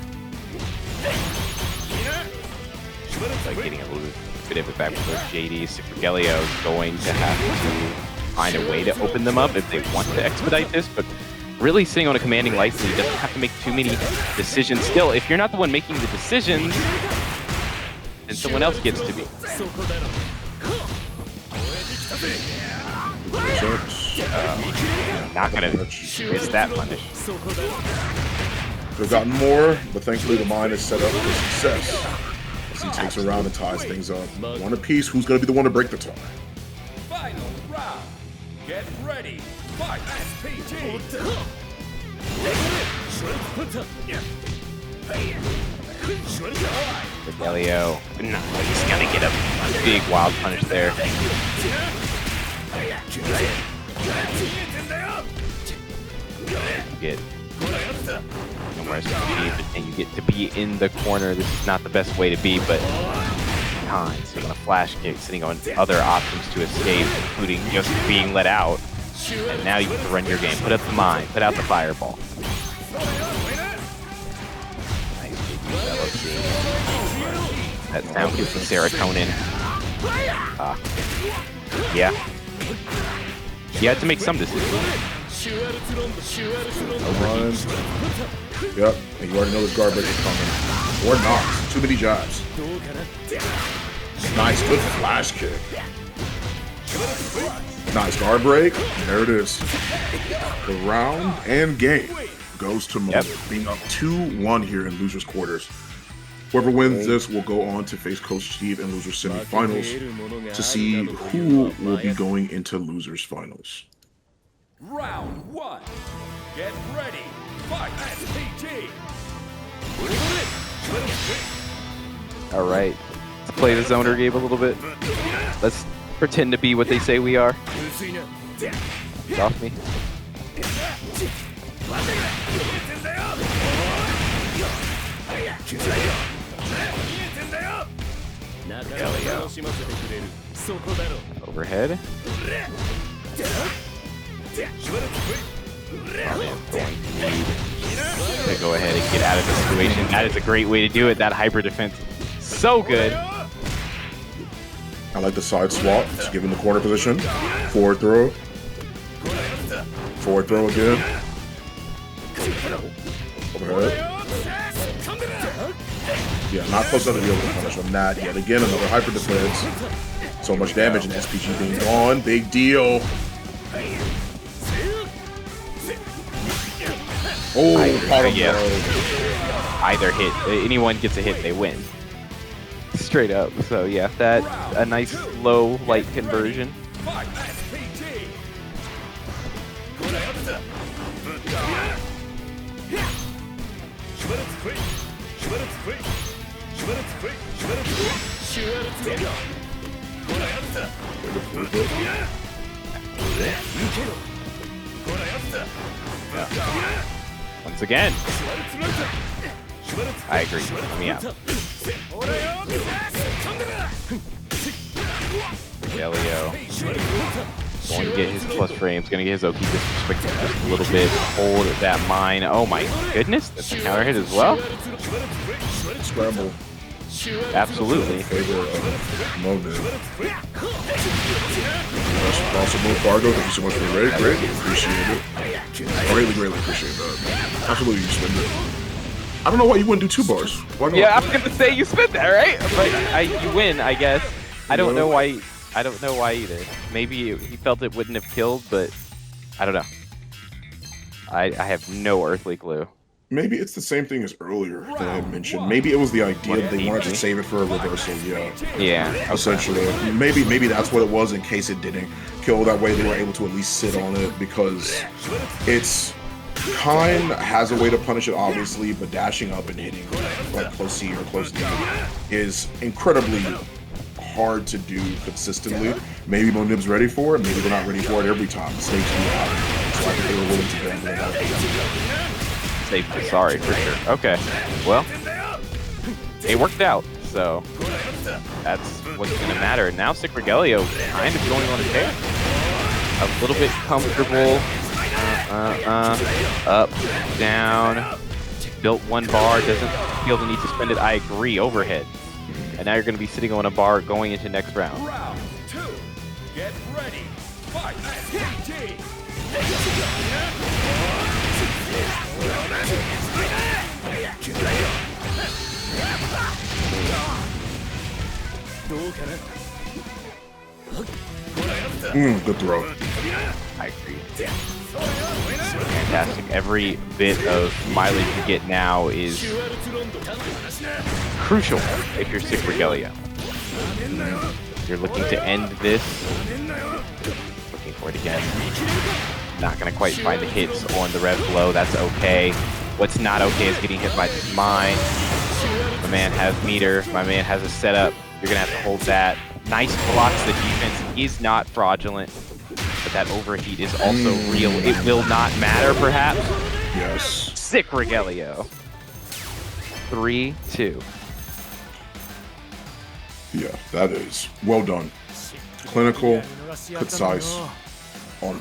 like getting a little bit of it back with those JDs. SoSickNASHFAN is going to have to find a way to open them up if they want to expedite this, but really sitting on a commanding light lead doesn't have to make too many decisions. Still, if you're not the one making the decisions, then someone else gets to be. Not gonna miss that punish. Could have gotten more, but thankfully the mine is set up for success. As he takes around and ties things up. One apiece, who's going to be the one to break the tie? Final round. Get ready. Fight. SPT. SoSickNASHFAN. No, he's gonna get a big wild punish there. Get nowhere to be, but then you get to be in the corner. This is not the best way to be, but Kain sitting on a flash kick, sitting on other options to escape, including just being let out. And now you get to run your game. Put up the mine, put out the fireball. Nice developing. That sound gives the serotonin. Yeah. You had to make some decisions. Yep, and you already know this guard break is coming. Or not. Too many jabs. Nice, good flash kick. Nice guard break. There it is. The round and game goes to Monib, being up 2-1 here in losers quarters. Whoever wins this will go on to face Coach Steve in losers semifinals to see who will be going into losers finals. Round 1. Get ready. Fight. SPT. All right, let's play the zoner game a little bit. Let's pretend to be what they say we are. Get off me. Overhead. To go ahead and get out of the situation. That is a great way to do it. That hybrid defense, so good. I like the side swap. Just give him the corner position. Forward throw. Forward throw again. Overhead. Yeah, not close enough to be able to punish on that. Yet again, another hyper defense. So much damage and SPG being gone. Big deal. Oh, yeah. Either hit, anyone gets a hit, they win. Straight up. So yeah, that a nice low light conversion. Once again, I agree. Let me out. Galio going to get his plus frames, going to get his Oki disrespected just a little bit. Hold that mine. Oh my goodness, that's a counter hit as well. Scramble. Absolutely. Monib. Best possible, Fargo. Thank you so much for the raid. Greatly appreciate it. Greatly appreciate that. Absolutely, you spend it. I don't know why you wouldn't do 2 bars. Why not? Yeah, I was gonna say you spent that, right? But you win, I guess. I don't know why. I don't know why either. Maybe he felt it wouldn't have killed, but I don't know. I have no earthly clue. Maybe it's the same thing as earlier that I had mentioned. Maybe it was the idea that they wanted to save it for a reversal. Yeah. Yeah. Essentially, maybe that's what it was. In case it didn't kill that way, they were able to at least sit on it because it's. Kain has a way to punish it, obviously, but dashing up and hitting like close C or close D is incredibly hard to do consistently. Maybe Monib's ready for it, maybe they're not ready for it every time. Mistakes do happen, so I think they were willing to gamble it out. Safe, sorry, for sure. Okay, well, it worked out, so that's what's going to matter. Now SoSickNASHFAN kind of going on a tear. A little bit comfortable. Up, down, built 1 bar, doesn't feel the need to spend it. I agree, overhead. And now you're going to be sitting on a bar going into next round. Round 2. Get ready. Fight. SPG. Good throw. I agree. Fantastic. Every bit of mileage you get now is crucial if you're SoSickNASHFAN. You're looking to end this. Looking for it again. Not going to quite find the hits on the rev blow. That's okay. What's not okay is getting hit by this mine. My man has meter. My man has a setup. You're going to have to hold that. Nice blocks. The defense is not fraudulent, but that overheat is also real. It will not matter, perhaps. Yes. PsicRogelio. 3-2. Yeah, that is well done. Clinical, concise, on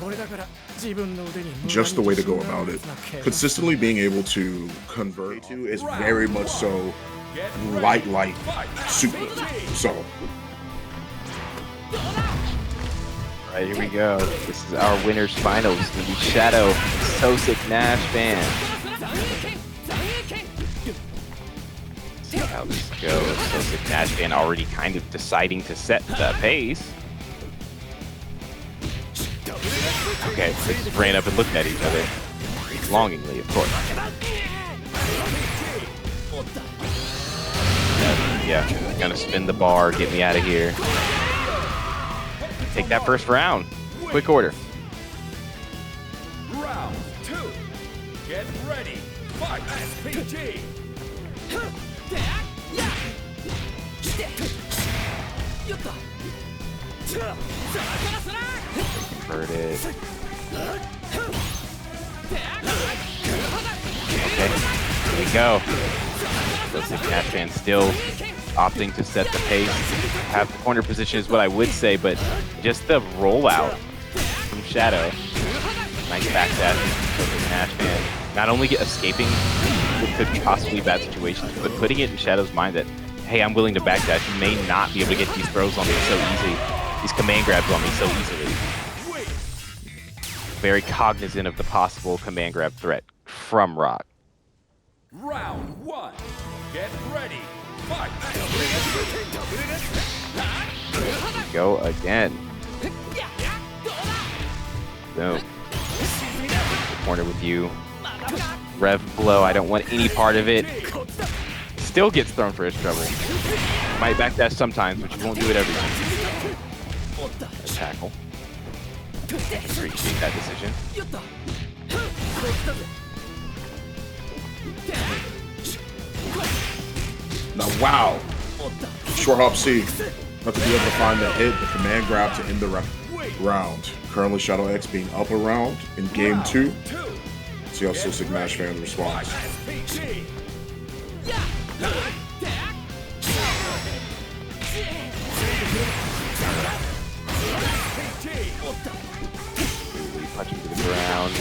just the way to go about it. Consistently being able to convert to is very much so light, super. So. Alright, here we go. This is our winner's finals. It's going to be Shadow, SoSickNASHFAN. See how this goes. SoSickNASHFAN already kind of deciding to set the pace. Okay, they just ran up and looked at each other. Longingly, of course. Yeah, gonna spin the bar, get me out of here. Take that first round. Quick order. Round 2. Get ready. Fight. SPG. Converted. Okay, here we go. SoSickNASHFAN still opting to set the pace. Have the corner position is what I would say, but just the rollout from Shadow. Nice backdash from SoSickNASHFAN. Not only escaping what could be possibly bad situations, but putting it in Shadow's mind that, hey, I'm willing to backdash. You may not be able to get these throws on me so easy. These command grabs on me so easily. Very cognizant of the possible command grab threat from Rock. Round 1. Get ready. Fight. Go again. Boom. Corner with you. Rev blow. I don't want any part of it. Still gets thrown for his trouble. Might backdash sometimes, but you won't do it every time. A tackle. Appreciate that decision. Now, wow. Short hop C. Not to be able to find the hit, the command grab to end the round. Currently, Shadow X being up a round in game 2. See how SoSickNASHFAN responds. Punching to the ground.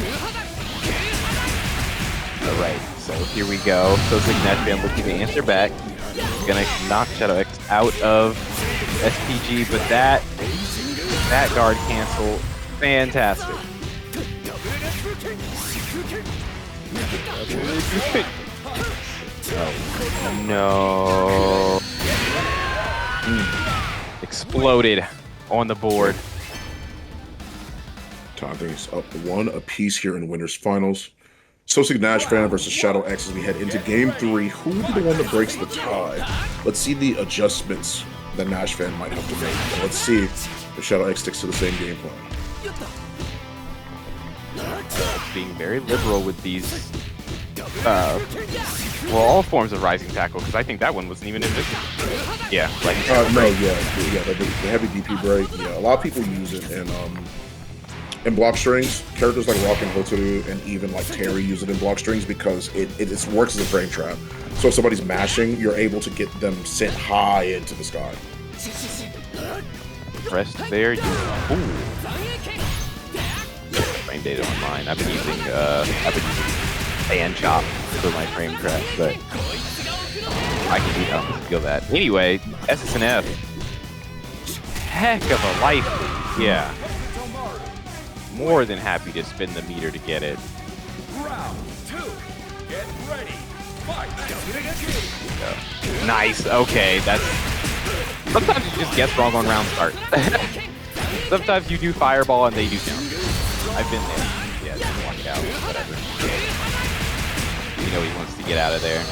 Alright, so here we go. SoSickNASHFAN looking to answer back. Gonna knock Shadow X out of SPG, but that guard cancel, fantastic. Oh, no. Exploded on the board. Time things up to 1 apiece here in winners finals. SoSickNASHFAN versus Shadow X as we head into game 3. Who will be the one that breaks the tie? Let's see the adjustments that NASHFAN might have to make. Let's see if Shadow X sticks to the same game plan. Being very liberal with these, well, all forms of rising tackle, because I think that one wasn't even invisible. Yeah, like no, yeah, the heavy DP break. Yeah, a lot of people use it in block strings. Characters like Rock and Hotaru and even like Terry use it in block strings because it works as a frame trap. So if somebody's mashing, you're able to get them sent high into the sky. Pressed there. Frame data online. I've been using fan chop for my frame trap, but I can feel that. Anyway, SSNF. Heck of a life. Yeah. More than happy to spin the meter to get it. Round 2. Get ready. Fight. Nice. Okay, that's... Sometimes you just guess wrong on round start. Sometimes you do fireball and they do down. I've been there. Yeah, just walk out. Whatever. You know he wants to get out of there.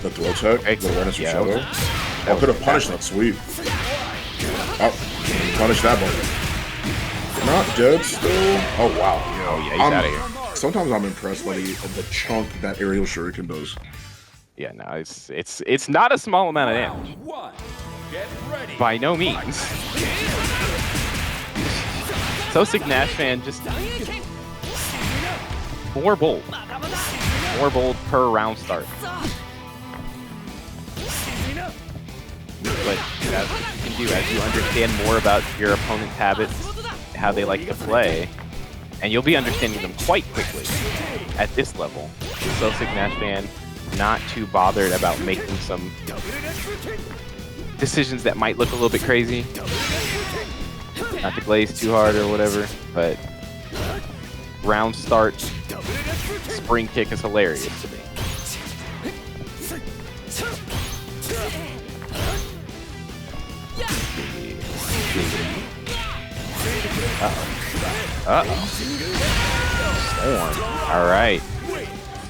The throw tech, Okay. the awareness Yeah, shadow. that I could have punished that sweep. Oh, punish that button. Not dead still. Oh wow. Oh yeah, he's out of here. Sometimes I'm impressed by the chunk that aerial shuriken does. Yeah, no, it's not a small amount of damage. Round 1. Get ready. By no means. SoSickNASHFAN just more bold per round start. But that's what you can do as you understand more about your opponent's habits, how they like to play, and you'll be understanding them quite quickly at this level. SoSickNASHFAN not too bothered about making some decisions that might look a little bit crazy. Not to glaze too hard or whatever, but round start spring kick is hilarious to me. Uh-oh. Storm. All right.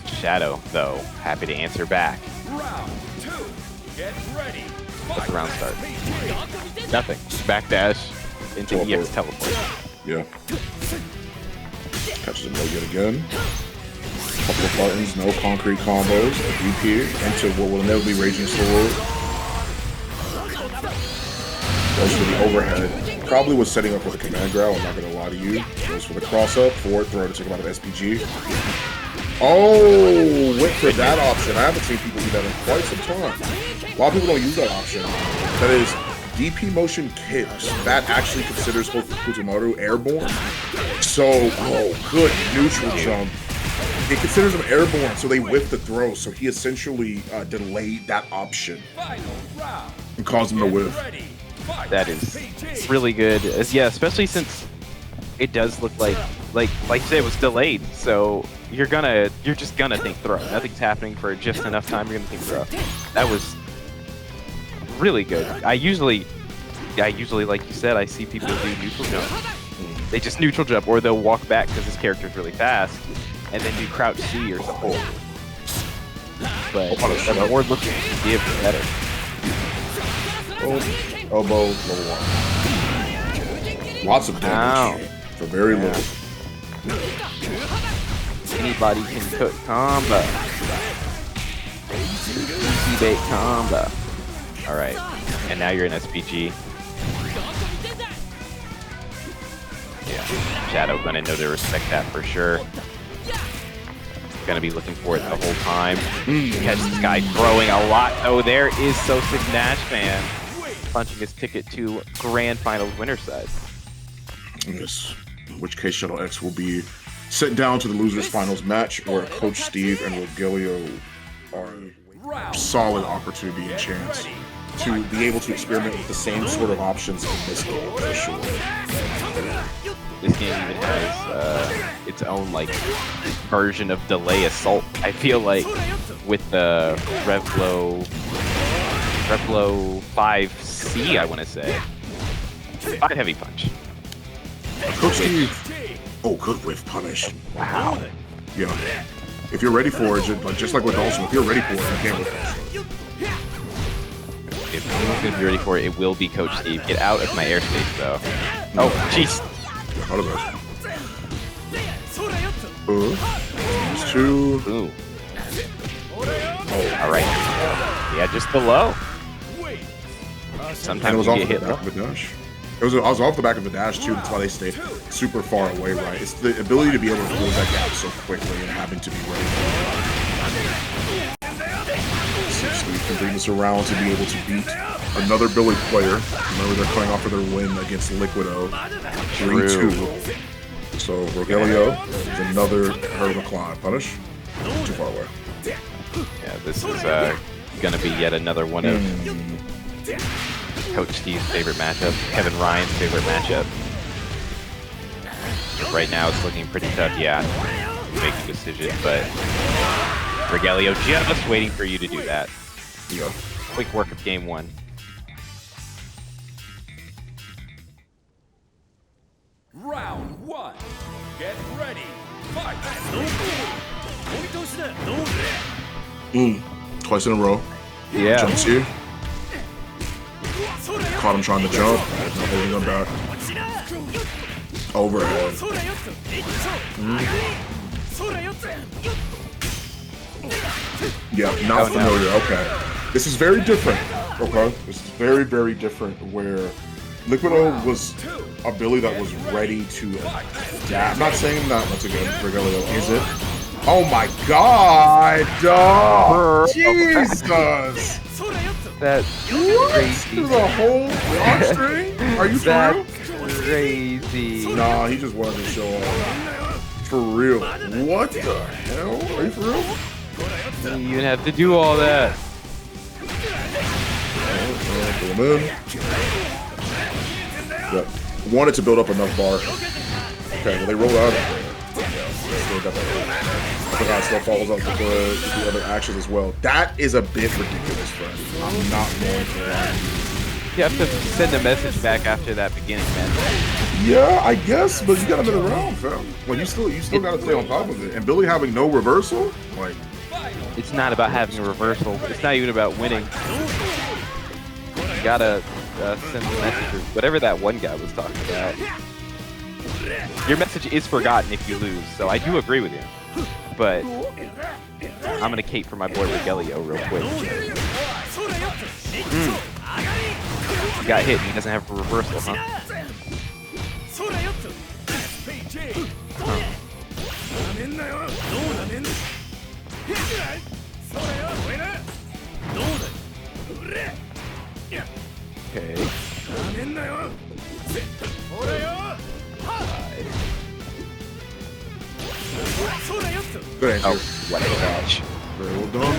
Shadow, though, happy to answer back. Round 2. Get ready. What's the round start? Nothing. Backdash into EX teleport. Yeah. Catches him no yet again. Couple of buttons, no concrete combos. A DP into what will never be Raging Sword. Goes for the overhead. Probably was setting up for the command grab, I'm not gonna lie to you. Goes for the cross up, forward throw to take him out of SPG. Oh, went for that option. I haven't seen people do that in quite some time. A lot of people don't use that option. That is DP motion kicks. That actually considers Hokutomaru airborne. So, oh, good neutral jump. It considers him airborne, so they whiffed the throw. So he essentially delayed that option and caused him to whiff. That is really good. Yeah, especially since it does look like you said, it was delayed. So you're just gonna think throw. Nothing's happening for just enough time. You're gonna think throw. That was really good. I usually, like you said, I see people do neutral jump. They just neutral jump, or they'll walk back because this character is really fast, and then do crouch C or something. But the more looking you give, the better. Oh, elbow, level 1. Lots of damage for very little. Anybody can cook combo. Easy bait combo. Alright, and now you're in SPG. Yeah, Shadow gonna know to respect that for sure. Gonna be looking for it the whole time. Catch this guy throwing a lot. Oh, there is SoSickNASHFAN punching his ticket to Grand Finals winner side. Yes, in which case Shuttle X will be sent down to the losers finals match, where Coach Steve and Rogelio are a solid opportunity and chance to be able to experiment with the same sort of options in this game for sure. This game even has its own version of delay assault. I feel like with the Revlo 5C, I want to say 5 heavy punch. Coach Steve, oh, good whiff punish. Wow. Yeah. If you're ready for it, just like with Dawson, if you're ready for it, you can't whiff punish. If anyone's going to be ready for it, it will be Coach Steve. Get out of my airspace, though. Oh, jeez. Out of that. These two. Ooh. Oh, all right. Yeah, just below. Sometimes it was you off get the hit back of the dash. I was off the back of the dash too. That's why they stayed super far away, right? It's the ability to be able to close that gap so quickly and having to be ready. So Steve can bring this around to be able to beat another Billy player. Remember, they're coming off of their win against Liquido, 3-2. So Rogelio is another hurt of a climb. Punish. Too far away. Yeah, this is gonna be yet another one of Coach Steve's favorite matchup, Kevin Ryan's favorite matchup. Right now it's looking pretty tough, yeah. Make a decision, but Rogelio just waiting for you to do that. Yeah. Quick work of game one. Round one. Get ready. Fight. Twice in a row. Yeah. Jumps here. Caught him trying to jump. Not holding him back. Overhead. Yeah, not familiar. Okay. This is very different. Okay. This is very, very different where Liquido was a Billy that was ready to adapt. I'm not saying that once again, Regalio is it. Oh my god! Oh, Jesus! That's crazy. Through the whole block string? Are you for real? Crazy. Nah, he just wanted to show off. For real. What the hell? Are you for real? You even have to do all that. Pull him in. Yep. Wanted to build up enough bar. Okay, well they roll out of there. Still got that. I forgot it still follows up with the other actions as well. That is a bit ridiculous, friend. I'm not going to lie. You have to send a message back after that beginning, man. Yeah, I guess, but you got another round, fam. Like you still gotta stay on top of it. And Billy having no reversal, like It's not about having a reversal. It's not even about winning. You gotta send the message, or whatever that one guy was talking about. Your message is forgotten if you lose, so I do agree with you. But I'm gonna cape for my boy Rogelio real quick. He got hit and he doesn't have a reversal, huh? Okay. good answer. Oh, what a catch. Very well done.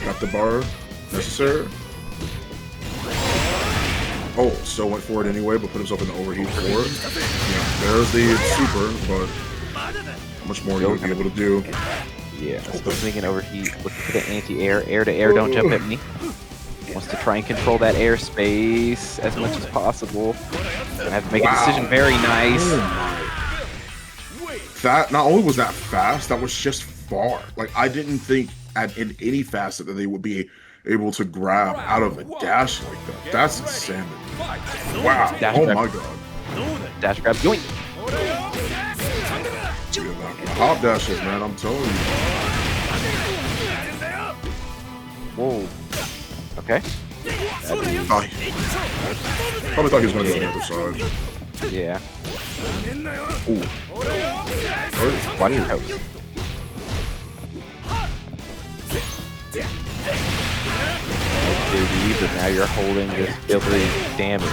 Got the bar necessary. Oh, still went for it anyway, but put himself in the overheat for it. Yeah, there's the super, but how much more you'll be able to do. Yeah, still thinking overheat. Looking for the anti-air. Air to air, don't jump at me. Wants to try and control that airspace as much as possible. Gonna have to make a decision. Very nice. That not only was that fast, that was just far. Like I didn't think in any facet that they would be able to grab out of a dash like that. That's insanity. Wow. Dash Oh grab. my god. Dash grab. Yoink. The hop dashes, man. I'm telling you. Whoa. Okay. Probably thought he was gonna go to the other side. Yeah. Ooh. Watch your toes. But now you're holding this Billy damage.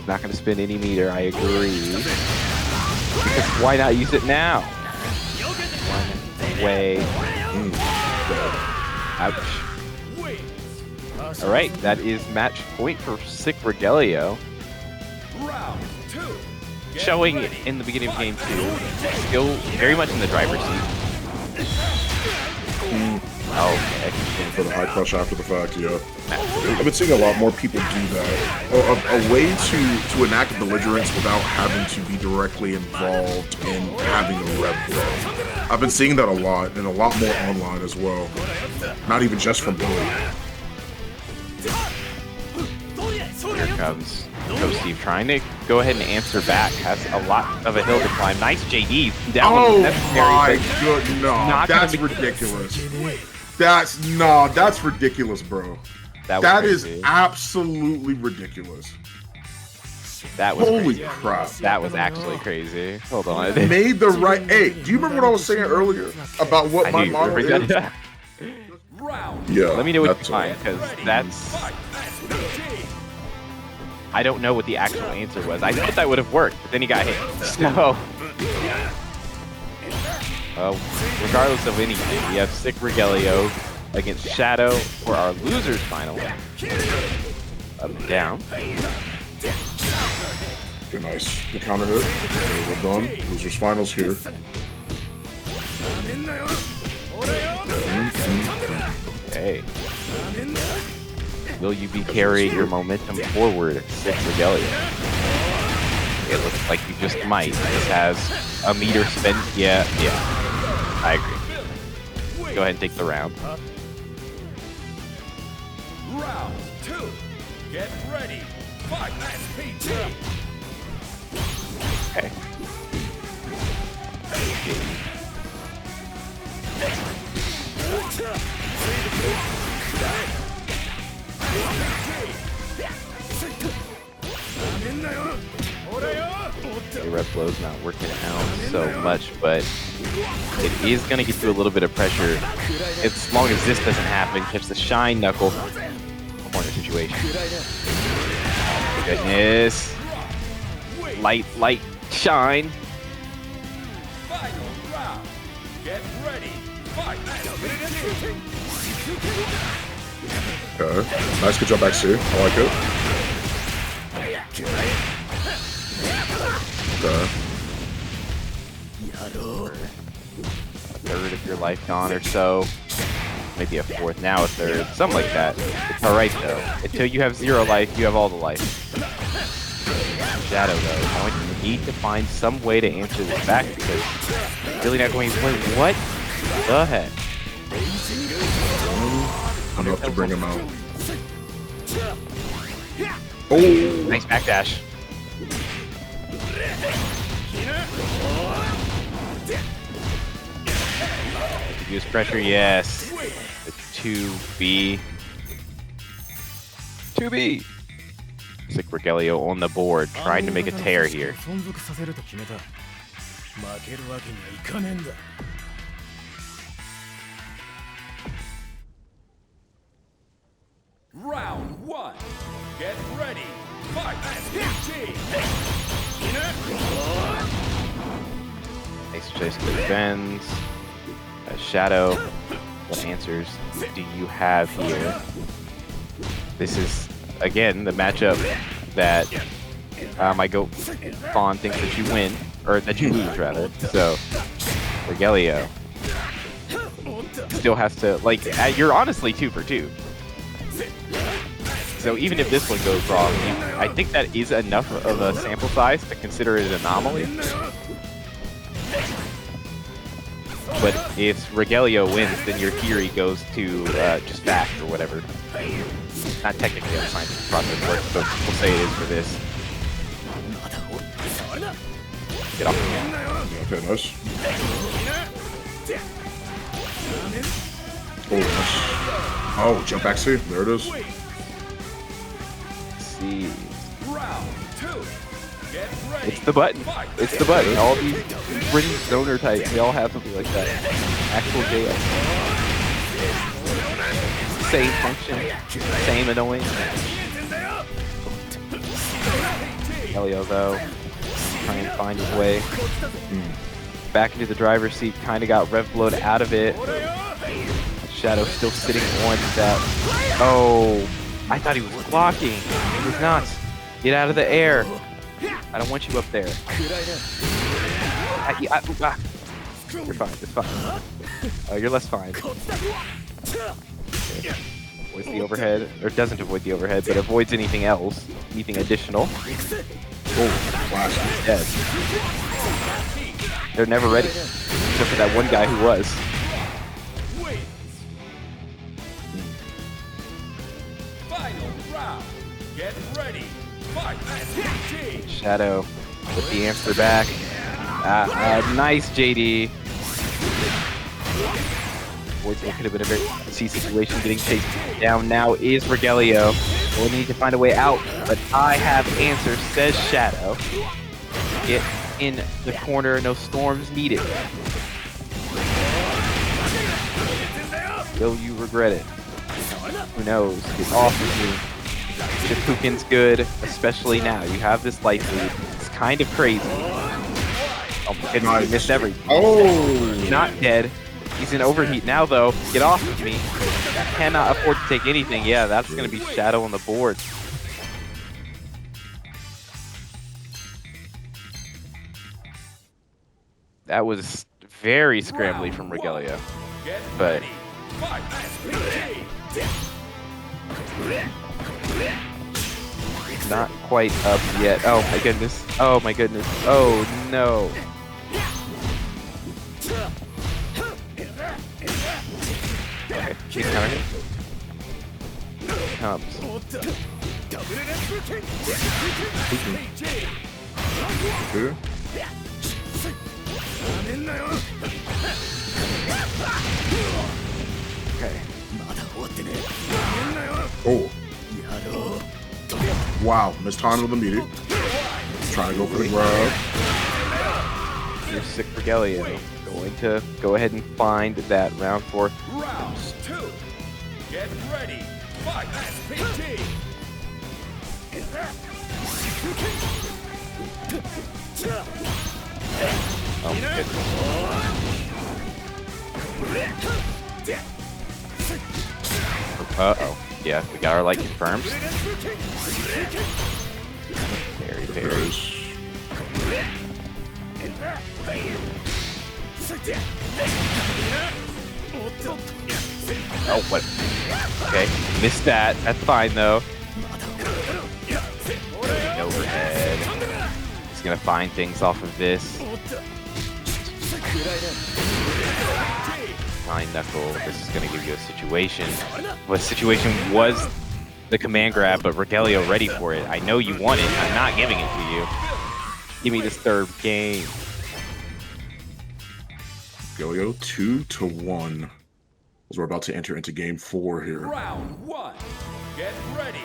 Not going to spend any meter, I agree. Because why not use it now? One way. Ouch. Alright, that is match point for SoSickNASHFAN. Showing in the beginning of game 2, still very much in the driver's seat. Okay. For the high crush after the fact, yeah. I've been seeing a lot more people do that. A way to enact belligerence without having to be directly involved in having a rev flow. I've been seeing that a lot, and a lot more online as well. Not even just from Billy. Here comes Coach Steve trying to go ahead and answer back. Has a lot of a hill to climb. Nice JD. Down Oh necessary, my but god, no. not That's gonna be- ridiculous. That's ridiculous, bro. That That was is crazy. absolutely ridiculous. That was Holy crazy. crap. That was actually crazy. Hold on. Made the right. Hey, do you remember what I was saying earlier about what my motto is? Round. Yeah. Let me know what that's you find, because that's... I I don't know what the actual answer was. I thought that would have worked, but then he got hit. So, regardless of anything, we have SoSickNASHFAN against Shadow for our losers final. Up and down. Okay, nice. The counter hit. Okay, we're done. Losers finals here. Okay. Will you be carrying your momentum forward, SoSickNASHFAN? It looks like you just might. This has a meter spent. Yeah, I agree. Go ahead and take the round. Round 2. Get ready. Fight FT3. Okay. The red flow's not working out so much, but it is going to get you a little bit of pressure as long as this doesn't happen. Catch the shine knuckle corner situation. Oh, goodness. Light, shine. Final round. Get ready. Fight. Okay. Nice, good job back C. I like it. Okay. A third of your life gone or so. Maybe a fourth, now a third. Something like that. It's alright though. Until you have 0 life, you have all the life. Shadow though, going to need to find some way to answer this back because you're really not going to win. What the heck? Enough to bring him out. Oh! Nice backdash. Use pressure, yes. The 2B. 2B! SoSickNASHFAN on the board, trying to make a tear here. Round 1. Get ready. Fight FT3. Nice chase to defense. Shadow, what answers do you have here? This is, again, the matchup that my goat Fawn thinks that you win, or that you lose, rather. So, SoSickNASHFAN still has to, like, you're honestly 2 for 2. So even if this one goes wrong, I think that is enough of a sample size to consider it an anomaly. But if SoSickNASHFAN wins, then your theory goes to just fact or whatever. Not technically how the scientific process works, but we'll say it is for this. Get off the game. Okay, nice. Oh, nice. Oh, jump back C. There it is. Let's see. Round 2. Get ready. It's the button. It's the button. All these British stoner types, they all have something like that. Actual JS. Same function. Same annoying. Elio though, trying to find his way back into the driver's seat. Kind of got rev blowed out of it. Shadow still sitting on that. Oh, I thought he was blocking. He was not. Get out of the air. I don't want you up there. You're fine. It's fine. You're less fine. Okay. Avoids the overhead, or doesn't avoid the overhead, but avoids anything else, anything additional. Oh, flash. Dead. They're never ready, except for that one guy who was. Final round. Get ready. Fight. Shadow with the answer back. Nice, JD. Boys, it could have been a very easy situation getting chased down. Now is SoSickNASHFAN. We'll need to find a way out, but I have answers, says Shadow. Get in the corner, no storms needed. Will you regret it? Who knows? Get off of me. Shippouken's good, especially now. You have this life lead. It's kind of crazy. Oh my goodness, Nice. he missed everything. Oh! Not dead. He's in overheat now, though. Get off of me. Cannot afford to take anything. Yeah, that's going to be Shadow on the board. That was very scrambly from Regelio. But not quite up yet. Oh my goodness. Oh my goodness. Oh no. Okay, she's coming. Comes. Okay. Okay. Oh. Wow, missed time with the meteor. Trying to go for the grab. Your SoSickNASHFAN going to go ahead and find that round 4. Round 2. Get ready. Fight SPG. Oh my goodness. Uh-oh. Yeah, we got our light confirmed. Very, very. Oh, what? Okay, missed that. That's fine, though. Overhead. He's gonna find things off of this. Fine knuckle. This is gonna give you a situation. Well, the situation was the command grab, but Regelio ready for it. I know you want it. I'm not giving it to you. Give me this third game. Regelio 2-1. As we're about to enter into game 4 here. Round 1. Get ready.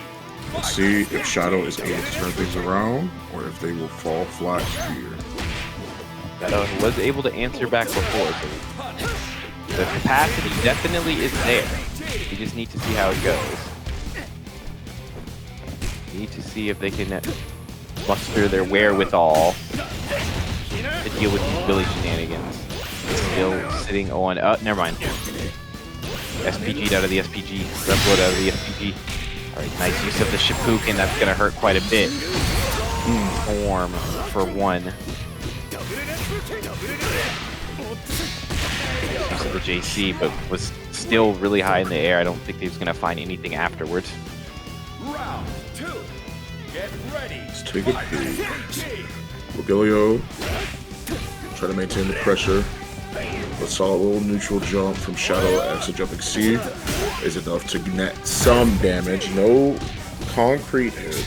Let's see if Shadow is able to turn things around or if they will fall flat here. Shadow was able to answer back before, so the capacity definitely is there. You just need to see how it goes. You need to see if they can muster their wherewithal to deal with these Billy shenanigans. Still sitting on... never mind. SPG'd out of the SPG. Repload out of the SPG. Alright, nice use of the Shippouken. That's going to hurt quite a bit. Form for 1. Use of the JC, but was still really high in the air. I don't think he was going to find anything afterwards. Round 2. Get ready. Let's take a peek. Regelio. Try to maintain the pressure. A solid little neutral jump from Shadow X to jumping C is enough to net some damage. No concrete hit.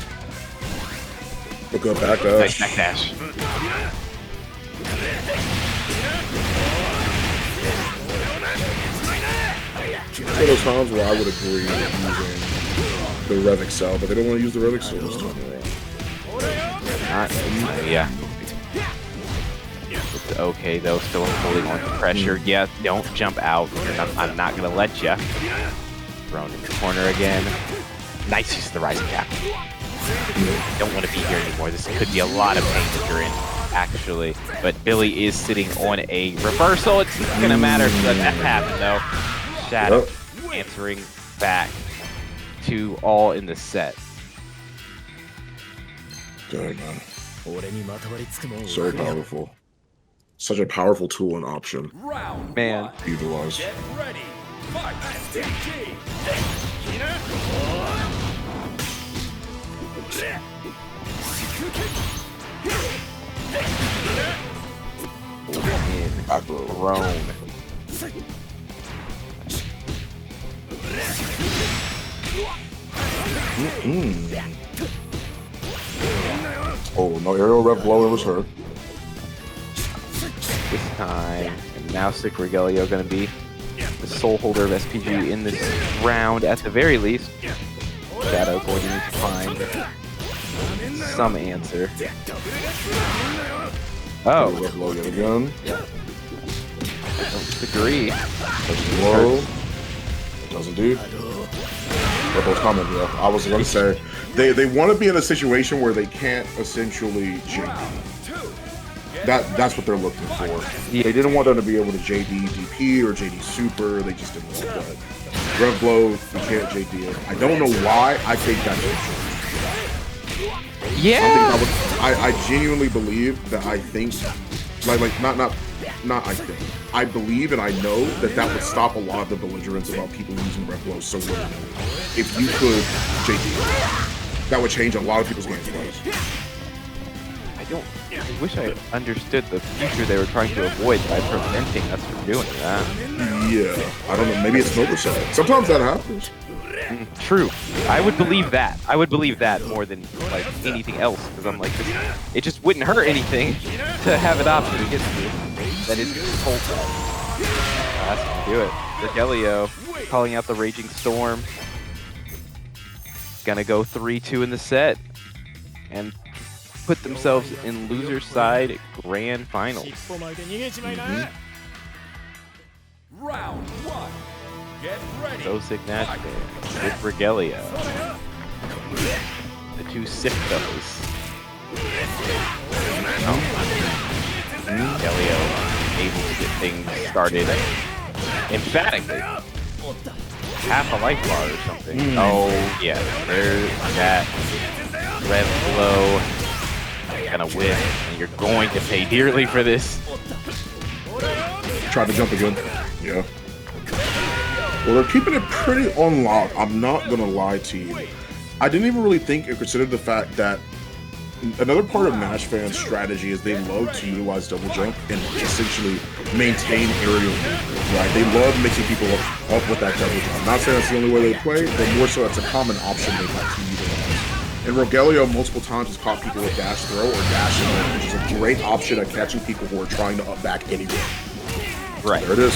Look up back Nice dash. back dash. One of those times where I would agree with using the Rev Excel, but they don't want to use the Rev Excel this time around. Yeah. It's okay though, still holding on to pressure. Yeah, don't jump out. I'm not gonna let you. Thrown in the corner again. Nice use of the rising cap. Don't want to be here anymore. This could be a lot of pain that you're in, actually. But Billy is sitting on a reversal. It's not gonna matter if that happened though. Shadow answering back to all in the set. Dang, man. So powerful. Such a powerful tool and option. Round Man. 1. Utilize. Get ready. Fight SPG. Thrown. Oh, no aerial rev blower was hurt. This time, and now SoSickNASHFAN going to be the sole holder of SPG in this round at the very least. Shadow going to need to find some answer. Oh, Rev blow yet again. I don't disagree. Touches low. Doesn't do. Rebel's comment, yeah. I was going to say, they want to be in a situation where they can't essentially JD. That's what they're looking for. Yeah. They didn't want them to be able to JD DP or JD Super. They just didn't want that. Rev Blow, you can't JD it. I don't know why. I think that's it. Yeah. I genuinely believe that I think, not I think. I believe and I know that would stop a lot of the belligerence about people using Rev Blow so well. If you could JD, that would change a lot of people's gameplays. I wish I understood the future they were trying to avoid by preventing us from doing that. Yeah, I don't know. Maybe it's an oversight. Sometimes that happens. True. I would believe that. I would believe that more than like anything else, because I'm like, it just wouldn't hurt anything to have an option to get through. That is cold. That's gonna do it. Rogelio calling out the Raging Storm. Gonna go 3-2 in the set and put themselves in loser side grand finals. Round 1. Get ready. SoSickNASHFAN with Rogelio. The two Siftos. Rogelio able to get things started emphatically. Half a life bar or something. Oh yeah, there's that Rev Blow. Gonna win, and you're going to pay dearly for this. Tried to jump again. Yeah. Well, they're keeping it pretty on lock. I'm not gonna lie to you. I didn't even really think or consider the fact that another part of NASHFAN's strategy is they love to utilize double jump and essentially maintain aerial movement, right? They love mixing people up with that double jump. I'm not saying that's the only way they play, but more so that's a common option they like to utilize. And Rogelio multiple times has caught people with dash throw or dash in, which is a great option at catching people who are trying to up back anywhere. Right. There it is.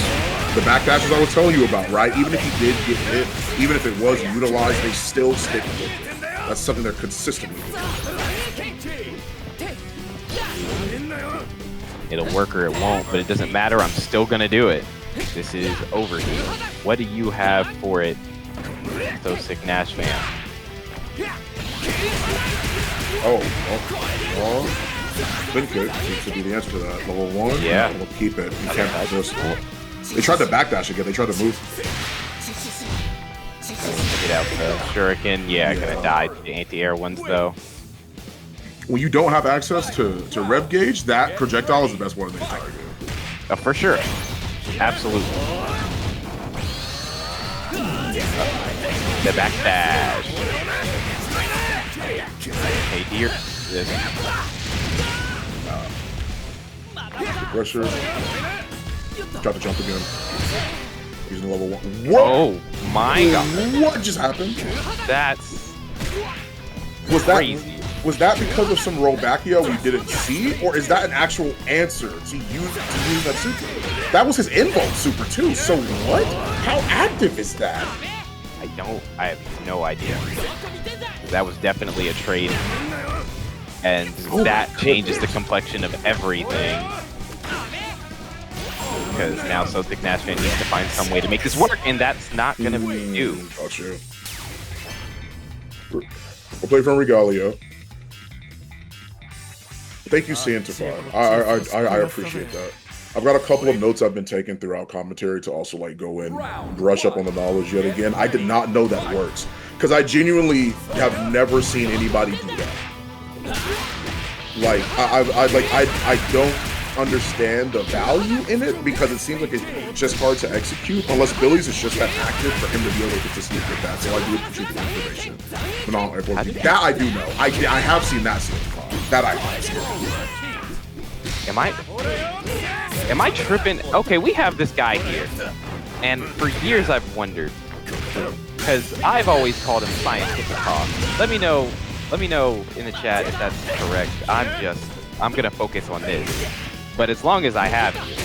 The back dashes I was telling you about, right? Even if you did get hit, even if it was utilized, they still stick with it. That's something they're consistently doing. It'll work or it won't, but it doesn't matter. I'm still gonna do it. This is over here. What do you have for it, SoSickNASHFAN? Spin kick seems to be the answer to that. Level 1, yeah. We'll keep it. You can't resist. They tried to backdash again. They tried to move. Get out the shuriken. Yeah, gonna die to the anti-air ones though. When you don't have access to rev gauge, that projectile is the best one they target. Oh, for sure. Absolutely. The backdash. Hey dear. This. Pressure. Got to jump again. Using level 1. What? Oh my god. What just happened? That's crazy. Was that because of some rollbackio we didn't see? Or is that an actual answer to use that super? That was his invoke super too. So what? How active is that? I have no idea. That was definitely a trade. And that changes the complexion of everything. Because now SoSickNASHFAN needs to find some way to make this work, and that's not going to be new. Gotcha. We'll play from Rogelio. Thank you, Santa5. I appreciate that. I've got a couple of notes I've been taking throughout commentary to also like go in, brush up on the knowledge yet again. I did not know that works because I genuinely have never seen anybody do that. Like I don't understand the value in it because it seems like it's just hard to execute unless Billy's is just that active for him to be able to consistently get that. So I do appreciate the information. But that I do know. I have seen that so far. That I have seen. Am I tripping? Okay, we have this guy here, and for years I've wondered because I've always called him Scientific Hawk. Let me know in the chat if that's correct. I'm gonna focus on this. But as long as I have you.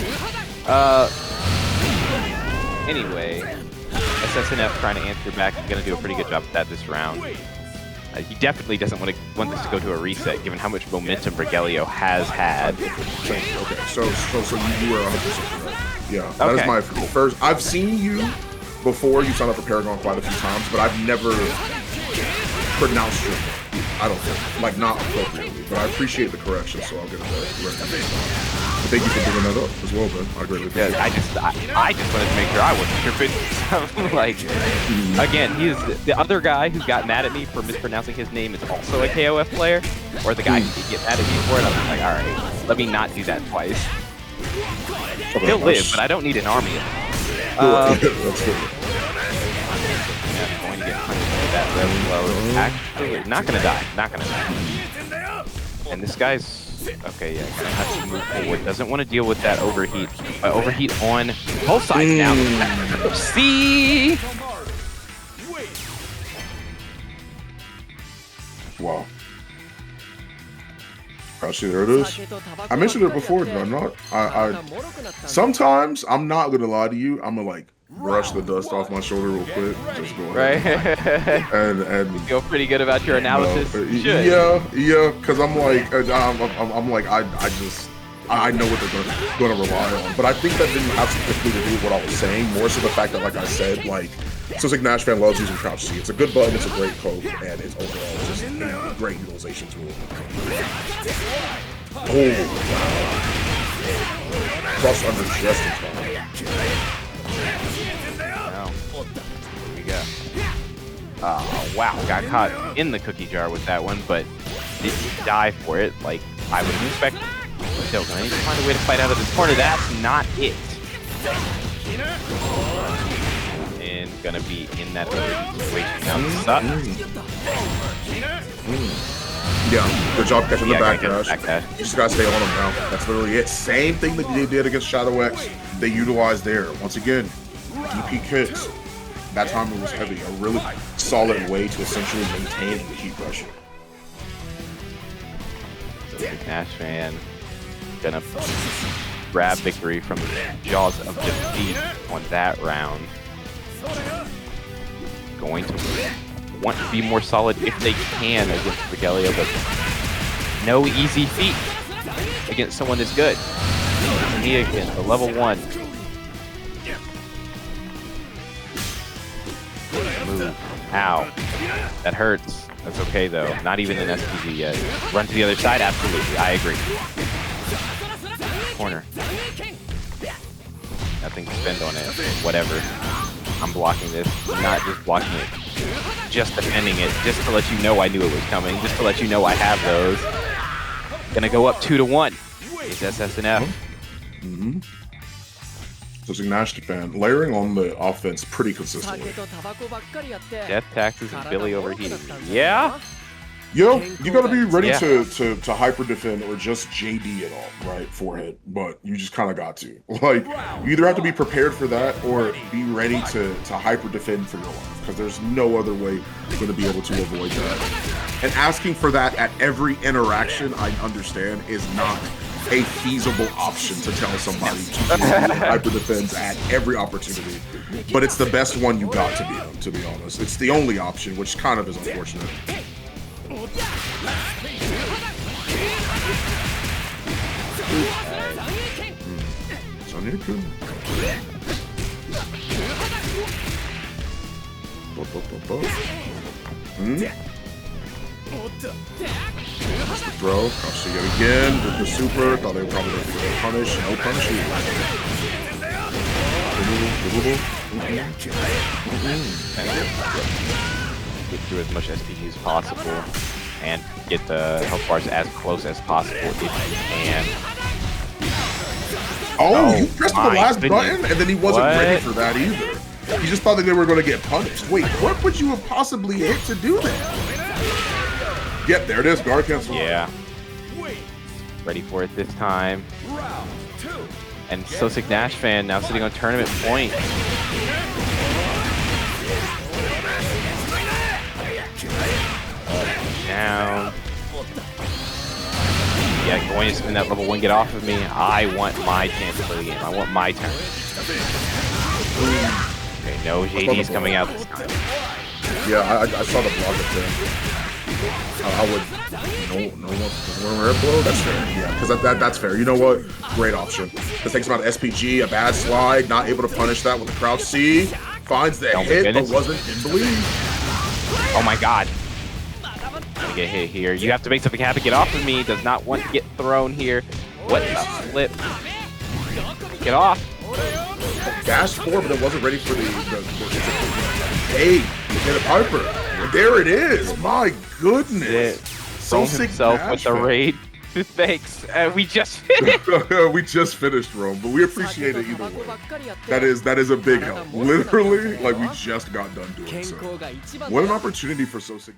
Anyway, SSNF trying to answer back. He's gonna do a pretty good job at that this round. He definitely doesn't want this to go to a reset, given how much momentum Rogelio has had. Okay, so you were 100% correct. Yeah, that is my first. I've seen you before. You signed up for Paragon quite a few times, but I've never pronounced your name. I don't think, like, not appropriately, but I appreciate the correction, so I'll get it right. But thank you for bringing that up as well, man. I greatly appreciate it. I just wanted to make sure I wasn't tripping. Like, again, he's the other guy who got mad at me for mispronouncing his name is also a KOF player, or the guy who did get mad at me for it. I was like, all right, let me not do that twice. Okay, He'll live, but I don't need an army. That's good. Yeah, going to get punished with that really low. Actually, not gonna die. Not gonna die. And this guy's okay. Yeah, gonna have to move forward. Doesn't want to deal with that overheat. Overheat on both sides now. See. Wow. See, there it is. I mentioned it before, but I'm not. Sometimes I'm not gonna lie to you. I'm gonna like brush the dust off my shoulder real quick. Just go ahead. Right. and you feel pretty good about your analysis. Yeah, because I'm like, I know what they're gonna rely on. But I think that didn't have specifically to do with what I was saying. More so the fact that, like I said, like SoSickNASHFAN loves using Crouch C. It's a good button. It's a great poke, and it's overall just a great utilization tool. Oh, cross under just in time. Here we go. Oh, wow. Got caught in the cookie jar with that one, but didn't die for it like I would expect. Still gonna need to find a way to fight out of this corner. That's not it. And gonna be in that other situation. Now, Yeah, good job catching the back dash. Back dash. You just gotta stay on him now. That's literally it. Same thing that they did against Shadow X. They utilized there. Once again, DP kicks. That time it was heavy. A really solid way to essentially maintain the heat pressure. SoSickNASHFAN gonna grab victory from the jaws of defeat on that round. Going to want to be more solid if they can against SoSickNASHFAN, but no easy feat against someone this good. Me again, the level 1. Move. Ow. That hurts. That's okay though. Not even an SPG yet. Run to the other side? Absolutely. I agree. Corner. Nothing to spend on it. Whatever. I'm blocking this. I'm not just blocking it. Just defending it. Just to let you know I knew it was coming. Just to let you know I have those. Gonna go up 2-1. It's SSNF. Mm-hmm. SoSickNASHFAN layering on the offense pretty consistently. Death taxes and Billy overheating. Yeah? Yo, you gotta be ready to hyper defend or just JD it all, right? Forehead, but you just kind of got to. Like, you either have to be prepared for that or be ready to hyper defend for your life, because there's no other way you're gonna be able to avoid that. And asking for that at every interaction, I understand, is not a feasible option to tell somebody to do hyper defense at every opportunity. But it's the best one you got to be honest. It's the only option, which kind of is unfortunate. That's the throw. I'll see it again with the super. Thought they were probably going to punish. No punish. Get through as much SPG as possible and get the health bars as close as possible if you can. Oh, you pressed the last button and then he wasn't ready for that either. He just thought that they were going to get punished. Wait, what would you have possibly hit to do that? Yep, there it is. Guard cancel. Yeah. Ready for it this time. And SoSickNASHFAN now sitting on tournament point. Down. Yeah, going to spin that level 1, get off of me. I want my chance for the game. I want my turn. Okay, no JD's coming out this time. Yeah, I saw the block up there. I would no one blow. That's fair. Yeah, because that's fair. You know what? Great option. This takes about SPG, a bad slide, not able to punish that with the crouch C. Finds the Oh my hit, goodness. but wasn't in the lead. Oh my god. Gonna get hit here. You have to make something happen. Get off of me. Does not want to get thrown here. What the flip? Get off. Dash forward, but it wasn't ready for the hey, hit a Piper. And there it is. My goodness. So sick himself with the raid. Thanks. We just finished. We just finished, Rome, but we appreciate it either way. That is a big help. Literally, like we just got done doing so. What an opportunity for SoSickNASHFAN.